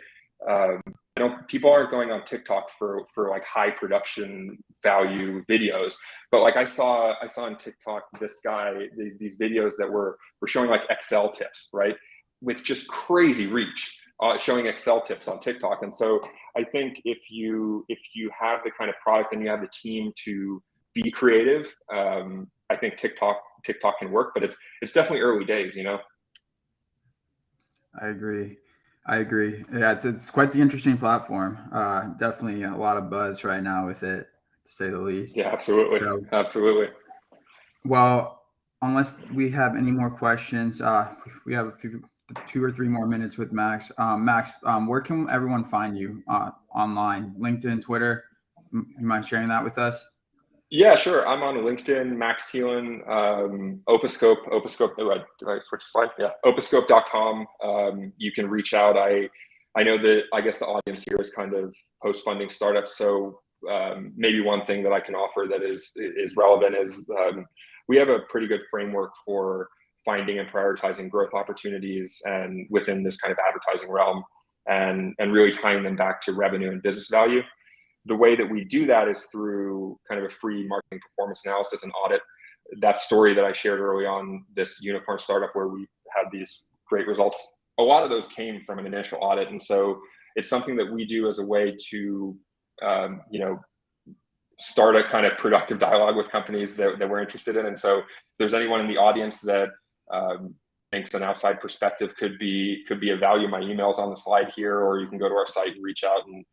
People aren't going on TikTok for like high production value videos, but like I saw on TikTok this guy, these videos that were showing like Excel tips, right? With just crazy reach, showing Excel tips on TikTok. And so I think if you have the kind of product and you have the team to be creative, I think TikTok can work, but it's definitely early days, I agree. Yeah, it's quite the interesting platform. Definitely a lot of buzz right now with it, to say the least. Yeah, absolutely. So, absolutely. Well, unless we have any more questions, we have 2 or 3 more minutes with Max. Max, where can everyone find you online? LinkedIn, Twitter? You mind sharing that with us? Yeah, sure. I'm on LinkedIn, Max Thielen, Opuscope, did I switch slide? Yeah, opuscope.com. You can reach out. I know that, I guess the audience here is kind of post-funding startups. So maybe one thing that I can offer that is relevant is we have a pretty good framework for finding and prioritizing growth opportunities and within this kind of advertising realm and really tying them back to revenue and business value. The way that we do that is through kind of a free marketing performance analysis and audit. That story that I shared early on, this unicorn startup where we had these great results, a lot of those came from an initial audit. And so it's something that we do as a way to, start a kind of productive dialogue with companies that we're interested in. And so if there's anyone in the audience that thinks an outside perspective could be of value, my email's on the slide here, or you can go to our site and reach out, and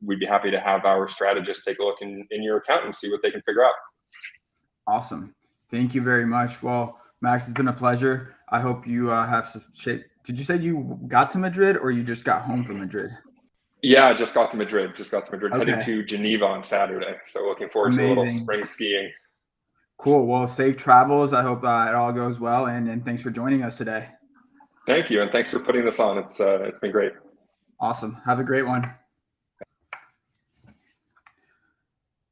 we'd be happy to have our strategists take a look in your account and see what they can figure out. Awesome. Thank you very much. Well, Max, it's been a pleasure. I hope you have some shape. Did you say you got to Madrid or you just got home from Madrid? Yeah, I just got to Madrid. Okay. Heading to Geneva on Saturday. So looking forward to a little spring skiing. Cool. Well, safe travels. I hope it all goes well. And thanks for joining us today. Thank you. And thanks for putting this on. It's been great. Awesome. Have a great one.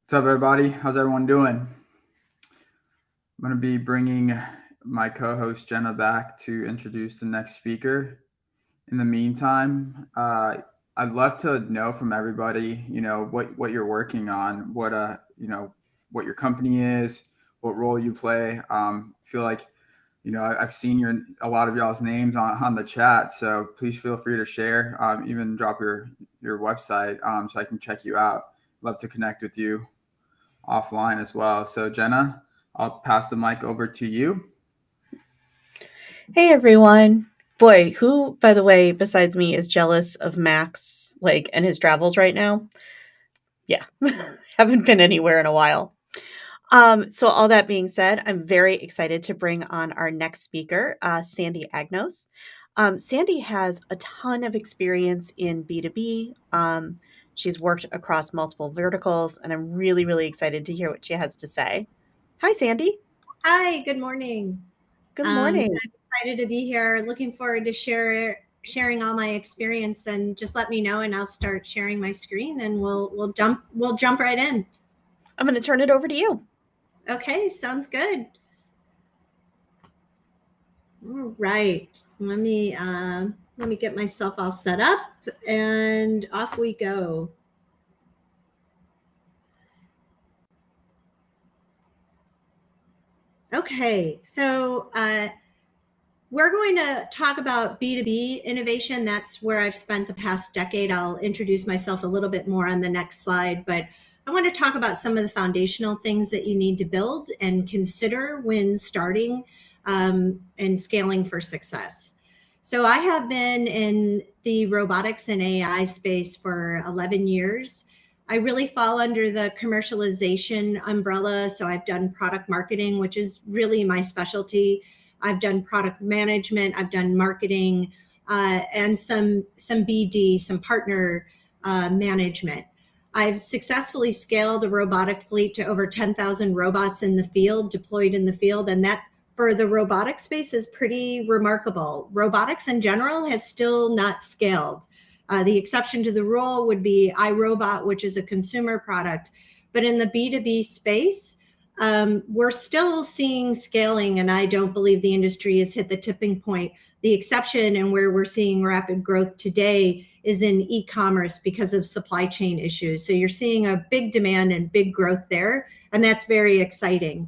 What's up, everybody? How's everyone doing? I'm going to be bringing my co-host Jenna back to introduce the next speaker. In the meantime, I'd love to know from everybody, what you're working on, what your company is, what role you play. Feel like, I've seen a lot of y'all's names on the chat, so please feel free to share, even drop your website so I can check you out. Love to connect with you offline as well. So Jenna, I'll pass the mic over to you. Hey, everyone. Boy, who, by the way, besides me, is jealous of Max, and his travels right now? Yeah, haven't been anywhere in a while. So all that being said, I'm very excited to bring on our next speaker, Sandy Agnos. Sandy has a ton of experience in B2B. She's worked across multiple verticals, and I'm really, really excited to hear what she has to say. Hi, Sandy. Hi, good morning. Good morning. I'm excited to be here. Looking forward to sharing all my experience, and just let me know and I'll start sharing my screen and we'll jump right in. I'm going to turn it over to you. Okay, sounds good. All right. Let me get myself all set up and off we go. Okay, so we're going to talk about B2B innovation. That's where I've spent the past decade. I'll introduce myself a little bit more on the next slide, but I want to talk about some of the foundational things that you need to build and consider when starting and scaling for success. So I have been in the robotics and AI space for 11 years. I really fall under the commercialization umbrella. So I've done product marketing, which is really my specialty. I've done product management, I've done marketing, and some BD, some partner management. I've successfully scaled a robotic fleet to over 10,000 robots in the field, deployed in the field, and that for the robotic space is pretty remarkable. Robotics in general has still not scaled. The exception to the rule would be iRobot, which is a consumer product. But in the B2B space, we're still seeing scaling, and I don't believe the industry has hit the tipping point. The exception and where we're seeing rapid growth today is in e-commerce because of supply chain issues. So you're seeing a big demand and big growth there, and that's very exciting.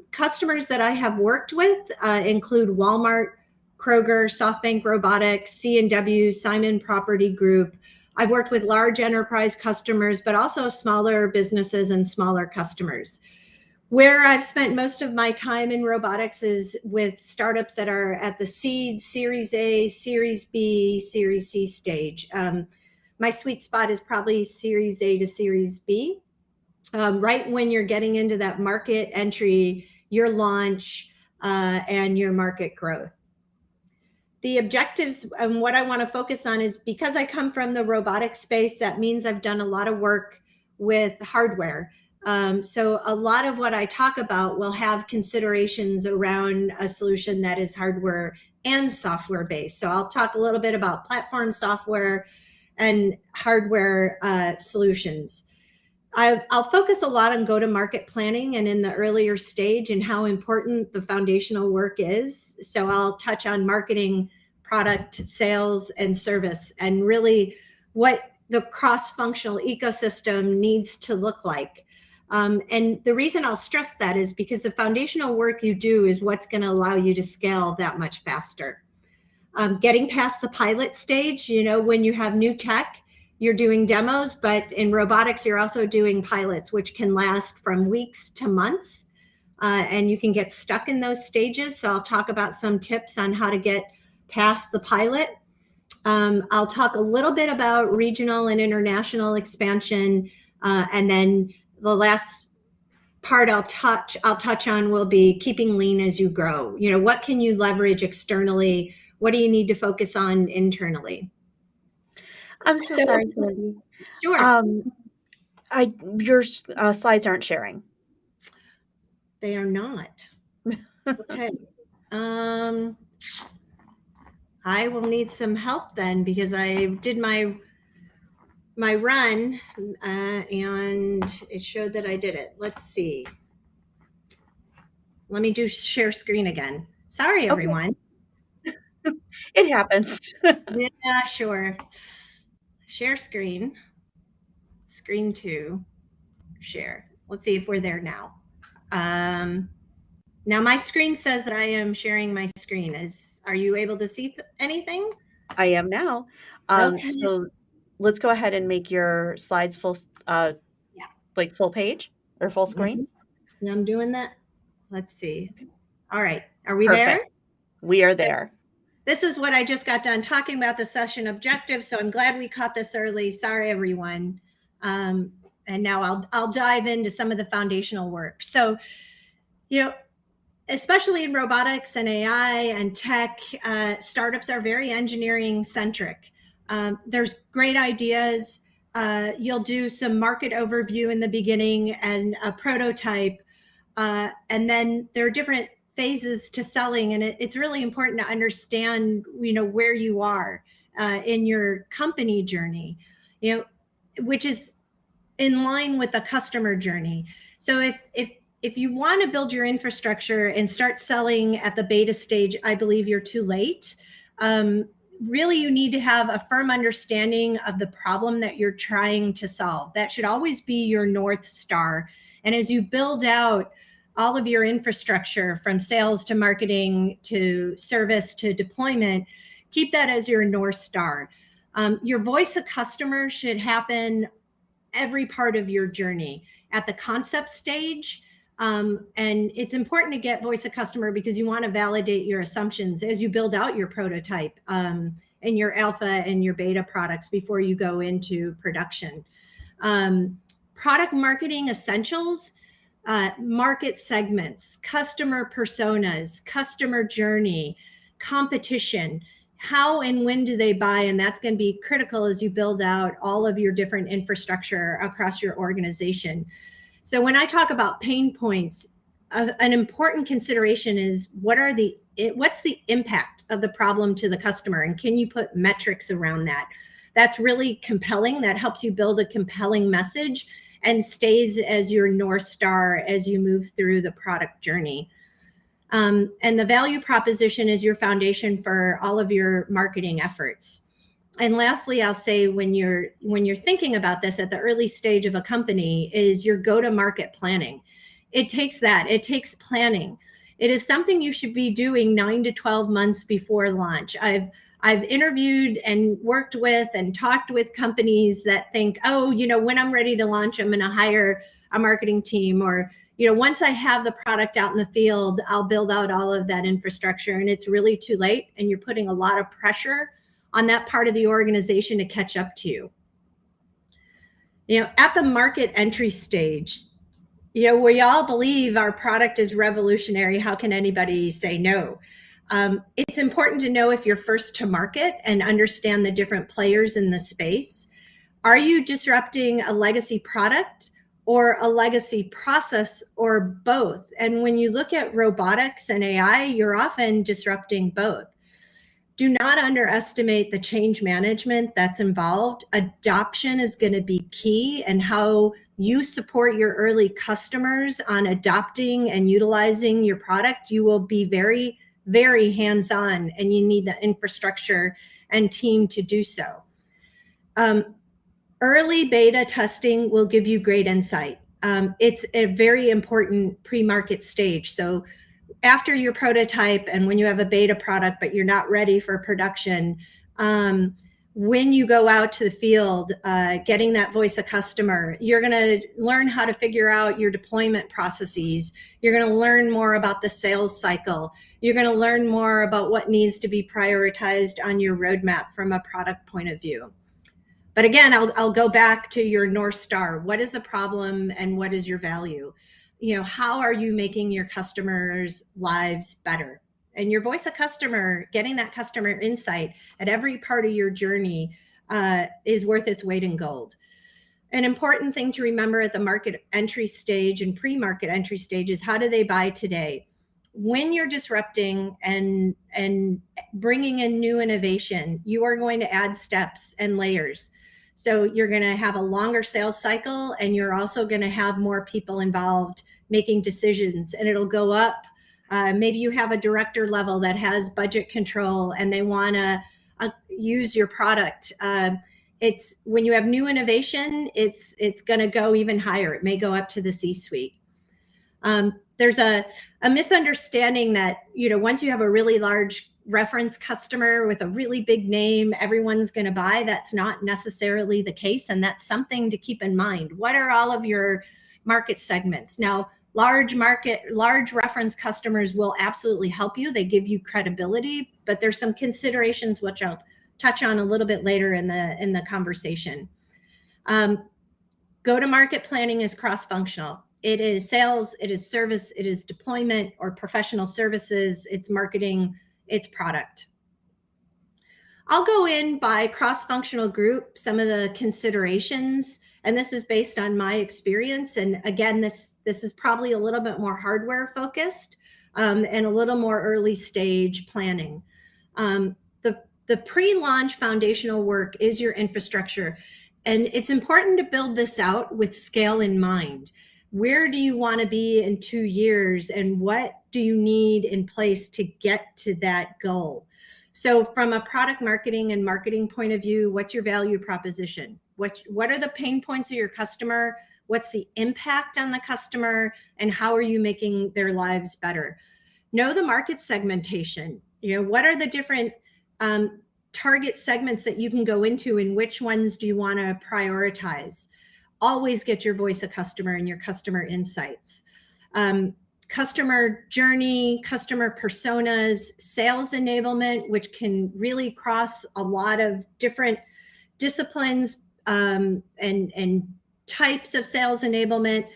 Customers that I have worked with include Walmart, Kroger, SoftBank Robotics, C&W, Simon Property Group. I've worked with large enterprise customers, but also smaller businesses and smaller customers. Where I've spent most of my time in robotics is with startups that are at the seed, Series A, Series B, Series C stage. My sweet spot is probably Series A to Series B. Right when you're getting into that market entry, your launch, and your market growth. The objectives and what I want to focus on is because I come from the robotic space, that means I've done a lot of work with hardware. So a lot of what I talk about will have considerations around a solution that is hardware and software based. So I'll talk a little bit about platform software and hardware solutions. I'll focus a lot on go-to-market planning and in the earlier stage and how important the foundational work is. So I'll touch on marketing, product, sales, and service, and really what the cross-functional ecosystem needs to look like. And the reason I'll stress that is because the foundational work you do is what's going to allow you to scale that much faster. Getting past the pilot stage, when you have new tech, you're doing demos, but in robotics, you're also doing pilots, which can last from weeks to months, and you can get stuck in those stages. So I'll talk about some tips on how to get past the pilot. I'll talk a little bit about regional and international expansion, and then the last part I'll touch on will be keeping lean as you grow. What can you leverage externally? What do you need to focus on internally? I'm so sorry, Sandy. Sure. Your slides aren't sharing. They are not. Okay. I will need some help then because I did my run and it showed that I did it. Let's see. Let me do share screen again. Sorry, everyone. Okay. It happens. Yeah, sure. Share screen. Screen 2. Share. Let's see if we're there now. Now my screen says that I am sharing my screen. Are you able to see anything? I am now. Okay. So let's go ahead and make your slides full, like full page or full screen. Mm-hmm. I'm doing that. Let's see. All right. Are we Perfect. there? We are there. This is what I just got done talking about, the session objectives. So I'm glad we caught this early. Sorry, everyone. And now I'll dive into some of the foundational work. So, especially in robotics and AI and tech, startups are very engineering centric. There's great ideas. You'll do some market overview in the beginning and a prototype. And then there are different phases to selling. And it's really important to understand, where you are in your company journey, which is in line with the customer journey. So if you want to build your infrastructure and start selling at the beta stage, I believe you're too late. Really, you need to have a firm understanding of the problem that you're trying to solve. That should always be your North Star. And as you build out all of your infrastructure from sales to marketing to service to deployment, keep that as your North Star. Your voice of customer should happen every part of your journey at the concept stage. And it's important to get voice of customer because you want to validate your assumptions as you build out your prototype and your alpha and your beta products before you go into production. Product marketing essentials, market segments, customer personas, customer journey, competition. How and when do they buy? And that's going to be critical as you build out all of your different infrastructure across your organization. So when I talk about pain points, an important consideration is what's the impact of the problem to the customer? And can you put metrics around that? That's really compelling. That helps you build a compelling message and stays as your North Star as you move through the product journey. And the value proposition is your foundation for all of your marketing efforts. And lastly, I'll say when you're thinking about this at the early stage of a company is your go-to-market planning. It takes planning. It is something you should be doing 9 to 12 months before launch. I've interviewed and worked with and talked with companies that think, when I'm ready to launch, I'm going to hire a marketing team, or, once I have the product out in the field, I'll build out all of that infrastructure. And it's really too late. And you're putting a lot of pressure on that part of the organization to catch up to you. At the market entry stage, we all believe our product is revolutionary. How can anybody say no? It's important to know if you're first to market and understand the different players in the space. Are you disrupting a legacy product or a legacy process, or both? And when you look at robotics and AI, you're often disrupting both. Do not underestimate the change management that's involved. Adoption is going to be key, and how you support your early customers on adopting and utilizing your product. You will be very, very hands-on, and you need the infrastructure and team to do so. Early beta testing will give you great insight. It's a very important pre-market stage. So after your prototype and when you have a beta product, but you're not ready for production, when you go out to the field, getting that voice of customer, you're going to learn how to figure out your deployment processes. You're going to learn more about the sales cycle. You're going to learn more about what needs to be prioritized on your roadmap from a product point of view. But again, I'll go back to your North Star. What is the problem and what is your value? How are you making your customers' lives better? And your voice of customer, getting that customer insight at every part of your journey is worth its weight in gold. An important thing to remember at the market entry stage and pre-market entry stage is, how do they buy today? When you're disrupting and bringing in new innovation, you are going to add steps and layers. So you're going to have a longer sales cycle, and you're also going to have more people involved making decisions, and it'll go up. Maybe you have a director level that has budget control and they want to use your product. It's when you have new innovation, it's going to go even higher. It may go up to the C-suite. There's a misunderstanding that, once you have a really large reference customer with a really big name, everyone's going to buy. That's not necessarily the case. And that's something to keep in mind. What are all of your market segments? Now, large reference customers will absolutely help you. They give you credibility, but there's some considerations which I'll touch on a little bit later in the conversation. Go-to-market planning is cross-functional. It is sales, it is service, it is deployment or professional services, it's marketing, it's product. I'll go in by cross-functional group, some of the considerations, and this is based on my experience. And again, this is probably a little bit more hardware focused and a little more early stage planning. The pre-launch foundational work is your infrastructure. And it's important to build this out with scale in mind. Where do you want to be in 2 years, and what do you need in place to get to that goal? So from a product marketing and marketing point of view, what's your value proposition? What are the pain points of your customer? What's the impact on the customer? And how are you making their lives better? Know the market segmentation. What are the different target segments that you can go into, and which ones do you want to prioritize? Always get your voice of customer and your customer insights. Customer journey, customer personas, sales enablement, which can really cross a lot of different disciplines and types of sales enablement.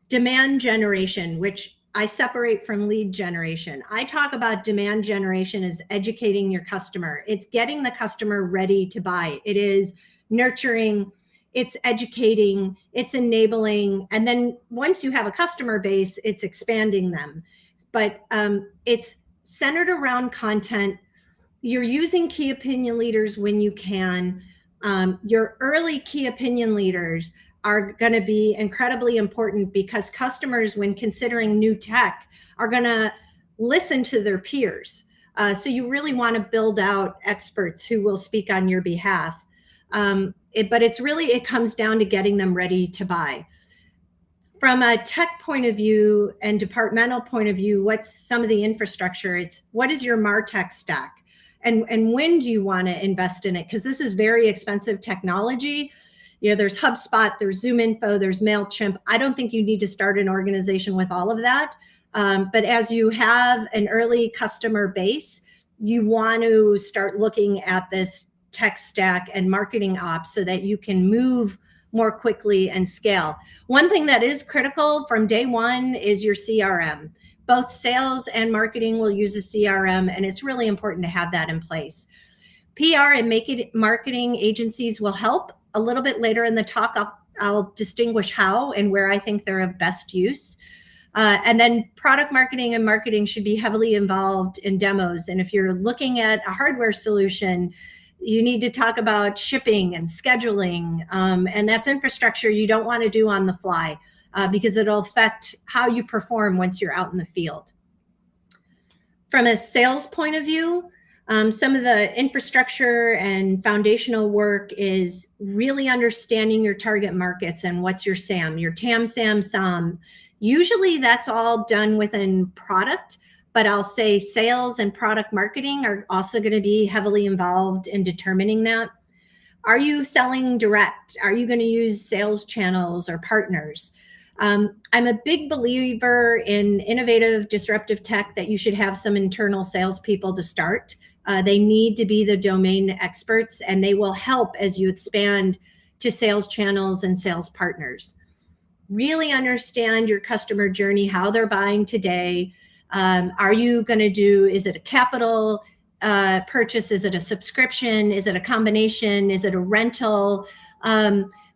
Demand generation, which I separate from lead generation. I talk about demand generation as educating your customer. It's getting the customer ready to buy. It is nurturing, it's educating, it's enabling. And then once you have a customer base, it's expanding them. But it's centered around content. You're using key opinion leaders when you can. Your early key opinion leaders are going to be incredibly important, because customers, when considering new tech, are going to listen to their peers. So you really want to build out experts who will speak on your behalf. But it comes down to getting them ready to buy. From a tech point of view and departmental point of view, what's some of the infrastructure? It's what is your MarTech stack? And when do you want to invest in it? Because this is very expensive technology. There's HubSpot, there's ZoomInfo, there's MailChimp. I don't think you need to start an organization with all of that. But as you have an early customer base, you want to start looking at this tech stack and marketing ops so that you can move more quickly and scale. One thing that is critical from day one is your CRM. Both sales and marketing will use a CRM, and it's really important to have that in place. PR and marketing agencies will help. A little bit later in the talk, I'll distinguish how and where I think they're of best use. And then product marketing and marketing should be heavily involved in demos. And if you're looking at a hardware solution, you need to talk about shipping and scheduling. And that's infrastructure you don't want to do on the fly because it'll affect how you perform once you're out in the field. From a sales point of view, some of the infrastructure and foundational work is really understanding your target markets and what's your SAM, your TAM, SAM, SOM. Usually that's all done within product, but I'll say sales and product marketing are also going to be heavily involved in determining that. Are you selling direct? Are you going to use sales channels or partners? I'm a big believer in innovative, disruptive tech that you should have some internal salespeople to start. They need to be the domain experts, and they will help as you expand to sales channels and sales partners. Really understand your customer journey, how they're buying today. Are you going to do, is it a capital purchase? Is it a subscription? Is it a combination? Is it a rental?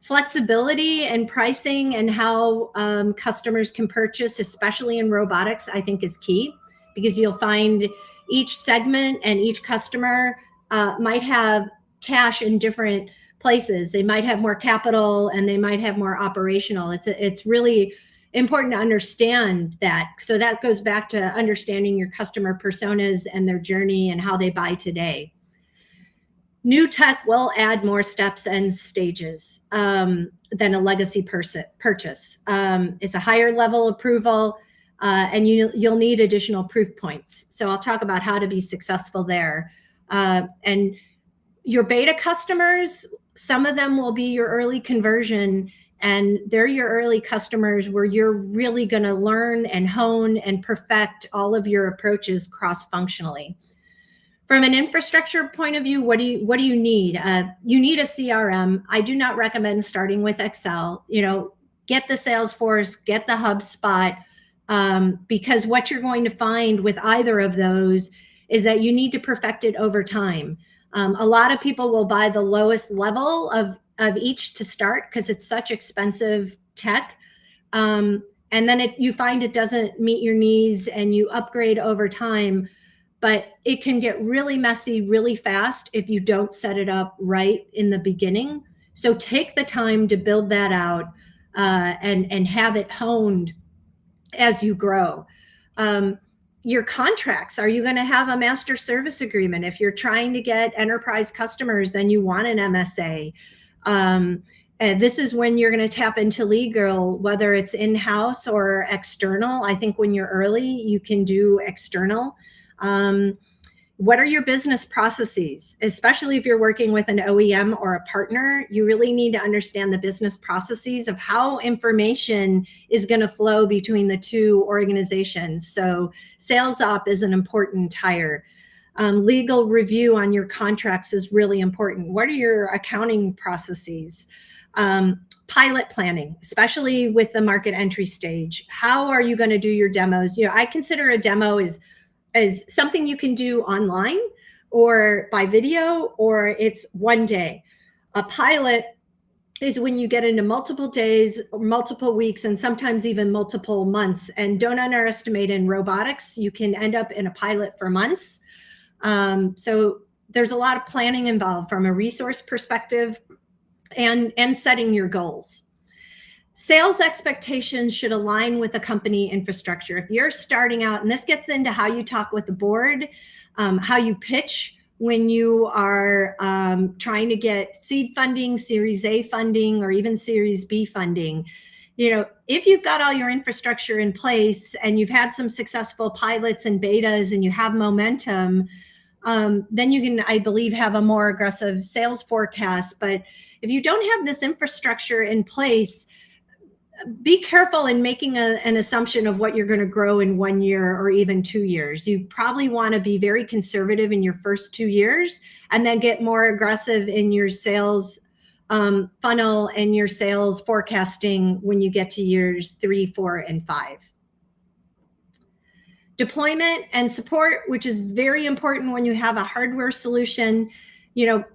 Flexibility and pricing and how customers can purchase, especially in robotics, I think is key, because you'll find each segment and each customer might have cash in different places. They might have more capital and they might have more operational. It's really important to understand that. So that goes back to understanding your customer personas and their journey and how they buy today. New tech will add more steps and stages than a legacy purchase. It's a higher level approval, and you'll need additional proof points. So I'll talk about how to be successful there. And your beta customers, some of them will be your early conversion, and they're your early customers where you're really going to learn and hone and perfect all of your approaches cross-functionally. From an infrastructure point of view, what do you need? You need a CRM. I do not recommend starting with Excel. get the Salesforce, get the HubSpot, because what you're going to find with either of those is that you need to perfect it over time. A lot of people will buy the lowest level of each to start because it's such expensive tech. And then you find it doesn't meet your needs and you upgrade over time. But it can get really messy really fast if you don't set it up right in the beginning. So take the time to build that out and have it honed as you grow. Your contracts, are you going to have a master service agreement? If you're trying to get enterprise customers, then you want an MSA. And this is when you're going to tap into legal, whether it's in-house or external. I think when you're early, you can do external. What are your business processes? Especially if you're working with an OEM or a partner, you really need to understand the business processes of how information is going to flow between the two organizations. So sales op is an important hire. Legal review on your contracts is really important. What are your accounting processes? Pilot planning, especially with the market entry stage. How are you going to do your demos? I consider a demo is something you can do online or by video, or it's one day. A pilot is when you get into multiple days, multiple weeks, and sometimes even multiple months. And don't underestimate in robotics, you can end up in a pilot for months. So there's a lot of planning involved from a resource perspective and setting your goals. Sales expectations should align with the company infrastructure. If you're starting out, and this gets into how you talk with the board, how you pitch when you are trying to get seed funding, Series A funding, or even Series B funding. If you've got all your infrastructure in place and you've had some successful pilots and betas and you have momentum, then you can, I believe, have a more aggressive sales forecast. But if you don't have this infrastructure in place, be careful in making an assumption of what you're going to grow in 1 year or even 2 years. You probably want to be very conservative in your first 2 years and then get more aggressive in your sales funnel and your sales forecasting when you get to years 3, 4, and 5. Deployment and support, which is very important when you have a hardware solution.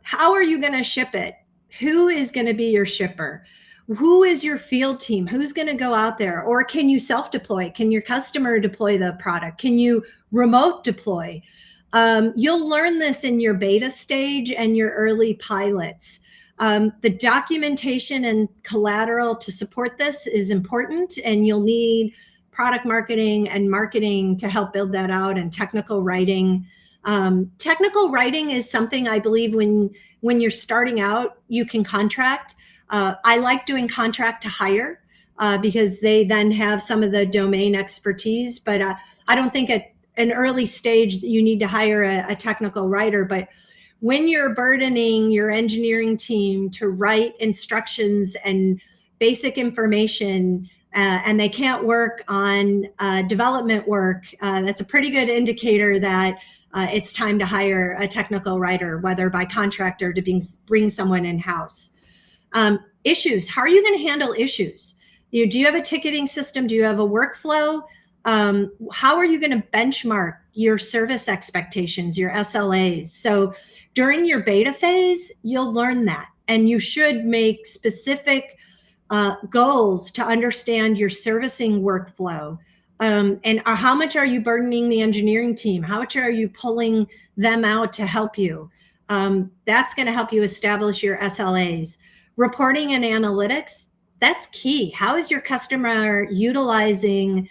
How are you going to ship it? Who is going to be your shipper? Who is your field team? Who's going to go out there? Or can you self-deploy? Can your customer deploy the product? Can you remote deploy? You'll learn this in your beta stage and your early pilots. The documentation and collateral to support this is important, and you'll need product marketing and marketing to help build that out, and technical writing. Technical writing is something I believe when you're starting out, you can contract. I like doing contract to hire because they then have some of the domain expertise, but I don't think at an early stage that you need to hire a technical writer. But when you're burdening your engineering team to write instructions and basic information, and they can't work on development work, that's a pretty good indicator that it's time to hire a technical writer, whether by contract or to bring someone in-house. Issues. How are you going to handle issues? Do you have a ticketing system? Do you have a workflow? How are you going to benchmark your service expectations, your SLAs? So during your beta phase, you'll learn that, and you should make specific goals to understand your servicing workflow. And how much are you burdening the engineering team? How much are you pulling them out to help you? That's going to help you establish your SLAs. Reporting and analytics, that's key. How is your customer utilizing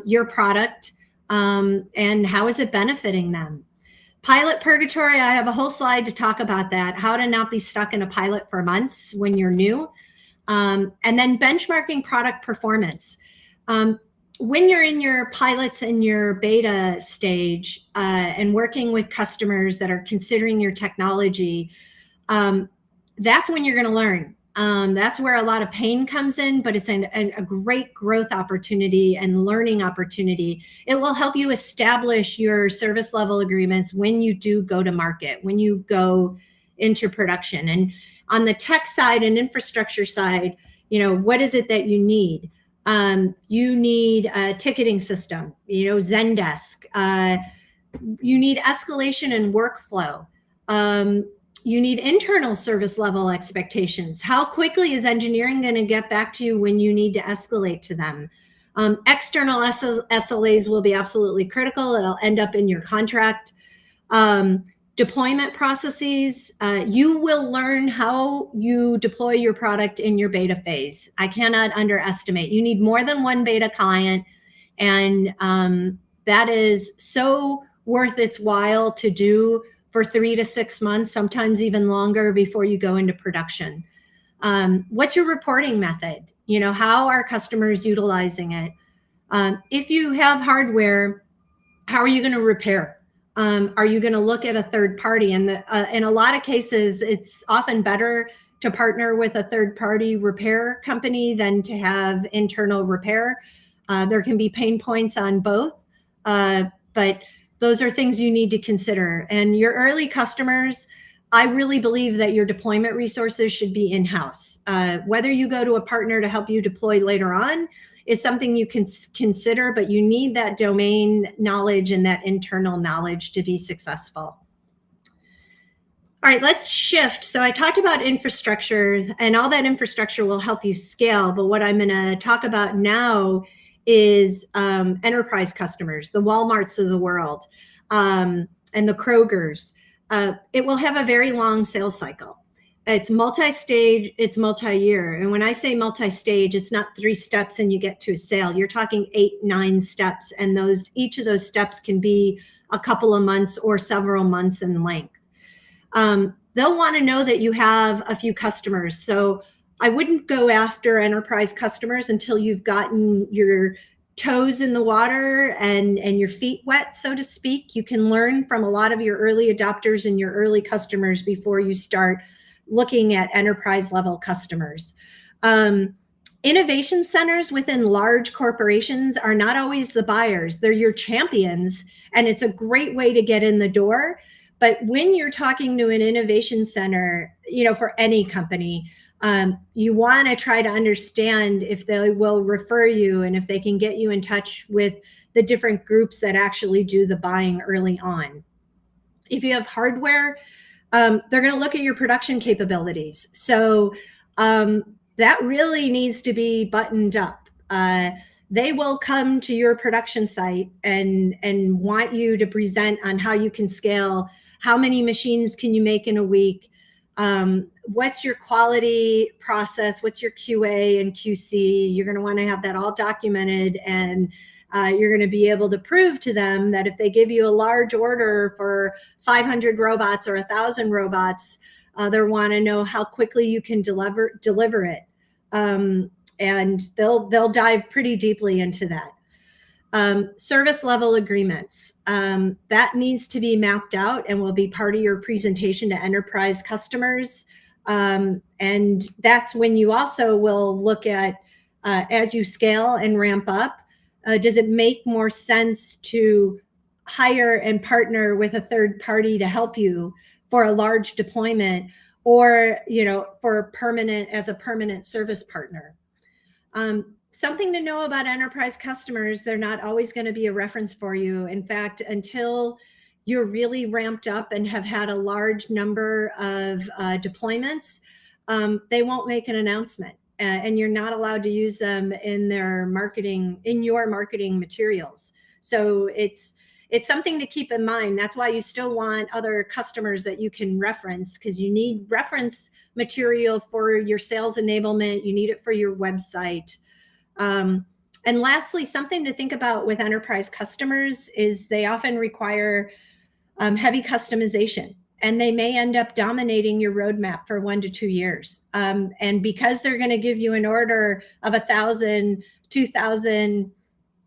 your product, and how is it benefiting them? Pilot purgatory, I have a whole slide to talk about that, how to not be stuck in a pilot for months when you're new. And then benchmarking product performance. When you're in your pilots and your beta stage and working with customers that are considering your technology, that's when you're going to learn. That's where a lot of pain comes in, but it's a great growth opportunity and learning opportunity. It will help you establish your service level agreements when you do go to market, when you go into production. And on the tech side and infrastructure side, What is it that you need? You need a ticketing system, Zendesk. You need escalation and workflow. You need internal service level expectations. How quickly is engineering going to get back to you when you need to escalate to them? External SLAs will be absolutely critical. It'll end up in your contract. Deployment processes, you will learn how you deploy your product in your beta phase. I cannot underestimate. You need more than one beta client, and that is so worth its while to do for 3 to 6 months, sometimes even longer before you go into production. What's your reporting method? How are customers utilizing it? If you have hardware, how are you going to repair? Are you going to look at a third party? And in a lot of cases, it's often better to partner with a third party repair company than to have internal repair. There can be pain points on both, but those are things you need to consider. And your early customers, I really believe that your deployment resources should be in-house. Whether you go to a partner to help you deploy later on is something you can consider, but you need that domain knowledge and that internal knowledge to be successful. All right, let's shift. So I talked about infrastructure, and all that infrastructure will help you scale, but what I'm going to talk about now is enterprise customers, the Walmarts of the world, and the Krogers. It will have a very long sales cycle. It's multi-stage, it's multi-year. And when I say multi-stage, it's not 3 steps and you get to a sale. You're talking 8, 9 steps. And each of those steps can be a couple of months or several months in length. They'll want to know that you have a few customers. So I wouldn't go after enterprise customers until you've gotten your toes in the water and your feet wet, so to speak. You can learn from a lot of your early adopters and your early customers before you start looking at enterprise level customers. Innovation centers within large corporations are not always the buyers. They're your champions, and it's a great way to get in the door. But when you're talking to an innovation center, for any company, you want to try to understand if they will refer you and if they can get you in touch with the different groups that actually do the buying early on. If you have hardware, they're going to look at your production capabilities. So that really needs to be buttoned up. They will come to your production site and want you to present on how you can scale. How many machines can you make in a week? What's your quality process? What's your QA and QC? You're going to want to have that all documented, and you're going to be able to prove to them that if they give you a large order for 500 robots or 1,000 robots, they'll want to know how quickly you can deliver it. And they'll dive pretty deeply into that. Service level agreements, that needs to be mapped out and will be part of your presentation to enterprise customers. And that's when you also will look at, as you scale and ramp up, does it make more sense to hire and partner with a third party to help you for a large deployment, or for a permanent service partner? Something to know about enterprise customers, they're not always going to be a reference for you. In fact, until you're really ramped up and have had a large number of deployments, they won't make an announcement, and you're not allowed to use them in your marketing materials. So it's something to keep in mind. That's why you still want other customers that you can reference, because you need reference material for your sales enablement. You need it for your website. And lastly, something to think about with enterprise customers is they often require heavy customization, and they may end up dominating your roadmap for 1 to 2 years. And because they're going to give you an order of 1,000, 2,000,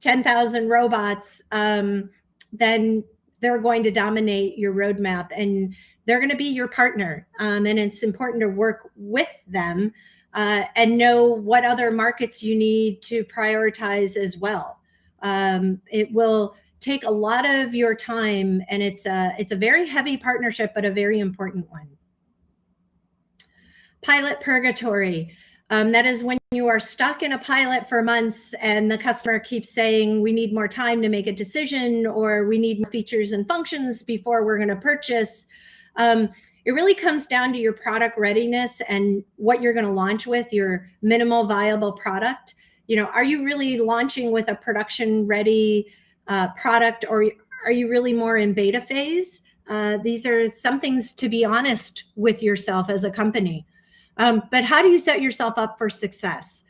10,000 robots, then they're going to dominate your roadmap, and they're going to be your partner. And it's important to work with them and know what other markets you need to prioritize as well. It will take a lot of your time, and it's a very heavy partnership, but a very important one. Pilot purgatory. That is when you are stuck in a pilot for months and the customer keeps saying, we need more time to make a decision, or we need more features and functions before we're going to purchase. It really comes down to your product readiness and what you're going to launch with, your minimal viable product. Are you really launching with a production ready product, or are you really more in beta phase? These are some things to be honest with yourself as a company. But how do you set yourself up for success?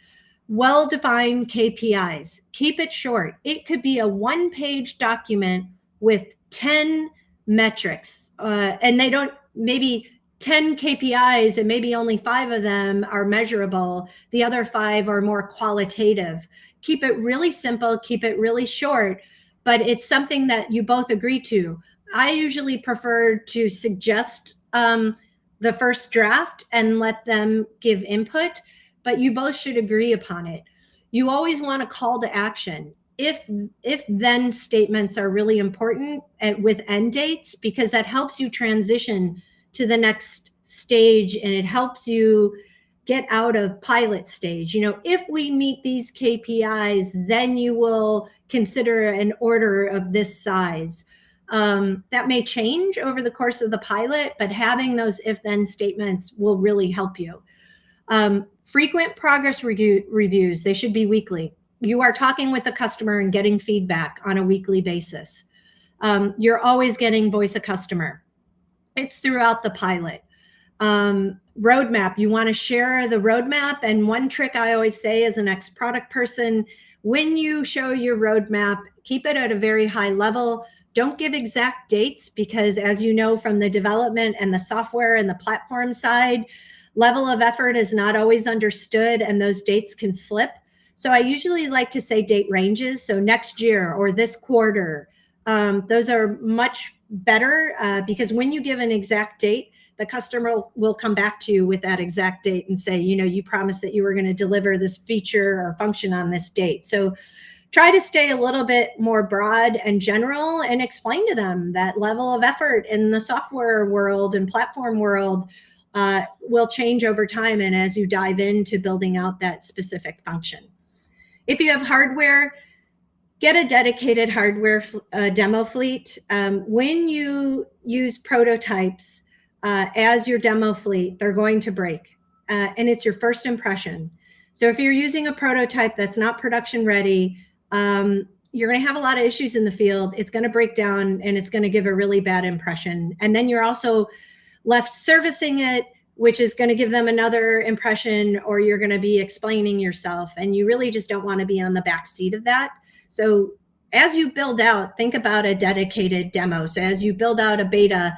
Well-defined KPIs. Keep it short. It could be a one-page document with 10 metrics, and they don't, maybe 10 KPIs, and maybe only 5 of them are measurable. The other 5 are more qualitative. Keep it really simple, keep it really short, but it's something that you both agree to. I usually prefer to suggest the first draft and let them give input, but you both should agree upon it. You always want a call to action. If then statements are really important with end dates, because that helps you transition to the next stage, and it helps you get out of pilot stage. If we meet these KPIs, then you will consider an order of this size. That may change over the course of the pilot, but having those if-then statements will really help you. Frequent progress reviews, they should be weekly. You are talking with the customer and getting feedback on a weekly basis. You're always getting voice of customer. It's throughout the pilot. Roadmap, you want to share the roadmap. And one trick I always say as an ex-product person, when you show your roadmap, keep it at a very high level. Don't give exact dates, because as you know from the development and the software and the platform side, level of effort is not always understood, and those dates can slip. So I usually like to say date ranges. So next year or this quarter, those are much better because when you give an exact date, the customer will come back to you with that exact date and say, you promised that you were going to deliver this feature or function on this date. So try to stay a little bit more broad and general and explain to them that level of effort in the software world and platform world will change over time, and as you dive into building out that specific function. If you have hardware, get a dedicated hardware demo fleet. When you use prototypes as your demo fleet, they're going to break, and it's your first impression. So if you're using a prototype that's not production ready, you're going to have a lot of issues in the field. It's going to break down, and it's going to give a really bad impression. And then you're also left servicing it, which is going to give them another impression, or you're going to be explaining yourself, and you really just don't want to be on the back seat of that. So as you build out, think about a dedicated demo. So as you build out a beta,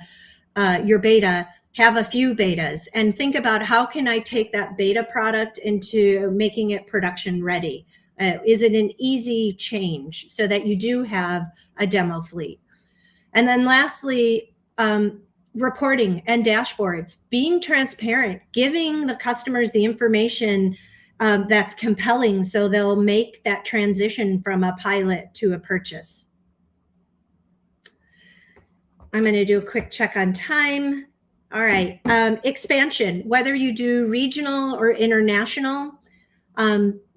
your beta, have a few betas, and think about how can I take that beta product into making it production ready? Is it an easy change so that you do have a demo fleet? And then lastly, reporting and dashboards, being transparent, giving the customers the information that's compelling so they'll make that transition from a pilot to a purchase. I'm going to do a quick check on time. All right. Expansion, whether you do regional or international,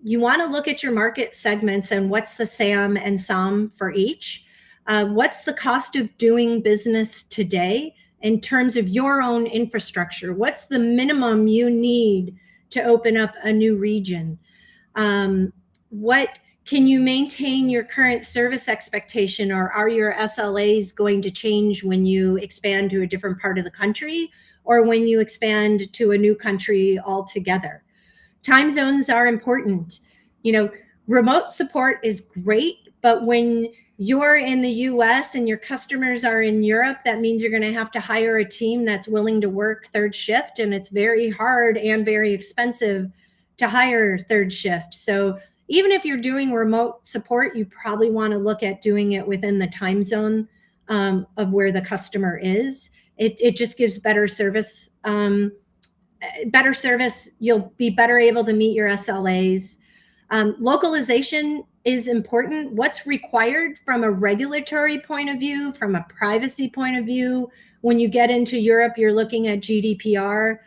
you want to look at your market segments and what's the SAM and SOM for each. What's the cost of doing business today in terms of your own infrastructure? What's the minimum you need to open up a new region? What can you maintain your current service expectation, or are your SLAs going to change when you expand to a different part of the country or when you expand to a new country altogether? Time zones are important. Remote support is great, but when you're in the US and your customers are in Europe, that means you're going to hire a team that's willing to work third shift, and it's very hard and very expensive to hire third shift. So even if you're doing remote support, you probably want to look at doing it within the time zone of where the customer is. It just gives better service. You'll be better able to meet your SLAs. Localization is important. What's required from a regulatory point of view, from a privacy point of view? When you get into Europe, you're looking at GDPR.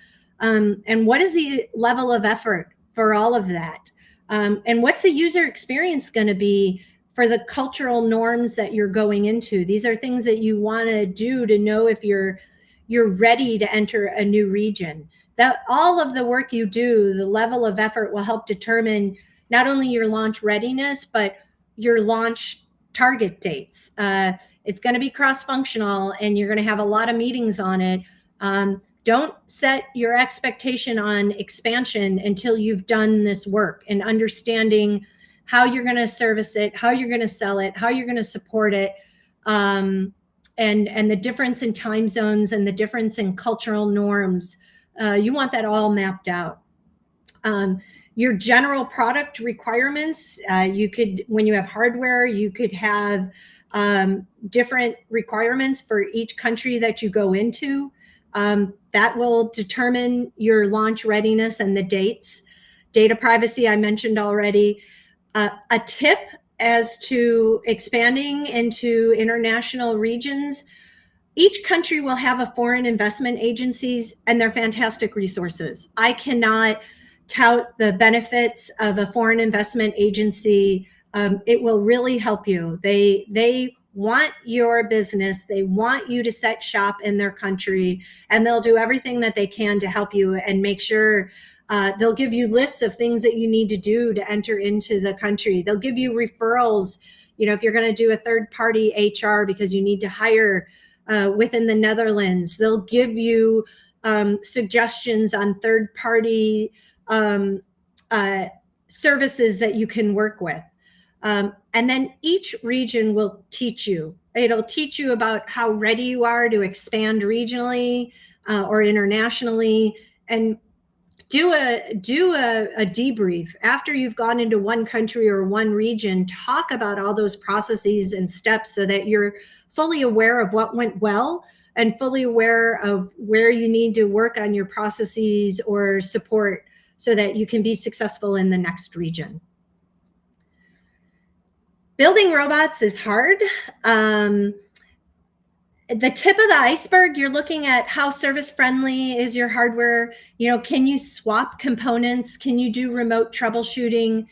And what is the level of effort for all of that? And what's the user experience going to be for the cultural norms that you're going into? These are things that you want to do to know if you're ready to enter a new region. That all of the work you do, the level of effort will help determine not only your launch readiness, but your launch target dates. It's going to be cross-functional, and you're going to have a lot of meetings on it. Don't set your expectation on expansion until you've done this work and understanding how you're going to service it, how you're going to sell it, how you're going to support it, and the difference in time zones and the difference in cultural norms. You want that all mapped out. Your general product requirements, you could, when you have hardware, you could have different requirements for each country that you go into. That will determine your launch readiness and the dates. Data privacy, I mentioned already. A tip as to expanding into international regions: each country will have a foreign investment agencies, and they're fantastic resources. I cannot tout the benefits of a foreign investment agency. It will really help you. They want your business. They want you to set shop in their country, and they'll do everything that they can to help you and make sure. They'll give you lists of things that you need to do to enter into the country. They'll give you referrals. You know, if you're going to do a third-party HR because you need to hire within the Netherlands, they'll give you suggestions on third-party services that you can work with. And then each region will teach you. It'll teach you about how ready you are to expand regionally or internationally, and do a debrief after you've gone into one country or one region. Talk about all those processes and steps so that you're fully aware of what went well and fully aware of where you need to work on your processes or support so that you can be successful in the next region. Building robots is hard. The tip of the iceberg, you're looking at how service friendly is your hardware. You know, can you swap components? Can you do remote troubleshooting?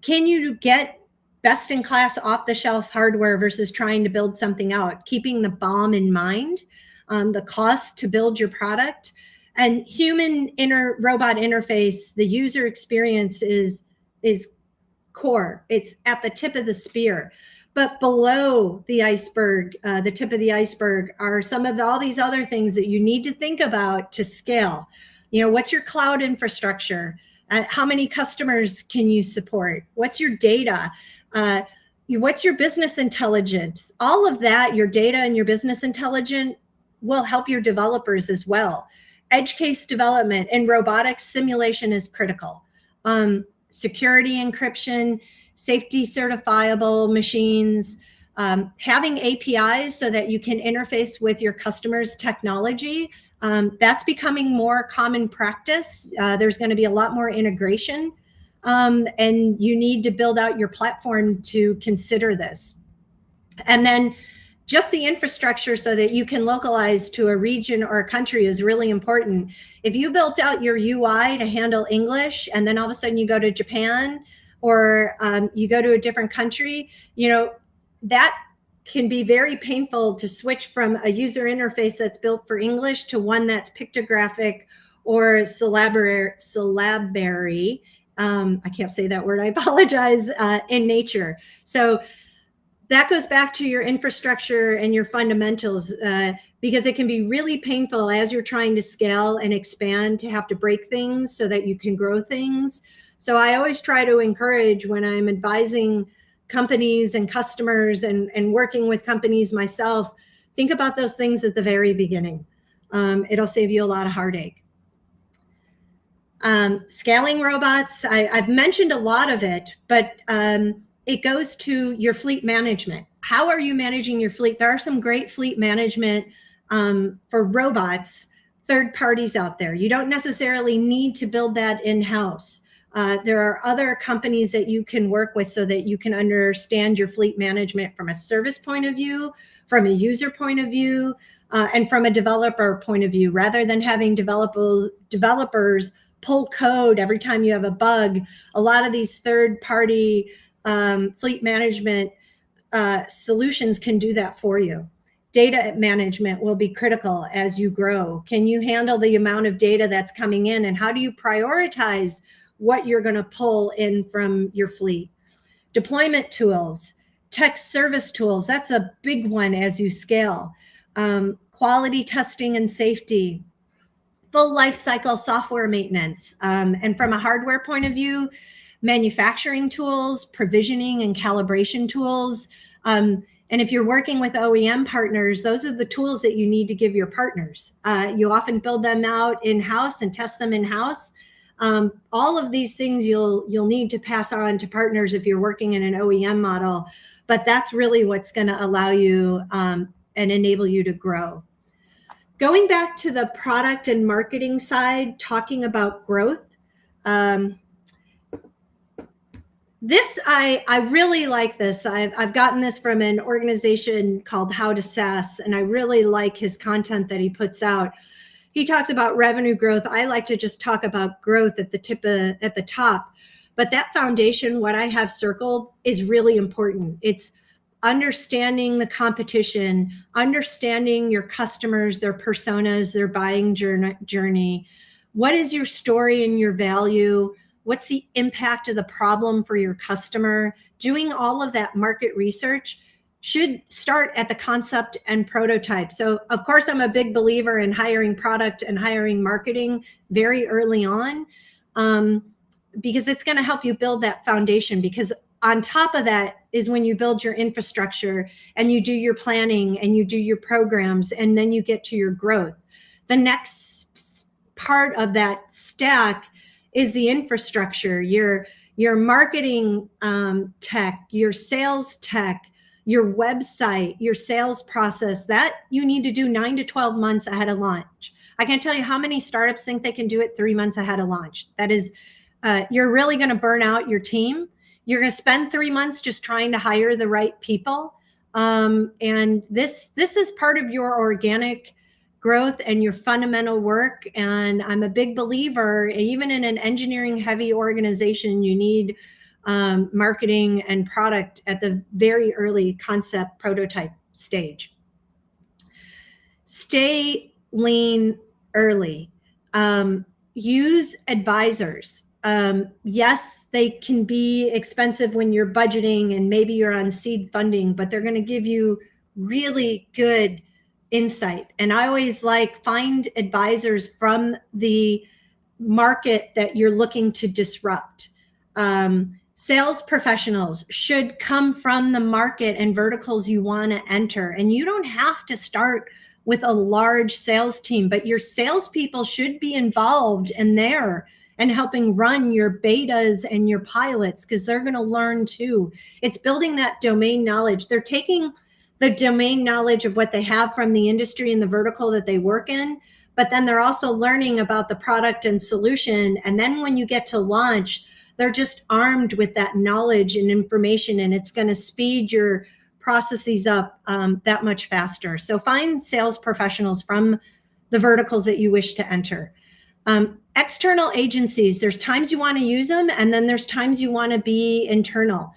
Can you get best in class off the shelf hardware versus trying to build something out, keeping the BOM in mind, the cost to build your product, and human robot interface. The user experience is core. It's at the tip of the spear. But below the iceberg, the tip of the iceberg, are some of all these other things that you need to think about to scale. You know, what's your cloud infrastructure? How many customers can you support? What's your data? What's your business intelligence? All of that, your data and your business intelligence, will help your developers as well. Edge case development and robotics simulation is critical. Security encryption, safety certifiable machines, having APIs so that you can interface with your customers' technology. That's becoming more common practice. There's going to be a lot more integration, and you need to build out your platform to consider this. And then just the infrastructure so that you can localize to a region or a country is really important. If you built out your UI to handle English, and then all of a sudden you go to Japan, or you go to a different country, you know, that can be very painful to switch from a user interface that's built for English to one that's pictographic or syllabary. I can't say that word, I apologize, in nature. So that goes back to your infrastructure and your fundamentals, because it can be really painful as you're trying to scale and expand to have to break things so that you can grow things. So I always try to encourage, when I'm advising companies and customers and working with companies myself, think about those things at the very beginning. It'll save you a lot of heartache. Scaling robots, I've mentioned a lot of it, but it goes to your fleet management. How are you managing your fleet? There are some great fleet management for robots, third parties out there. You don't necessarily need to build that in-house. There are other companies that you can work with so that you can understand your fleet management from a service point of view, from a user point of view, and from a developer point of view, rather than having developers pull code every time you have a bug. A lot of these third-party fleet management solutions can do that for you. Data management will be critical as you grow. Can you handle the amount of data that's coming in, and how do you prioritize what you're going to pull in from your fleet? Deployment tools, tech service tools, that's a big one as you scale. Quality testing and safety, full life cycle software maintenance. And from a hardware point of view, manufacturing tools, provisioning and calibration tools. And if you're working with OEM partners, those are the tools that you need to give your partners. You often build them out in-house and test them in-house. All of these things you'll need to pass on to partners if you're working in an OEM model, but that's really what's going to allow you and enable you to grow. Going back to the product and marketing side, talking about growth, this, I really like this. I've gotten this from an organization called How to SaaS, and I really like his content that he puts out. He talks about revenue growth. I like to just talk about growth at the top. But that foundation, what I have circled, is really important. It's understanding the competition, understanding your customers, their personas, their buying journey. What is your story and your value? What's the impact of the problem for your customer? Doing all of that market research should start at the concept and prototype. So of course, I'm a big believer in hiring product and hiring marketing very early on, because it's going to help you build that foundation. Because on top of that is when you build your infrastructure and you do your planning and you do your programs, and then you get to your growth. The next part of that stack is the infrastructure, your marketing tech, your sales tech, your website, your sales process. That you need to do 9 to 12 months ahead of launch. I can't tell you how many startups think they can do it 3 months ahead of launch. That is, you're really going to burn out your team. You're going to spend 3 months just trying to hire the right people. And this is part of your organic growth and your fundamental work. And I'm a big believer, even in an engineering heavy organization, you need marketing and product at the very early concept prototype stage. Stay lean early. Use advisors. Yes, they can be expensive when you're budgeting and maybe you're on seed funding, but they're going to give you really good insight. And I always find advisors from the market that you're looking to disrupt. Sales professionals should come from the market and verticals you want to enter. And you don't have to start with a large sales team, but your salespeople should be involved in there and helping run your betas and your pilots, because they're going to learn too. It's building that domain knowledge. They're taking the domain knowledge of what they have from the industry and the vertical that they work in, but then they're also learning about the product and solution. And then when you get to launch, they're just armed with that knowledge and information, and it's going to speed your processes up that much faster. So find sales professionals from the verticals that you wish to enter. External agencies, there's times you want to use them, and then there's times you want to be internal.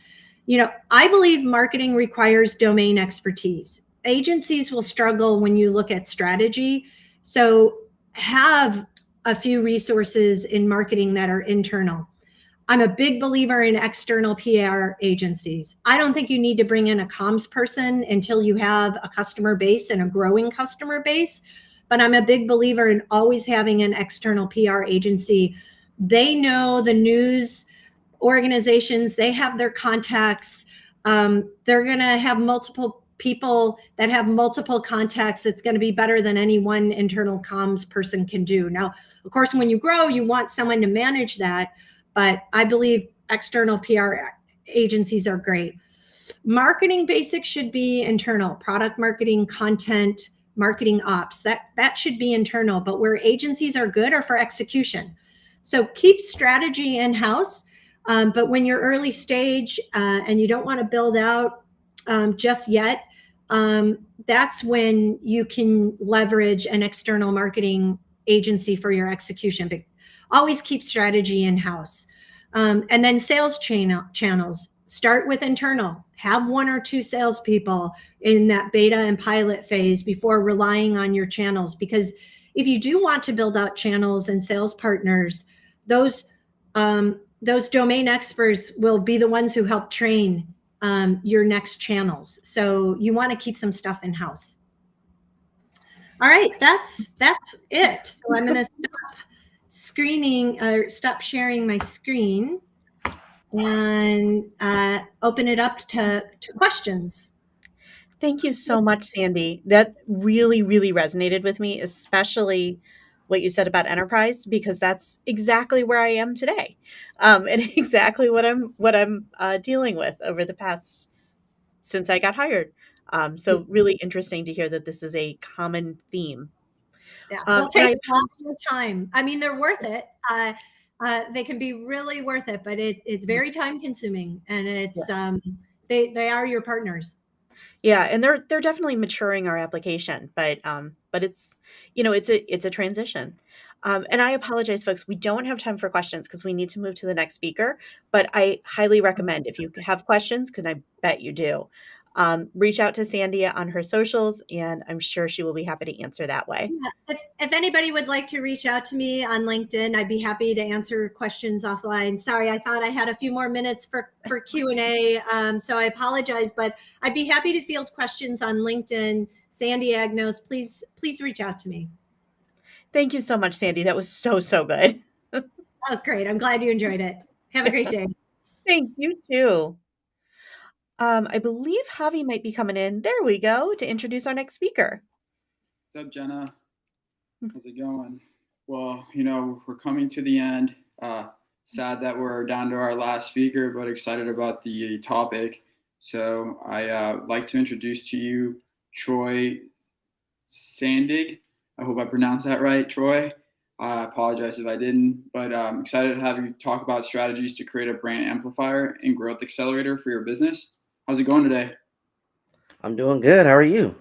I believe marketing requires domain expertise. Agencies will struggle when you look at strategy. So have a few resources in marketing that are internal. I'm a big believer in external PR agencies. I don't think you need to bring in a comms person until you have a customer base and a growing customer base. But I'm a big believer in always having an external PR agency. They know the news organizations, they have their contacts. They're going to have multiple people that have multiple contacts. It's going to be better than any one internal comms person can do. Now, of course, when you grow, you want someone to manage that. But I believe external PR agencies are great. Marketing basics should be internal. Product marketing, content, marketing ops, that should be internal. But where agencies are good are for execution. So keep strategy in-house. But when you're early stage and you don't want to build out just yet, that's when you can leverage an external marketing agency for your execution. But always keep strategy in house. And then sales channels. Start with internal. Have 1 or 2 salespeople in that beta and pilot phase before relying on your channels. Because if you do want to build out channels and sales partners, those domain experts will be the ones who help train your next channels. So you want to keep some stuff in house. All right, that's it. So I'm going to stop sharing my screen and open it up to questions. Thank you so much, Sandy. That really, really resonated with me, especially what you said about enterprise, because that's exactly where I am today, and exactly what I'm dealing with over the past since I got hired. So really interesting to hear that this is a common theme. Yeah, they'll And take I a lot of time. I mean, they're worth it. They can be really worth it, but it's very time consuming, and it's they are your partners. Yeah, and they're definitely maturing our application, but it's it's a transition. And I apologize, folks, we don't have time for questions because we need to move to the next speaker. But I highly recommend if you have questions, because I bet you do, reach out to Sandy on her socials, and I'm sure she will be happy to answer that way. Yeah. If anybody would like to reach out to me on LinkedIn, I'd be happy to answer questions offline. Sorry, I thought I had a few more minutes for Q&A, so I apologize, but I'd be happy to field questions on LinkedIn. Sandy Agnos, please reach out to me. Thank you so much, Sandy. That was so good. Oh, great. I'm glad you enjoyed it. Have a great day. Thanks, you too. I believe Javy might be coming in. There we go, to introduce our next speaker. What's up, Jenna? How's it going? Well, we're coming to the end. Sad that we're down to our last speaker, but excited about the topic. So I like to introduce to you Troy Sandig. I hope I pronounced that right, Troy. I apologize if I didn't, but I'm excited to have you talk about strategies to create a brand amplifier and growth accelerator for your business. How's it going today? I'm doing good. How are you?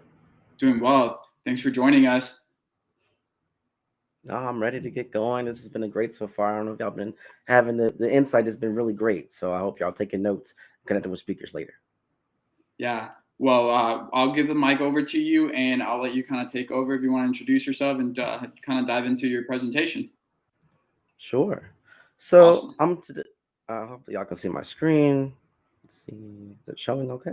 Doing well. Thanks for joining us. No, I'm ready to get going. This has been great so far. I don't know if y'all been having the insight has been really great. So I hope y'all taking notes and connecting with speakers later. Yeah. Well, I'll give the mic over to you, and I'll let you kind of take over if you want to introduce yourself and kind of dive into your presentation. Sure. So Awesome. I'm to hopefully y'all can see my screen. Let's see. Is it showing okay?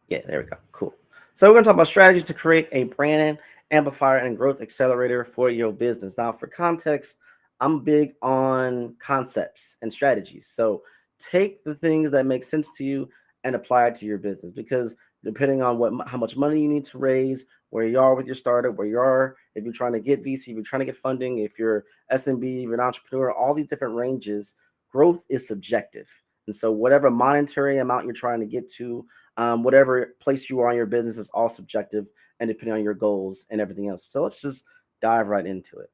Yeah, there we go. Cool. So we're going to talk about strategies to create a brand amplifier and growth accelerator for your business. Now, for context, I'm big on concepts and strategies. So take the things that make sense to you and apply it to your business, because depending on how much money you need to raise, where you are with your startup, where you are, if you're trying to get VC, if you're trying to get funding, if you're SMB, if you're an entrepreneur, all these different ranges, growth is subjective. And so whatever monetary amount you're trying to get to, whatever place you are in your business is all subjective and depending on your goals and everything else. So let's just dive right into it.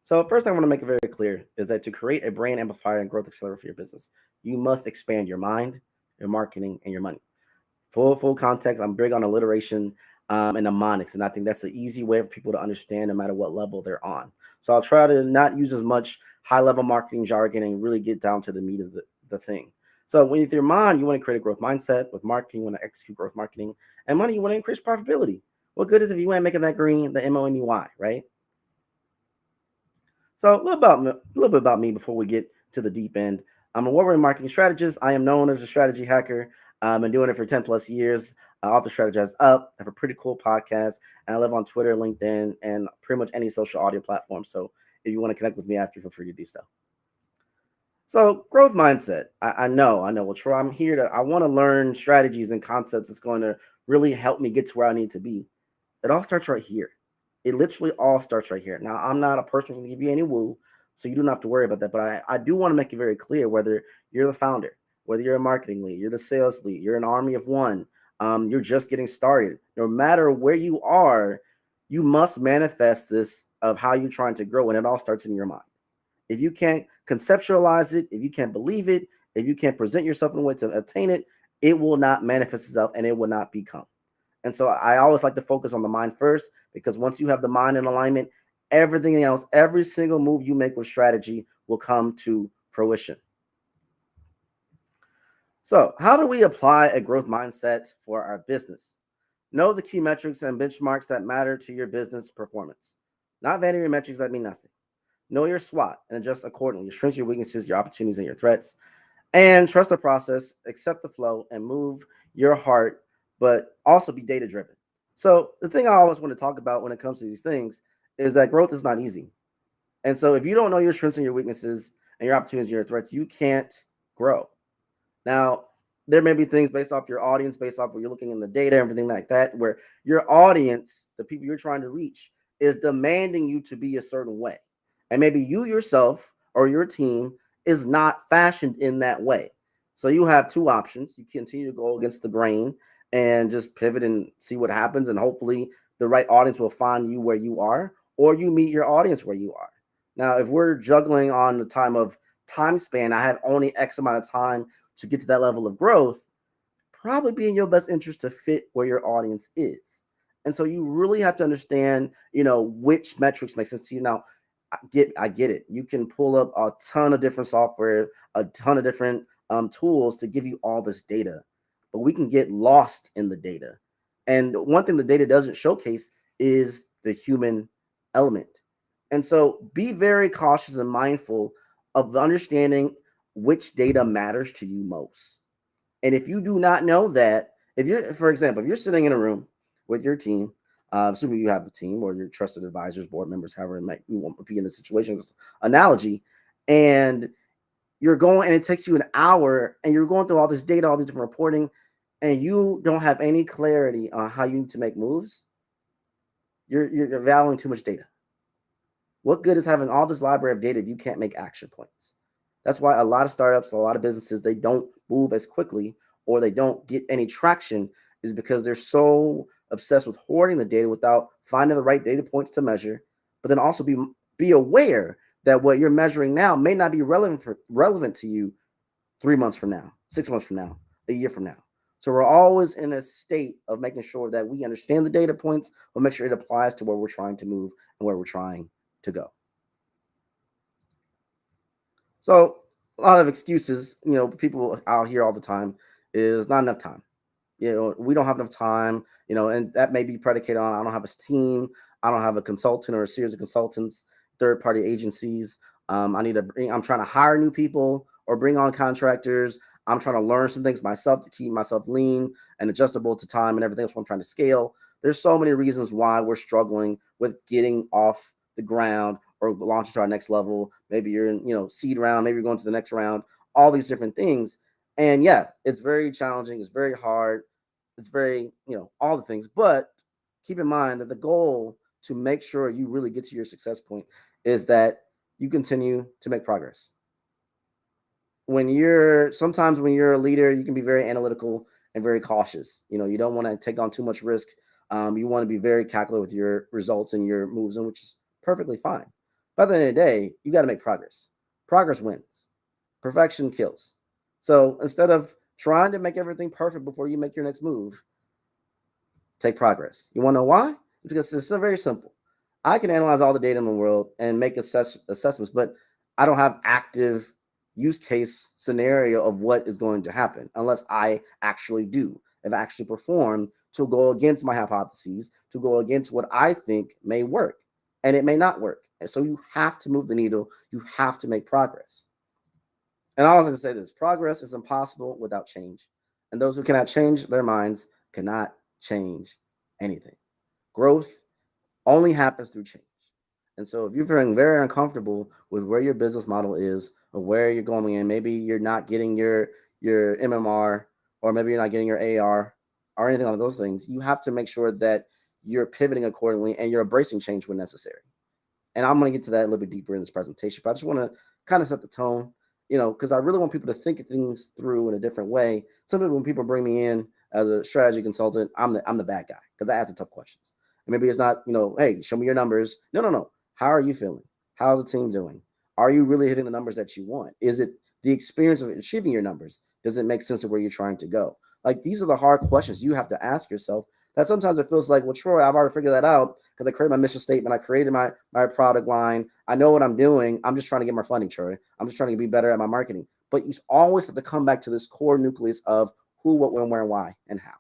So first thing I want to make it very clear is that to create a brand amplifier and growth accelerator for your business, you must expand your mind, your marketing, and your money. Full context, I'm big on alliteration and mnemonics, and I think that's an easy way for people to understand no matter what level they're on. So I'll try to not use as much high-level marketing jargon and really get down to the meat of the thing. So when you're with your mind, you want to create a growth mindset. With marketing, you want to execute growth marketing. And money, you want to increase profitability. What good is if you ain't making that green, the MONEY, right? So a little bit about me before we get to the deep end. I'm a award-winning marketing strategist. I am known as a strategy hacker. I've been doing it for 10 plus years. Author Strategize Up. I have a pretty cool podcast. And I live on Twitter, LinkedIn, and pretty much any social audio platform. So if you want to connect with me after, feel free to do so. So growth mindset. I know. Well, Troy, I'm here I want to learn strategies and concepts that's going to really help me get to where I need to be. It all starts right here. It literally all starts right here. Now, I'm not a person who can give you any woo, so you don't have to worry about that. But I do want to make it very clear, whether you're the founder, whether you're a marketing lead, you're the sales lead, you're an army of one, you're just getting started. No matter where you are, you must manifest this of how you're trying to grow, and it all starts in your mind. If you can't conceptualize it, if you can't believe it, if you can't present yourself in a way to attain it, it will not manifest itself and it will not become. And so I always like to focus on the mind first, because once you have the mind in alignment, everything else, every single move you make with strategy will come to fruition. So, how do we apply a growth mindset for our business? Know the key metrics and benchmarks that matter to your business performance, not vanity metrics that mean nothing. Know your SWOT and adjust accordingly. Your strengths, your weaknesses, your opportunities, and your threats. And trust the process, accept the flow, and move your heart, but also be data driven. So, the thing I always want to talk about when it comes to these things is that growth is not easy. And so, if you don't know your strengths and your weaknesses and your opportunities and your threats, you can't grow. Now, there may be things based off your audience, based off where you're looking in the data, everything like that, where your audience, the people you're trying to reach, is demanding you to be a certain way. And maybe you yourself or your team is not fashioned in that way. So you have two options. You continue to go against the grain and just pivot and see what happens. And hopefully the right audience will find you where you are, or you meet your audience where you are. Now, if we're juggling on the time span, I have only X amount of time to get to that level of growth, probably be in your best interest to fit where your audience is. And so you really have to understand, which metrics make sense to you. Now, I get it. You can pull up a ton of different software, a ton of different tools to give you all this data, but we can get lost in the data. And one thing the data doesn't showcase is the human element. And so be very cautious and mindful of understanding which data matters to you most. And if you do not know that, for example, if you're sitting in a room with your team, assuming you have a team or your trusted advisors, board members, however you want to be in the situation, analogy, and you're going and it takes you an hour and you're going through all this data, all these different reporting, and you don't have any clarity on how you need to make moves, you're valuing too much data. What good is having all this library of data if you can't make action points? That's why a lot of startups, a lot of businesses, they don't move as quickly or they don't get any traction, is because they're so obsessed with hoarding the data without finding the right data points to measure, but then also be aware that what you're measuring now may not be relevant to you 3 months from now, 6 months from now, a year from now. So we're always in a state of making sure that we understand the data points, but make sure it applies to where we're trying to move and where we're trying to go. So a lot of excuses, people out here all the time is not enough time. We don't have enough time, and that may be predicated on, I don't have a team. I don't have a consultant or a series of consultants, third-party agencies. I'm trying to hire new people or bring on contractors. I'm trying to learn some things myself to keep myself lean and adjustable to time and everything else when I'm trying to scale. There's so many reasons why we're struggling with getting off the ground or launching to our next level. Maybe you're in, seed round, maybe you're going to the next round, all these different things. And yeah, it's very challenging. It's very hard. It's very, all the things, but keep in mind that the goal to make sure you really get to your success point is that you continue to make progress. Sometimes when you're a leader, you can be very analytical and very cautious. You don't want to take on too much risk. You want to be very calculated with your results and your moves, which is perfectly fine. But at the end of the day, you got to make progress. Progress wins. Perfection kills. So instead of trying to make everything perfect before you make your next move, take progress. You want to know why? Because it's very simple. I can analyze all the data in the world and make assessments, but I don't have active use case scenario of what is going to happen unless I actually do. If I actually perform to go against my hypotheses, to go against what I think may work, and it may not work. And so you have to move the needle. You have to make progress. And I was going to say this: progress is impossible without change. And those who cannot change their minds cannot change anything. Growth only happens through change. And so if you're feeling very uncomfortable with where your business model is or where you're going in, maybe you're not getting your MMR, or maybe you're not getting your AR or anything like those things, you have to make sure that you're pivoting accordingly and you're embracing change when necessary. And I'm going to get to that a little bit deeper in this presentation, but I just want to kind of set the tone, because I really want people to think of things through in a different way. Sometimes when people bring me in as a strategy consultant, I'm the bad guy because I ask the tough questions. And maybe it's not, hey, show me your numbers. No. How are you feeling? How's the team doing? Are you really hitting the numbers that you want? Is it the experience of achieving your numbers? Does it make sense of where you're trying to go? Like, these are the hard questions you have to ask yourself That sometimes it feels like, well, Troy, I've already figured that out because I created my mission statement. I created my product line. I know what I'm doing. I'm just trying to get more funding, Troy. I'm just trying to be better at my marketing. But you always have to come back to this core nucleus of who, what, when, where, and why, and how.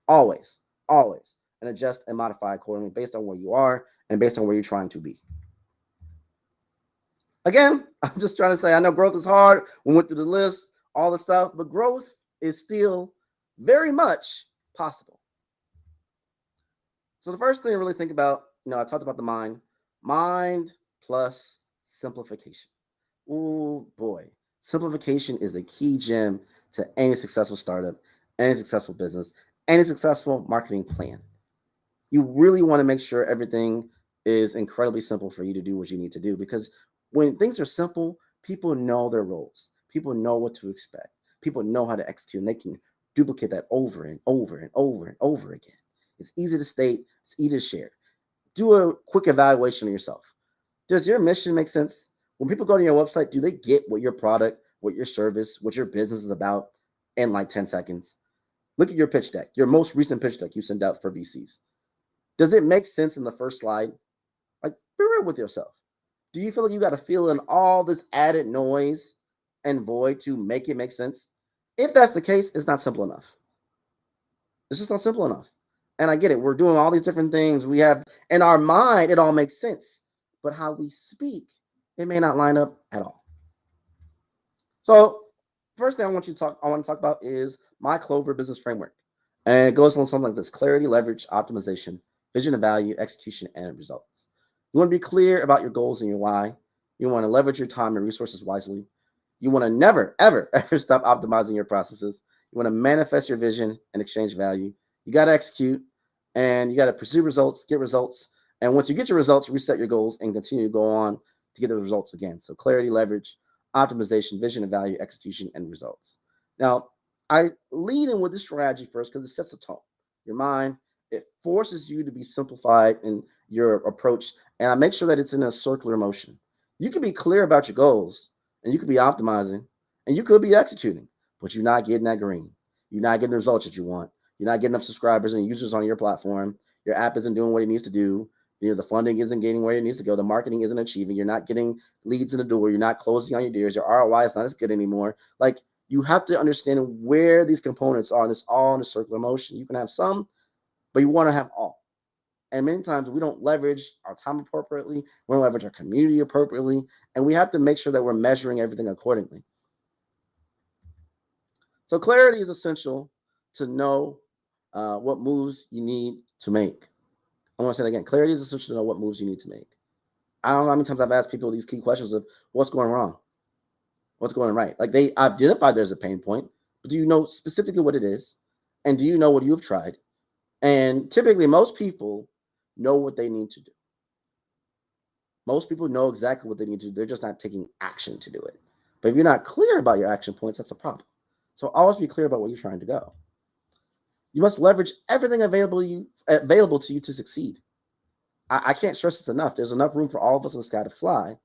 Always. And adjust and modify accordingly based on where you are and based on where you're trying to be. Again, I'm just trying to say, I know growth is hard. We went through the list, all the stuff, but growth is still very much possible. So the first thing to really think about, I talked about the mind plus simplification. Oh boy, simplification is a key gem to any successful startup, any successful business, any successful marketing plan. You really want to make sure everything is incredibly simple for you to do what you need to do, because when things are simple, people know their roles. People know what to expect. People know how to execute, and they can duplicate that over and over and over and over again. It's easy to state. It's easy to share. Do a quick evaluation of yourself. Does your mission make sense? When people go to your website, do they get what your product, what your service, what your business is about in like 10 seconds? Look at your pitch deck, your most recent pitch deck you send out for VCs. Does it make sense in the first slide? Like, be real with yourself. Do you feel like you got to fill in all this added noise and void to make it make sense? If that's the case, it's not simple enough. It's just not simple enough. And I get it. We're doing all these different things. We have, in our mind, it all makes sense. But how we speak, it may not line up at all. So first thing I want to talk about is my Clover business framework. And it goes on something like this: clarity, leverage, optimization, vision and value, execution, and results. You want to be clear about your goals and your why. You want to leverage your time and resources wisely. You want to never, ever, ever stop optimizing your processes. You want to manifest your vision and exchange value. You got to execute, and you got to pursue results, get results. And once you get your results, reset your goals and continue to go on to get the results again. So clarity, leverage, optimization, vision and value, execution, and results. Now, I lead in with this strategy first because it sets a tone. Your mind, it forces you to be simplified in your approach, and I make sure that it's in a circular motion. You can be clear about your goals, and you could be optimizing, and you could be executing, but you're not getting that green. You're not getting the results that you want. You're not getting enough subscribers and users on your platform. Your app isn't doing what it needs to do. The funding isn't getting where it needs to go. The marketing isn't achieving. You're not getting leads in the door. You're not closing on your deals. Your ROI is not as good anymore. Like, you have to understand where these components are, and it's all in a circular motion. You can have some, but you want to have all. And many times we don't leverage our time appropriately. We don't leverage our community appropriately. And we have to make sure that we're measuring everything accordingly. So clarity is essential to know what moves you need to make. I want to say it again. Clarity is essential to know what moves you need to make. I don't know how many times I've asked people these key questions of what's going wrong, what's going right. Like, they identify there's a pain point, but do you know specifically what it is? And do you know what you've tried? And typically most people know what they need to do. Most people know exactly what they need to do. They're just not taking action to do it. But if you're not clear about your action points, that's a problem. So always be clear about where you're trying to go. You must leverage everything available to you to succeed. I can't stress this enough. There's enough room for all of us in the sky to fly.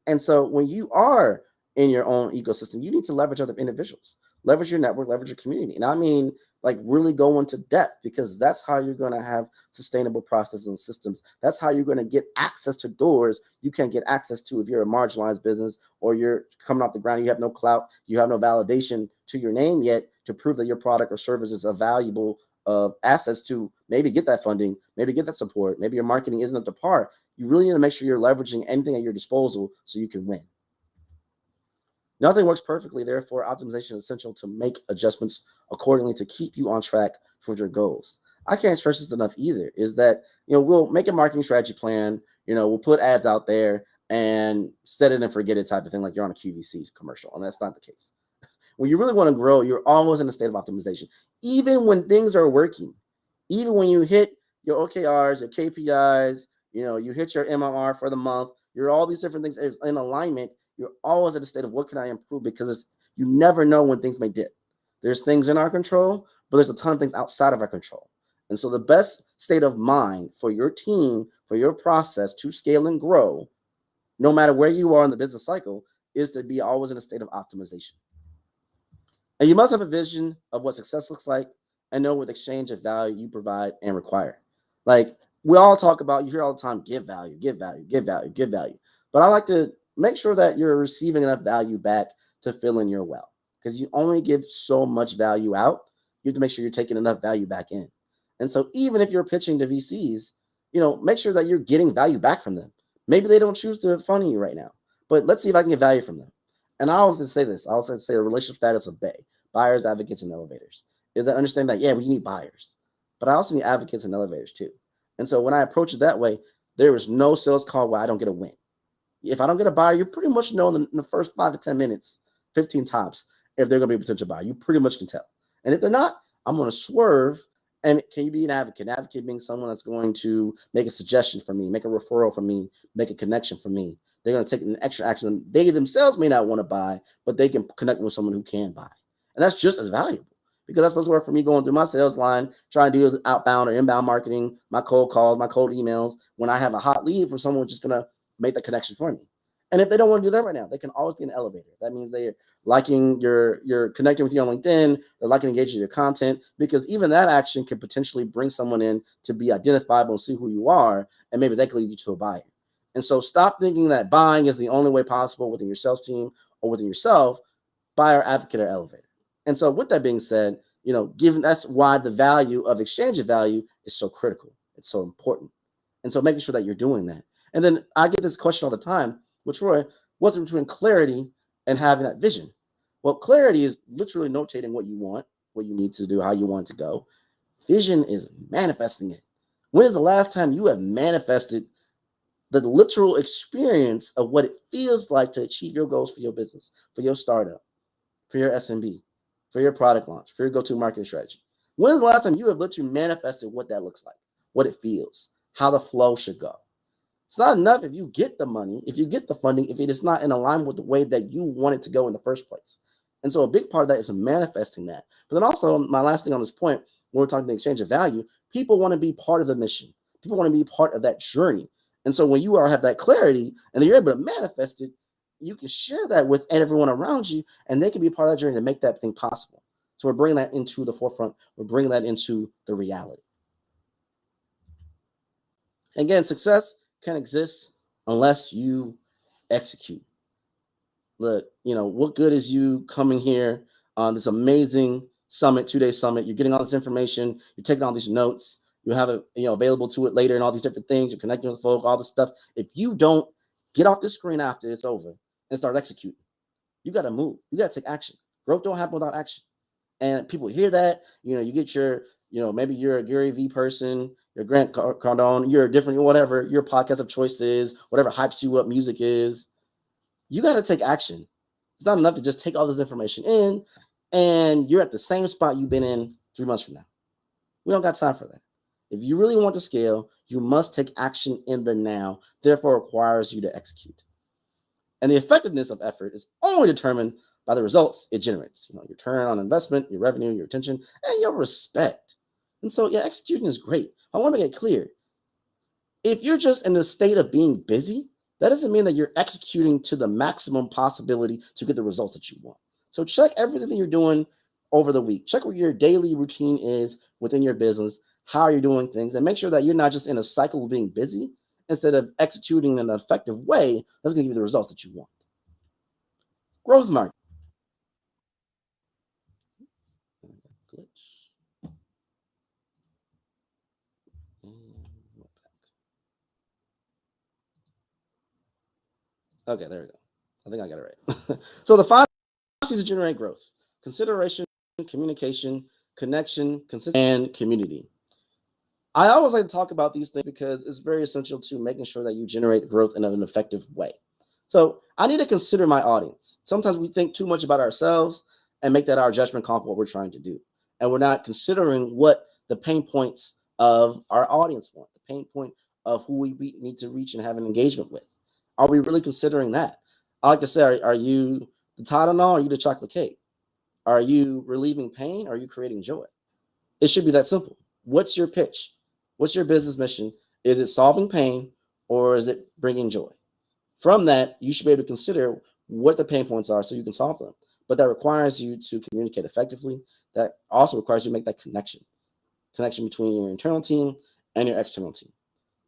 And so when you are in your own ecosystem, you need to leverage other individuals, leverage your network, leverage your community. And I mean, like, really go into depth, because that's how you're going to have sustainable processes and systems. That's how you're going to get access to doors you can't get access to if you're a marginalized business, or you're coming off the ground. You have no clout. You have no validation to your name yet to prove that your product or service is a valuable assets to maybe get that funding, maybe get that support. Maybe your marketing isn't up to par. You really need to make sure you're leveraging anything at your disposal so you can win. Nothing works perfectly. Therefore, optimization is essential to make adjustments accordingly to keep you on track for your goals. I can't stress this enough either, is that, we'll make a marketing strategy plan, we'll put ads out there and set it and forget it type of thing, like you're on a QVC commercial. And that's not the case. When you really want to grow, you're always in a state of optimization. Even when things are working, even when you hit your OKRs, your KPIs, you hit your MRR for the month, you're all these different things in alignment, you're always at a state of what can I improve, because you never know when things may dip. There's things in our control, but there's a ton of things outside of our control. And so the best state of mind for your team, for your process to scale and grow, no matter where you are in the business cycle, is to be always in a state of optimization. And you must have a vision of what success looks like and know what exchange of value you provide and require. Like we all talk about, you hear all the time, give value, give value, give value, give value. But I like to make sure that you're receiving enough value back to fill in your well, because you only give so much value out. You have to make sure you're taking enough value back in. And so even if you're pitching to VCs, make sure that you're getting value back from them. Maybe they don't choose to fund you right now, but let's see if I can get value from them. And I always say this, I always say the relationship status of BAE, buyers, advocates, and elevators, is that understand that, yeah, we need buyers, but I also need advocates and elevators too. And so when I approach it that way, there is no sales call where I don't get a win. If I don't get a buyer, you pretty much know in the first 5 to 10 minutes, 15 tops, if they're going to be a potential buyer. You pretty much can tell. And if they're not, I'm going to swerve. And can you be an advocate? An advocate being someone that's going to make a suggestion for me, make a referral for me, make a connection for me. They're going to take an extra action. They themselves may not want to buy, but they can connect with someone who can buy. And that's just as valuable, because that's what's work for me going through my sales line, trying to do outbound or inbound marketing, my cold calls, my cold emails. When I have a hot lead for someone just going to make the connection for me. And if they don't want to do that right now, they can always be an elevator. That means they're liking you're connecting with you on LinkedIn, they're liking engaging your content, because even that action could potentially bring someone in to be identifiable and see who you are, and maybe that could lead you to a buyer. And so stop thinking that buying is the only way possible within your sales team or within yourself. Buyer, advocate, or elevator. And so with that being said, given that's why the value of exchange of value is so critical. It's so important. And so making sure that you're doing that. And then I get this question all the time, well, Troy, what's between clarity and having that vision? Well, clarity is literally notating what you want, what you need to do, how you want it to go. Vision is manifesting it. When is the last time you have manifested the literal experience of what it feels like to achieve your goals for your business, for your startup, for your SMB, for your product launch, for your go-to marketing strategy? When is the last time you have literally manifested what that looks like, what it feels, how the flow should go? It's not enough if you get the money, if you get the funding, if it is not in alignment with the way that you want it to go in the first place. And so a big part of that is manifesting that. But then also, my last thing on this point, when we're talking the exchange of value, people want to be part of the mission. People want to be part of that journey. And so when you have that clarity and you're able to manifest it, you can share that with everyone around you, and they can be part of that journey to make that thing possible. So we're bringing that into the forefront. We're bringing that into the reality. Again, success can exist unless you execute. Look, what good is you coming here on this amazing summit, 2-day summit? You're getting all this information, you're taking all these notes, you have it available to it later and all these different things, you're connecting with folk, all this stuff. If you don't get off this screen after it's over and start executing, you got to move. You got to take action. Growth don't happen without action. And people hear that, you get your, maybe you're a Gary V person, your Grant Cardone, you're a different, whatever your podcast of choice is, whatever hypes you up music is, you got to take action. It's not enough to just take all this information in and you're at the same spot you've been in 3 months from now. We don't got time for that. If you really want to scale, you must take action in the now, therefore requires you to execute. And the effectiveness of effort is only determined by the results it generates. Your return on investment, your revenue, your attention, and your respect. And so, executing is great. I want to make it clear. If you're just in the state of being busy, that doesn't mean that you're executing to the maximum possibility to get the results that you want. So check everything that you're doing over the week. Check what your daily routine is within your business, how you're doing things, and make sure that you're not just in a cycle of being busy instead of executing in an effective way that's going to give you the results that you want. Growth market. Okay, there we go. I think I got it right. So the 5 C's to generate growth: consideration, communication, connection, consistency, and community. I always like to talk about these things because it's very essential to making sure that you generate growth in an effective way. So I need to consider my audience. Sometimes we think too much about ourselves and make that our judgment call for what we're trying to do. And we're not considering what the pain points of our audience want, the pain point of who we need to reach and have an engagement with. Are we really considering that? I like to say, are you the Tylenol or are you the chocolate cake? Are you relieving pain or are you creating joy? It should be that simple. What's your pitch? What's your business mission? Is it solving pain or is it bringing joy? From that, you should be able to consider what the pain points are so you can solve them. But that requires you to communicate effectively. that also requires you to make that connection between your internal team and your external team.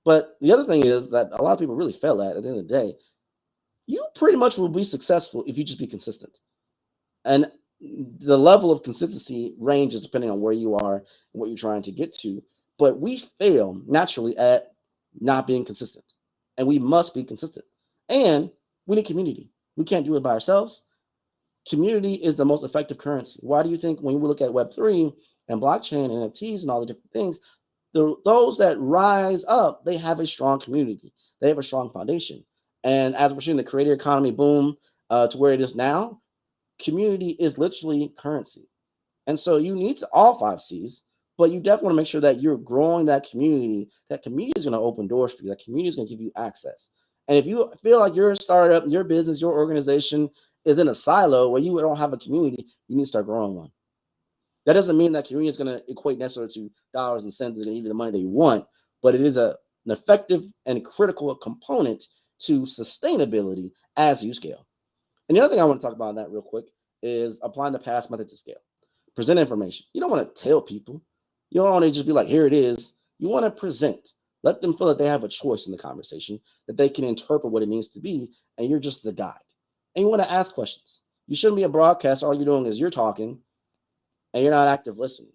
But the other thing is that a lot of people really fail at the end of the day. You pretty much will be successful if you just be consistent. And the level of consistency ranges depending on where you are and what you're trying to get to. But we fail naturally at not being consistent. And we must be consistent. And we need community. We can't do it by ourselves. Community is the most effective currency. Why do you think when we look at Web3 and blockchain and NFTs and all the different things, those that rise up, they have a strong community. They have a strong foundation. And as we're seeing the creator economy boom to where it is now, community is literally currency. And so you need all 5 C's, but you definitely want to make sure that you're growing that community. That community is going to open doors for you. That community is going to give you access. And if you feel like your startup, your business, your organization is in a silo where you don't have a community, you need to start growing one. That doesn't mean that community is going to equate necessarily to dollars and cents and give you the money that you want, but it is an effective and critical component to sustainability as you scale. And the other thing I want to talk about on that real quick is applying the past method to scale. Present information. You don't want to tell people. You don't want to just be like, here it is. You want to present. Let them feel that they have a choice in the conversation, that they can interpret what it needs to be, and you're just the guide. And you want to ask questions. You shouldn't be a broadcaster. All you're doing is you're talking, and you're not active listening.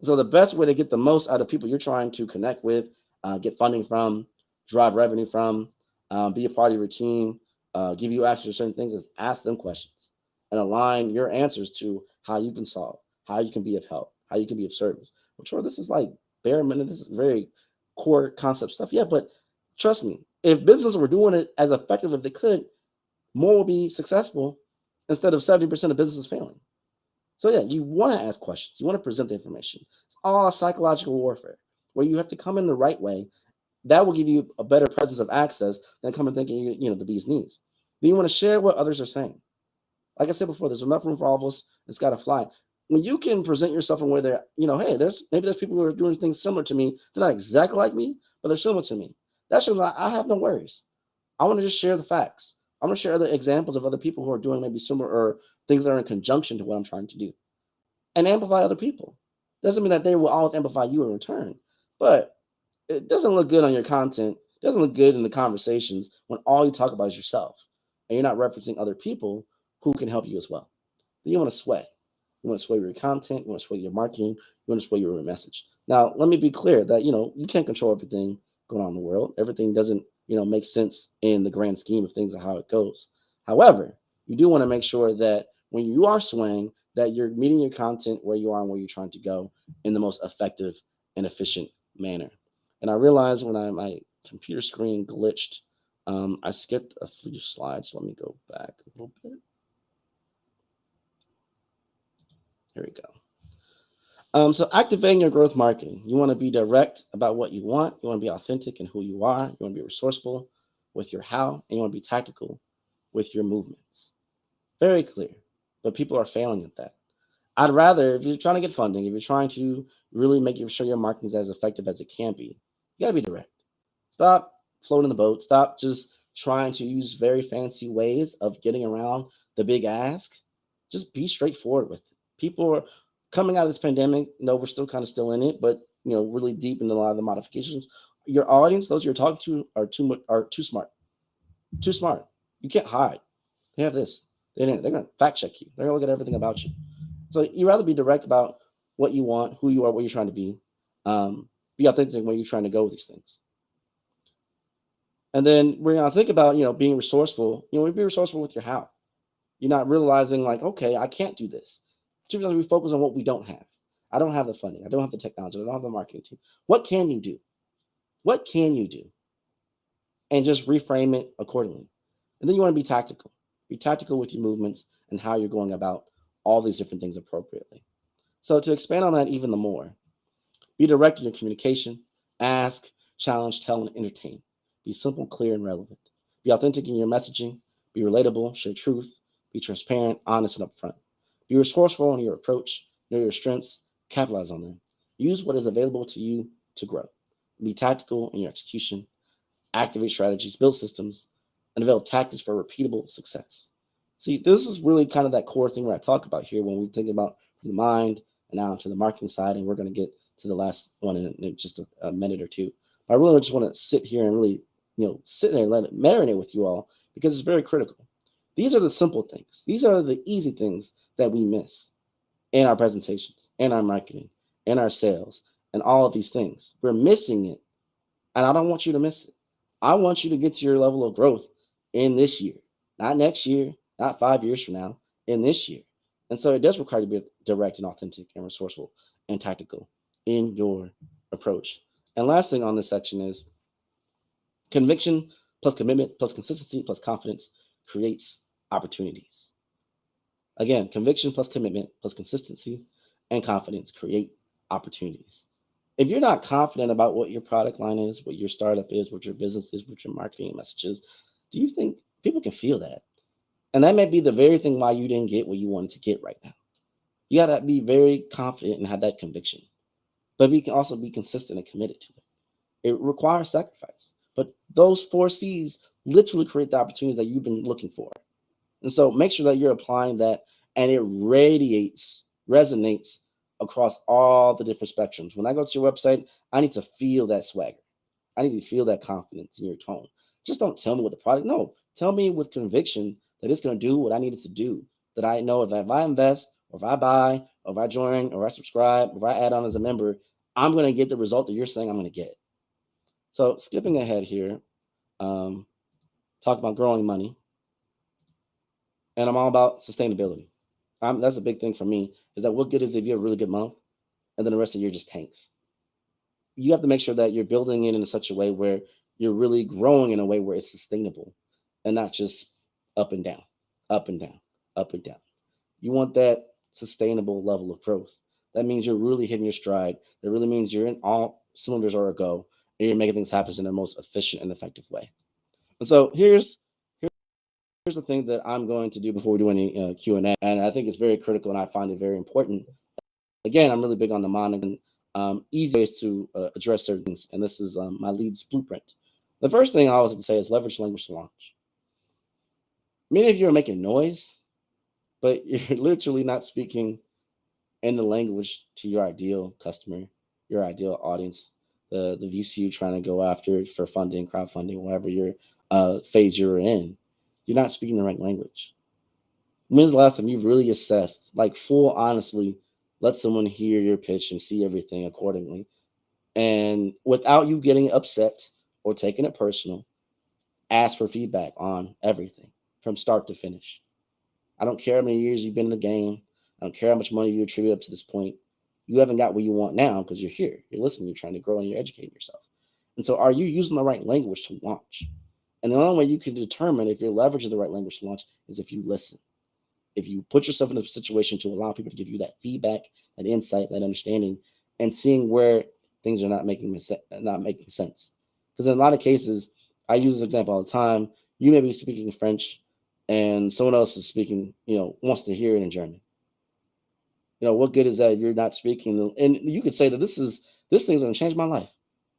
So the best way to get the most out of people you're trying to connect with, get funding from, drive revenue from, be a part of your team, give you access to certain things is ask them questions and align your answers to how you can solve, how you can be of help, how you can be of service. I'm sure this is like bare minimum. This is very core concept stuff. Yeah, but trust me, if businesses were doing it as effective as they could, more will be successful instead of 70% of businesses failing. So yeah, you want to ask questions. You want to present the information. It's all psychological warfare where you have to come in the right way. That will give you a better presence of access than coming thinking, the bee's knees. Then you want to share what others are saying. Like I said before, there's enough room for all of us. It's got to fly. When you can present yourself in where they're, hey, there's people who are doing things similar to me. They're not exactly like me, but they're similar to me. That shows I have no worries. I want to just share the facts. I want to share other examples of other people who are doing maybe similar or things that are in conjunction to what I'm trying to do. And amplify other people. Doesn't mean that they will always amplify you in return, but it doesn't look good on your content. It doesn't look good in the conversations when all you talk about is yourself and you're not referencing other people who can help you as well. Then you want to sway. You want to sway your content. You want to sway your marketing. You want to sway your message. Now, let me be clear that, you can't control everything going on in the world. Everything doesn't, make sense in the grand scheme of things and how it goes. However, you do want to make sure that when you are swaying, that you're meeting your content where you are and where you're trying to go in the most effective and efficient manner. And I realized when my computer screen glitched, I skipped a few slides. So let me go back a little bit. Here we go. So activating your growth marketing. You want to be direct about what you want. You want to be authentic in who you are. You want to be resourceful with your how. And you want to be tactical with your movements. Very clear. But people are failing at that. I'd rather, if you're trying to get funding, if you're trying to really make sure your marketing is as effective as it can be, you got to be direct. Stop floating the boat. Stop just trying to use very fancy ways of getting around the big ask. Just be straightforward with it. People are coming out of this pandemic. No, we're still kind of still in it, but really deep in a lot of the modifications. Your audience, those you're talking to, are too smart. Too smart. You can't hide. They have this. They're going to fact check you. They're going to look at everything about you. So you rather be direct about what you want, who you are, what you're trying to be. Be authentic when you're trying to go with these things. And then we're going to think about, being resourceful. Be resourceful with your how. You're not realizing like, okay, I can't do this. Too much we focus on what we don't have. I don't have the funding. I don't have the technology. I don't have the marketing team. What can you do? What can you do? And just reframe it accordingly. And then you want to be tactical. Be tactical with your movements and how you're going about all these different things appropriately. So to expand on that even more, be direct in your communication, ask, challenge, tell, and entertain. Be simple, clear, and relevant. Be authentic in your messaging. Be relatable, share truth, be transparent, honest, and upfront. Be resourceful in your approach, know your strengths, capitalize on them. Use what is available to you to grow. Be tactical in your execution, activate strategies, build systems, and develop tactics for repeatable success. See, this is really kind of that core thing where I talk about here when we think about the mind, and now to the marketing side. And we're going to get to the last one in just a minute or two. But I really just want to sit here and really, sit there and let it marinate with you all, because it's very critical. These are the simple things. These are the easy things that we miss in our presentations, in our marketing, in our sales, and all of these things. We're missing it. And I don't want you to miss it. I want you to get to your level of growth in this year, not next year, not 5 years from now, in this year. And so it does require you to be direct and authentic and resourceful and tactical in your approach. And last thing on this section is conviction plus commitment plus consistency plus confidence creates opportunities. Again, conviction plus commitment plus consistency and confidence create opportunities. If you're not confident about what your product line is, what your startup is, what your business is, what your marketing message is, do you think people can feel that? And that may be the very thing why you didn't get what you wanted to get right now. You got to be very confident and have that conviction. But we can also be consistent and committed to it. It requires sacrifice. But those 4 C's literally create the opportunities that you've been looking for. And so make sure that you're applying that, and it resonates across all the different spectrums. When I go to your website, I need to feel that swagger. I need to feel that confidence in your tone. Just don't tell me what the product, no, tell me with conviction that it's going to do what I need it to do, that I know that if I invest, or if I buy, or if I join, or I subscribe, or if I add on as a member, I'm going to get the result that you're saying I'm going to get. So skipping ahead here, talk about growing money. And I'm all about sustainability. That's a big thing for me, is that what good is if you have a really good month and then the rest of the year just tanks? You have to make sure that you're building it in such a way where you're really growing in a way where it's sustainable and not just up and down, up and down, up and down. You want that sustainable level of growth. That means you're really hitting your stride. That really means you're in all cylinders are a go, and you're making things happen in the most efficient and effective way. And so here's the thing that I'm going to do before we do any Q&A, and I think it's very critical, and I find it very important. Again, I'm really big on the mnemonic, easy ways to address certain things, and this is my leads blueprint. The first thing I always say is leverage language to launch. Many of you are making noise, but you're literally not speaking in the language to your ideal customer, your ideal audience, the VC you're trying to go after for funding, crowdfunding, whatever your phase you're in. You're not speaking the right language. When's the last time you've really assessed, like full honestly, let someone hear your pitch and see everything accordingly, and without you getting upset or taking it personal, ask for feedback on everything from start to finish. I don't care how many years you've been in the game. I don't care how much money you attribute up to this point. You haven't got what you want now because you're here. You're listening. You're trying to grow and you're educating yourself. And so are you using the right language to launch? And the only way you can determine if you're leveraging the right language to launch is if you listen. If you put yourself in a situation to allow people to give you that feedback, that insight, that understanding, and seeing where things are not making sense. Because in a lot of cases, I use this example all the time. You may be speaking French and someone else is speaking, wants to hear it in German. What good is that if you're not speaking? And you could say that this thing's going to change my life.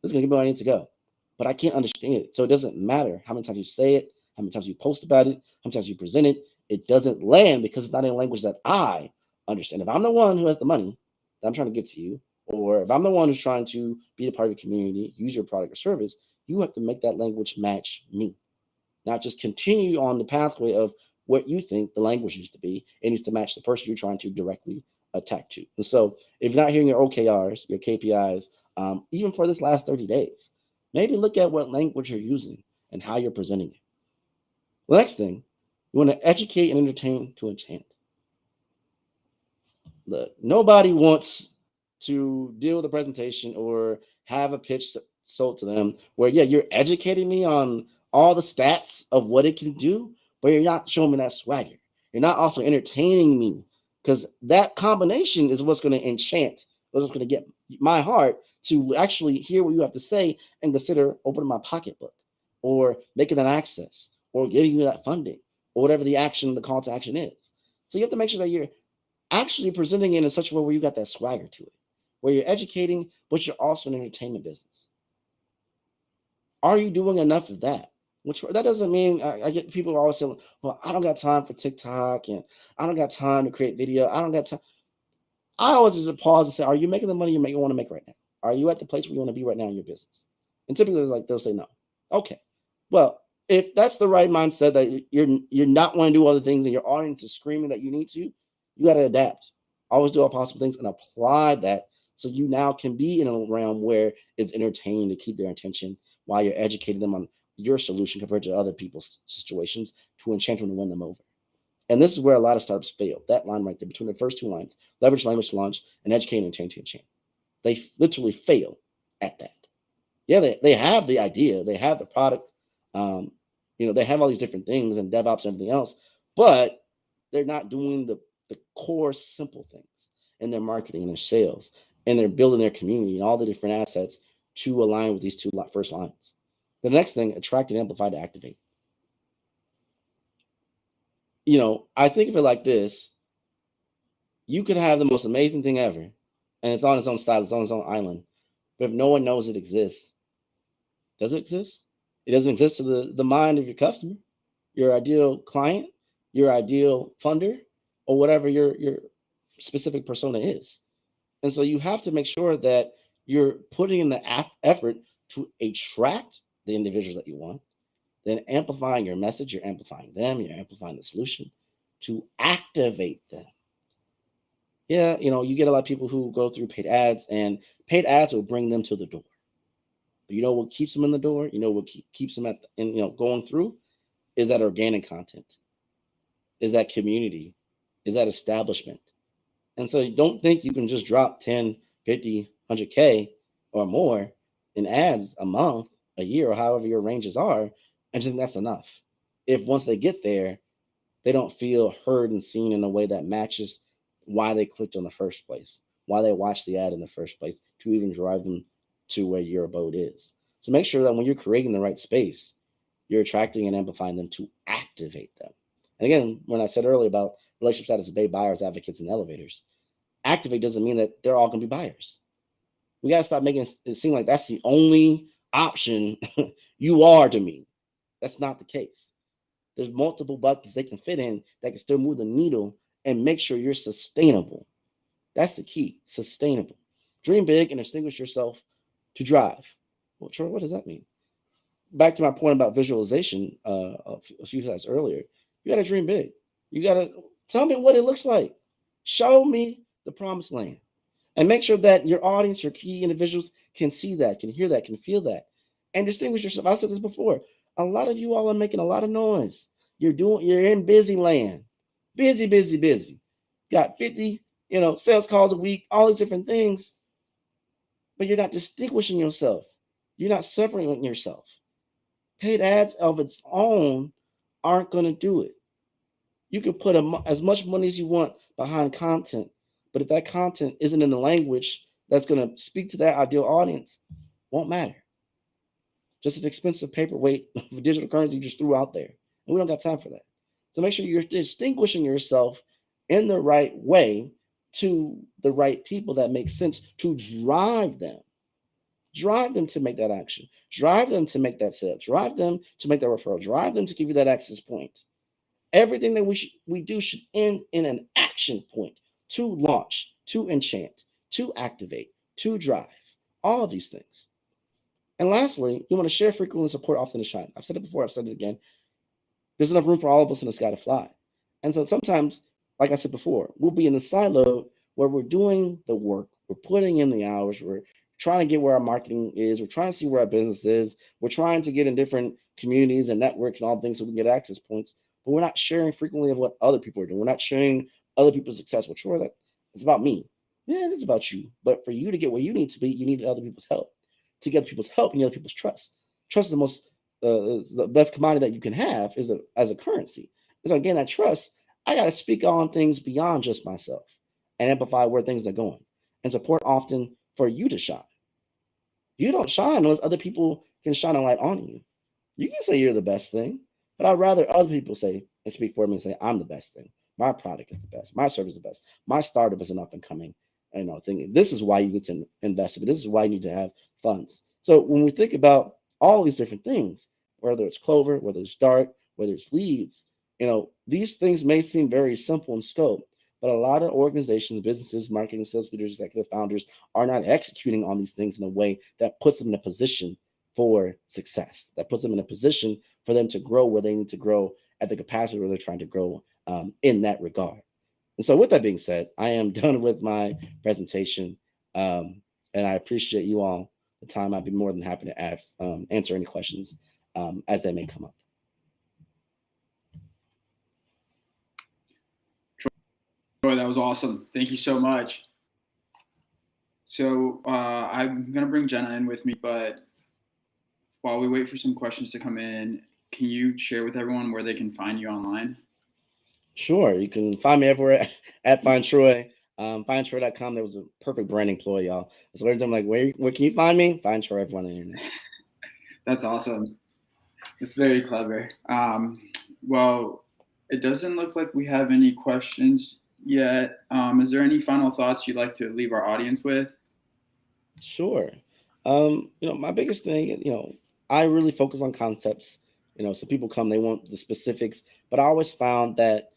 This is going to get me where I need to go. But I can't understand it. So it doesn't matter how many times you say it, how many times you post about it, how many times you present it. It doesn't land because it's not in a language that I understand. If I'm the one who has the money that I'm trying to get to you, or if I'm the one who's trying to be a part of your community, use your product or service, you have to make that language match me. Not just continue on the pathway of what you think the language needs to be. It needs to match the person you're trying to directly attack to. And so if you're not hearing your OKRs, your KPIs, even for this last 30 days, maybe look at what language you're using and how you're presenting it. The next thing, you want to educate and entertain to enchant. Look, nobody wants to deal with a presentation or have a pitch sold to them where, you're educating me on all the stats of what it can do, but you're not showing me that swagger. You're not also entertaining me, because that combination is what's going to enchant, what's going to get my heart to actually hear what you have to say and consider opening my pocketbook or making that access or giving you that funding or whatever the call to action is. So you have to make sure that you're actually presenting it in such a way where you got that swagger to it, where you're educating, but you're also an entertainment business. Are you doing enough of that? Which that doesn't mean I get people always saying, well, I don't got time for TikTok and I don't got time to create video. I don't got time. I always just pause and say, are you making the money you want to make right now? Are you at the place where you want to be right now in your business? And typically it's like they'll say no. Okay. Well, if that's the right mindset that you're not want to do other things and your audience is screaming that you need to, you got to adapt. Always do all possible things and apply that so you now can be in a realm where it's entertaining to keep their attention while you're educating them on your solution compared to other people's situations to enchant them and win them over. And this is where a lot of startups fail. That line right there between the first two lines, leverage language to launch and educate and enchant to enchant. They literally fail at that. Yeah, they have the idea, they have the product, they have all these different things and DevOps and everything else, but they're not doing the core simple things in their marketing and their sales, and they're building their community and all the different assets to align with these two first lines. The next thing, attract and amplify to activate. I think of it like this. You could have the most amazing thing ever, and it's on its own side, it's on its own island. But if no one knows it exists, does it exist? It doesn't exist to the mind of your customer, your ideal client, your ideal funder, or whatever your specific persona is. And so you have to make sure that you're putting in the effort to attract the individuals that you want, then amplifying your message, you're amplifying them, you're amplifying the solution to activate them. Yeah, you get a lot of people who go through paid ads, and paid ads will bring them to the door. But what keeps them in the door? What keeps them going through is that organic content, is that community, is that establishment. And so you don't think you can just drop 10, 50, 100K or more in ads a month, a year, or however your ranges are, and think that's enough. If once they get there, they don't feel heard and seen in a way that matches why they clicked on the first place, why they watched the ad in the first place, to even drive them to where your abode is. So make sure that when you're creating the right space, you're attracting and amplifying them to activate them. And again, when I said earlier about relationship status, bay buyers, advocates, and elevators, activate doesn't mean that they're all going to be buyers. We got to stop making it seem like that's the only option you are to me. That's not the case. There's multiple buckets they can fit in that can still move the needle and make sure you're sustainable. That's the key, sustainable. Dream big and distinguish yourself to drive. Well, Troy, what does that mean? Back to my point about visualization a few slides earlier, you got to dream big. You got to tell me what it looks like. Show me the promised land. And make sure that your audience, your key individuals can see that, can hear that, can feel that. And distinguish yourself. I said this before. A lot of you all are making a lot of noise. You're in busy land. Busy. Got 50, sales calls a week, all these different things. But you're not distinguishing yourself. You're not separating yourself. Paid ads of its own aren't going to do it. You can put as much money as you want behind content, but if that content isn't in the language that's going to speak to that ideal audience, won't matter. Just an expensive paperweight of digital currency you just threw out there. And we don't got time for that. So make sure you're distinguishing yourself in the right way to the right people that make sense to drive them. Drive them to make that action. Drive them to make that sale. Drive them to make that referral. Drive them to give you that access point. Everything that we do should end in an action point to launch, to enchant, to activate, to drive. All of these things. And lastly, you want to share frequently and support often to shine. I've said it before, I've said it again. There's enough room for all of us in the sky to fly. And so sometimes, like I said before, we'll be in the silo where we're doing the work, we're putting in the hours, we're trying to get where our marketing is, we're trying to see where our business is, we're trying to get in different communities and networks and all things so we can get access points, but we're not sharing frequently of what other people are doing. We're not sharing other people's success. Well, sure, that it's about me. Yeah, it is about you. But for you to get where you need to be, you need other people's help. To get other people's help, you need other people's trust. Trust is the best commodity that you can have as a currency. So again, that trust, I got to speak on things beyond just myself and amplify where things are going and support often for you to shine. You don't shine unless other people can shine a light on you. You can say you're the best thing, but I'd rather other people say and speak for me and say, I'm the best thing. My product is the best. My service is the best. My startup is an up and coming, thing. This is why you need to invest in it. This is why you need to have funds. So when we think about all these different things, whether it's Clover, whether it's Dart, whether it's leads, these things may seem very simple in scope, But a lot of organizations, businesses, marketing, sales leaders, executive founders are not executing on these things in a way that puts them in a position for success, that puts them in a position for them to grow where they need to grow at the capacity where they're trying to grow in that regard. And so with that being said, I am done with my presentation. And I appreciate you all the time. I'd be more than happy to answer any questions as they may come up. Troy, that was awesome. Thank you so much. So I'm going to bring Jenna in with me, but while we wait for some questions to come in, can you share with everyone where they can find you online? Sure. You can find me everywhere at FindTroy. FindTroy.com. That was a perfect branding ploy, y'all. So every time I'm like, where can you find me? FindTroy everyone on the internet. That's awesome. It's very clever. Well, it doesn't look like we have any questions yet. Is there any final thoughts you'd like to leave our audience with? Sure. My biggest thing, I really focus on concepts. So people come, they want the specifics, but I always found that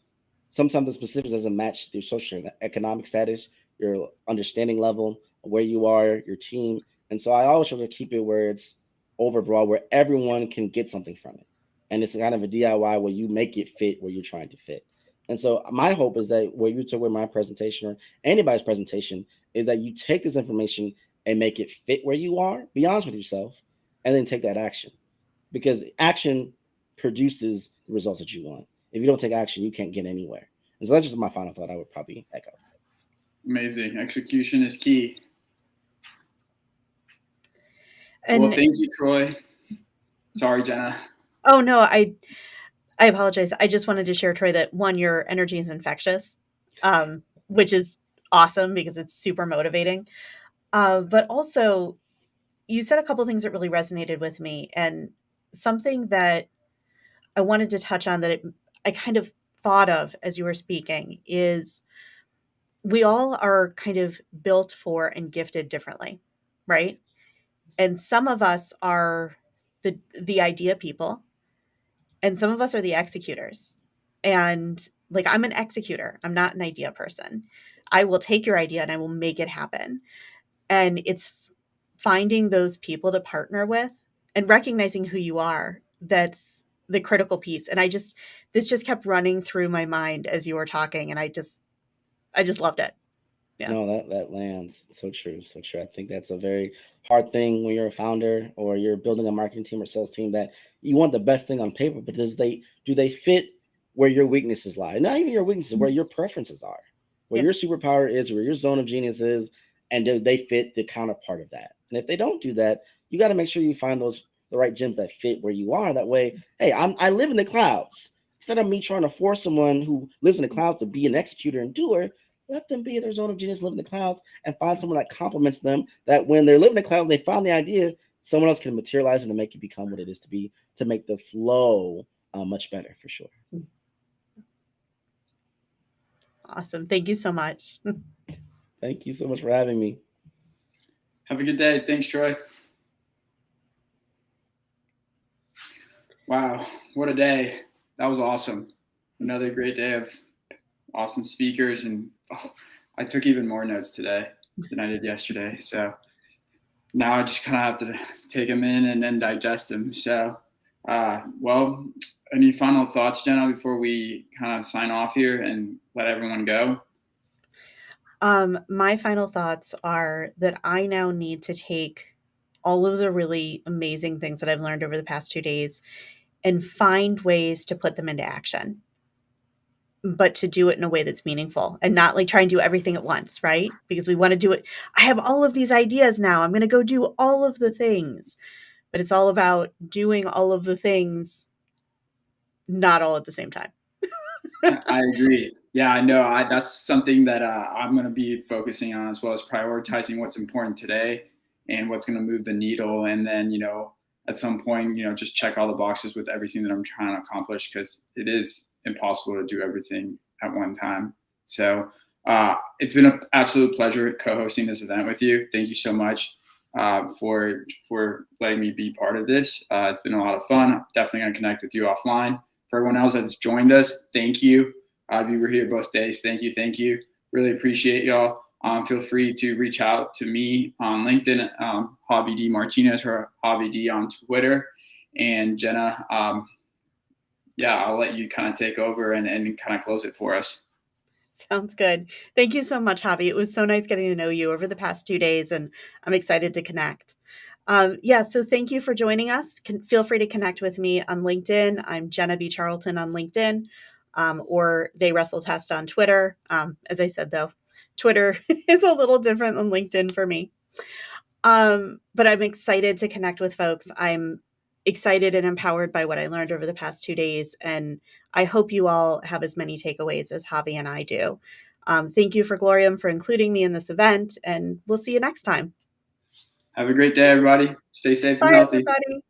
sometimes the specifics doesn't match your social economic status, your understanding level, where you are, your team. And so I always try to keep it where it's overbroad, where everyone can get something from it. And it's kind of a DIY where you make it fit where you're trying to fit. And so my hope is that where you took with my presentation or anybody's presentation is that you take this information and make it fit where you are, be honest with yourself, and then take that action. Because action produces the results that you want. If you don't take action, you can't get anywhere. And so that's just my final thought I would probably echo. Amazing. Execution is key. And well, thank you, Troy. Sorry, Jenna. Oh, no, I apologize. I just wanted to share, Troy, that one, your energy is infectious, which is awesome because it's super motivating. But also, you said a couple things that really resonated with me, and something that I wanted to touch on that I kind of thought of as you were speaking is we all are kind of built for and gifted differently, right? And some of us are the idea people, and some of us are the executors. And like, I'm an executor. I'm not an idea person. I will take your idea and I will make it happen. And it's finding those people to partner with and recognizing who you are. That's the critical piece. And this just kept running through my mind as you were talking. And I just loved it. Yeah. No, that lands. So true. So true. I think that's a very hard thing when you're a founder or you're building a marketing team or sales team, that you want the best thing on paper, but do they fit where your weaknesses lie? Not even your weaknesses, where your preferences are, where your superpower is, where your zone of genius is, and do they fit the counterpart of that? And if they don't do that, you got to make sure you find the right gems that fit where you are. That way, hey, I live in the clouds. Instead of me trying to force someone who lives in the clouds to be an executor and doer, let them be their zone of genius, live in the clouds, and find someone that complements them, that when they're living in the clouds, they find the idea, someone else can materialize it and make it become what it is to be, to make the flow much better, for sure. Awesome. Thank you so much. Thank you so much for having me. Have a good day. Thanks, Troy. Wow, what a day. That was awesome. Another great day of awesome speakers, and I took even more notes today than I did yesterday. So now I just kind of have to take them in and then digest them. So, well, any final thoughts, Jenna, before we kind of sign off here and let everyone go? My final thoughts are that I now need to take all of the really amazing things that I've learned over the past 2 days and find ways to put them into action, but to do it in a way that's meaningful and not like try and do everything at once, right? Because we want to do it. I have all of these ideas now. I'm going to go do all of the things, but it's all about doing all of the things, not all at the same time. I agree. Yeah, I know. That's something that I'm going to be focusing on, as well as prioritizing what's important today and what's going to move the needle. And then, at some point, just check all the boxes with everything that I'm trying to accomplish, because it is impossible to do everything at one time. So it's been an absolute pleasure co-hosting this event with you. Thank you so much for letting me be part of this. It's been a lot of fun. I'm definitely going to connect with you offline. For everyone else that's joined us, thank you. We were here both days. Thank you. Really appreciate y'all. Feel free to reach out to me on LinkedIn, Javy D Martinez, or Javy D on Twitter. And Jenna, I'll let you kind of take over and kind of close it for us. Sounds good. Thank you so much, Javy. It was so nice getting to know you over the past 2 days, and I'm excited to connect. So thank you for joining us. Feel free to connect with me on LinkedIn. I'm Jenna B. Charlton on LinkedIn, or They Wrestle Test on Twitter. As I said, though, Twitter is a little different than LinkedIn for me. But I'm excited to connect with folks. I'm excited and empowered by what I learned over the past 2 days. And I hope you all have as many takeaways as Javy and I do. Thank you for Glorium for including me in this event, and we'll see you next time. Have a great day, everybody. Stay safe and Bye, healthy. everybody.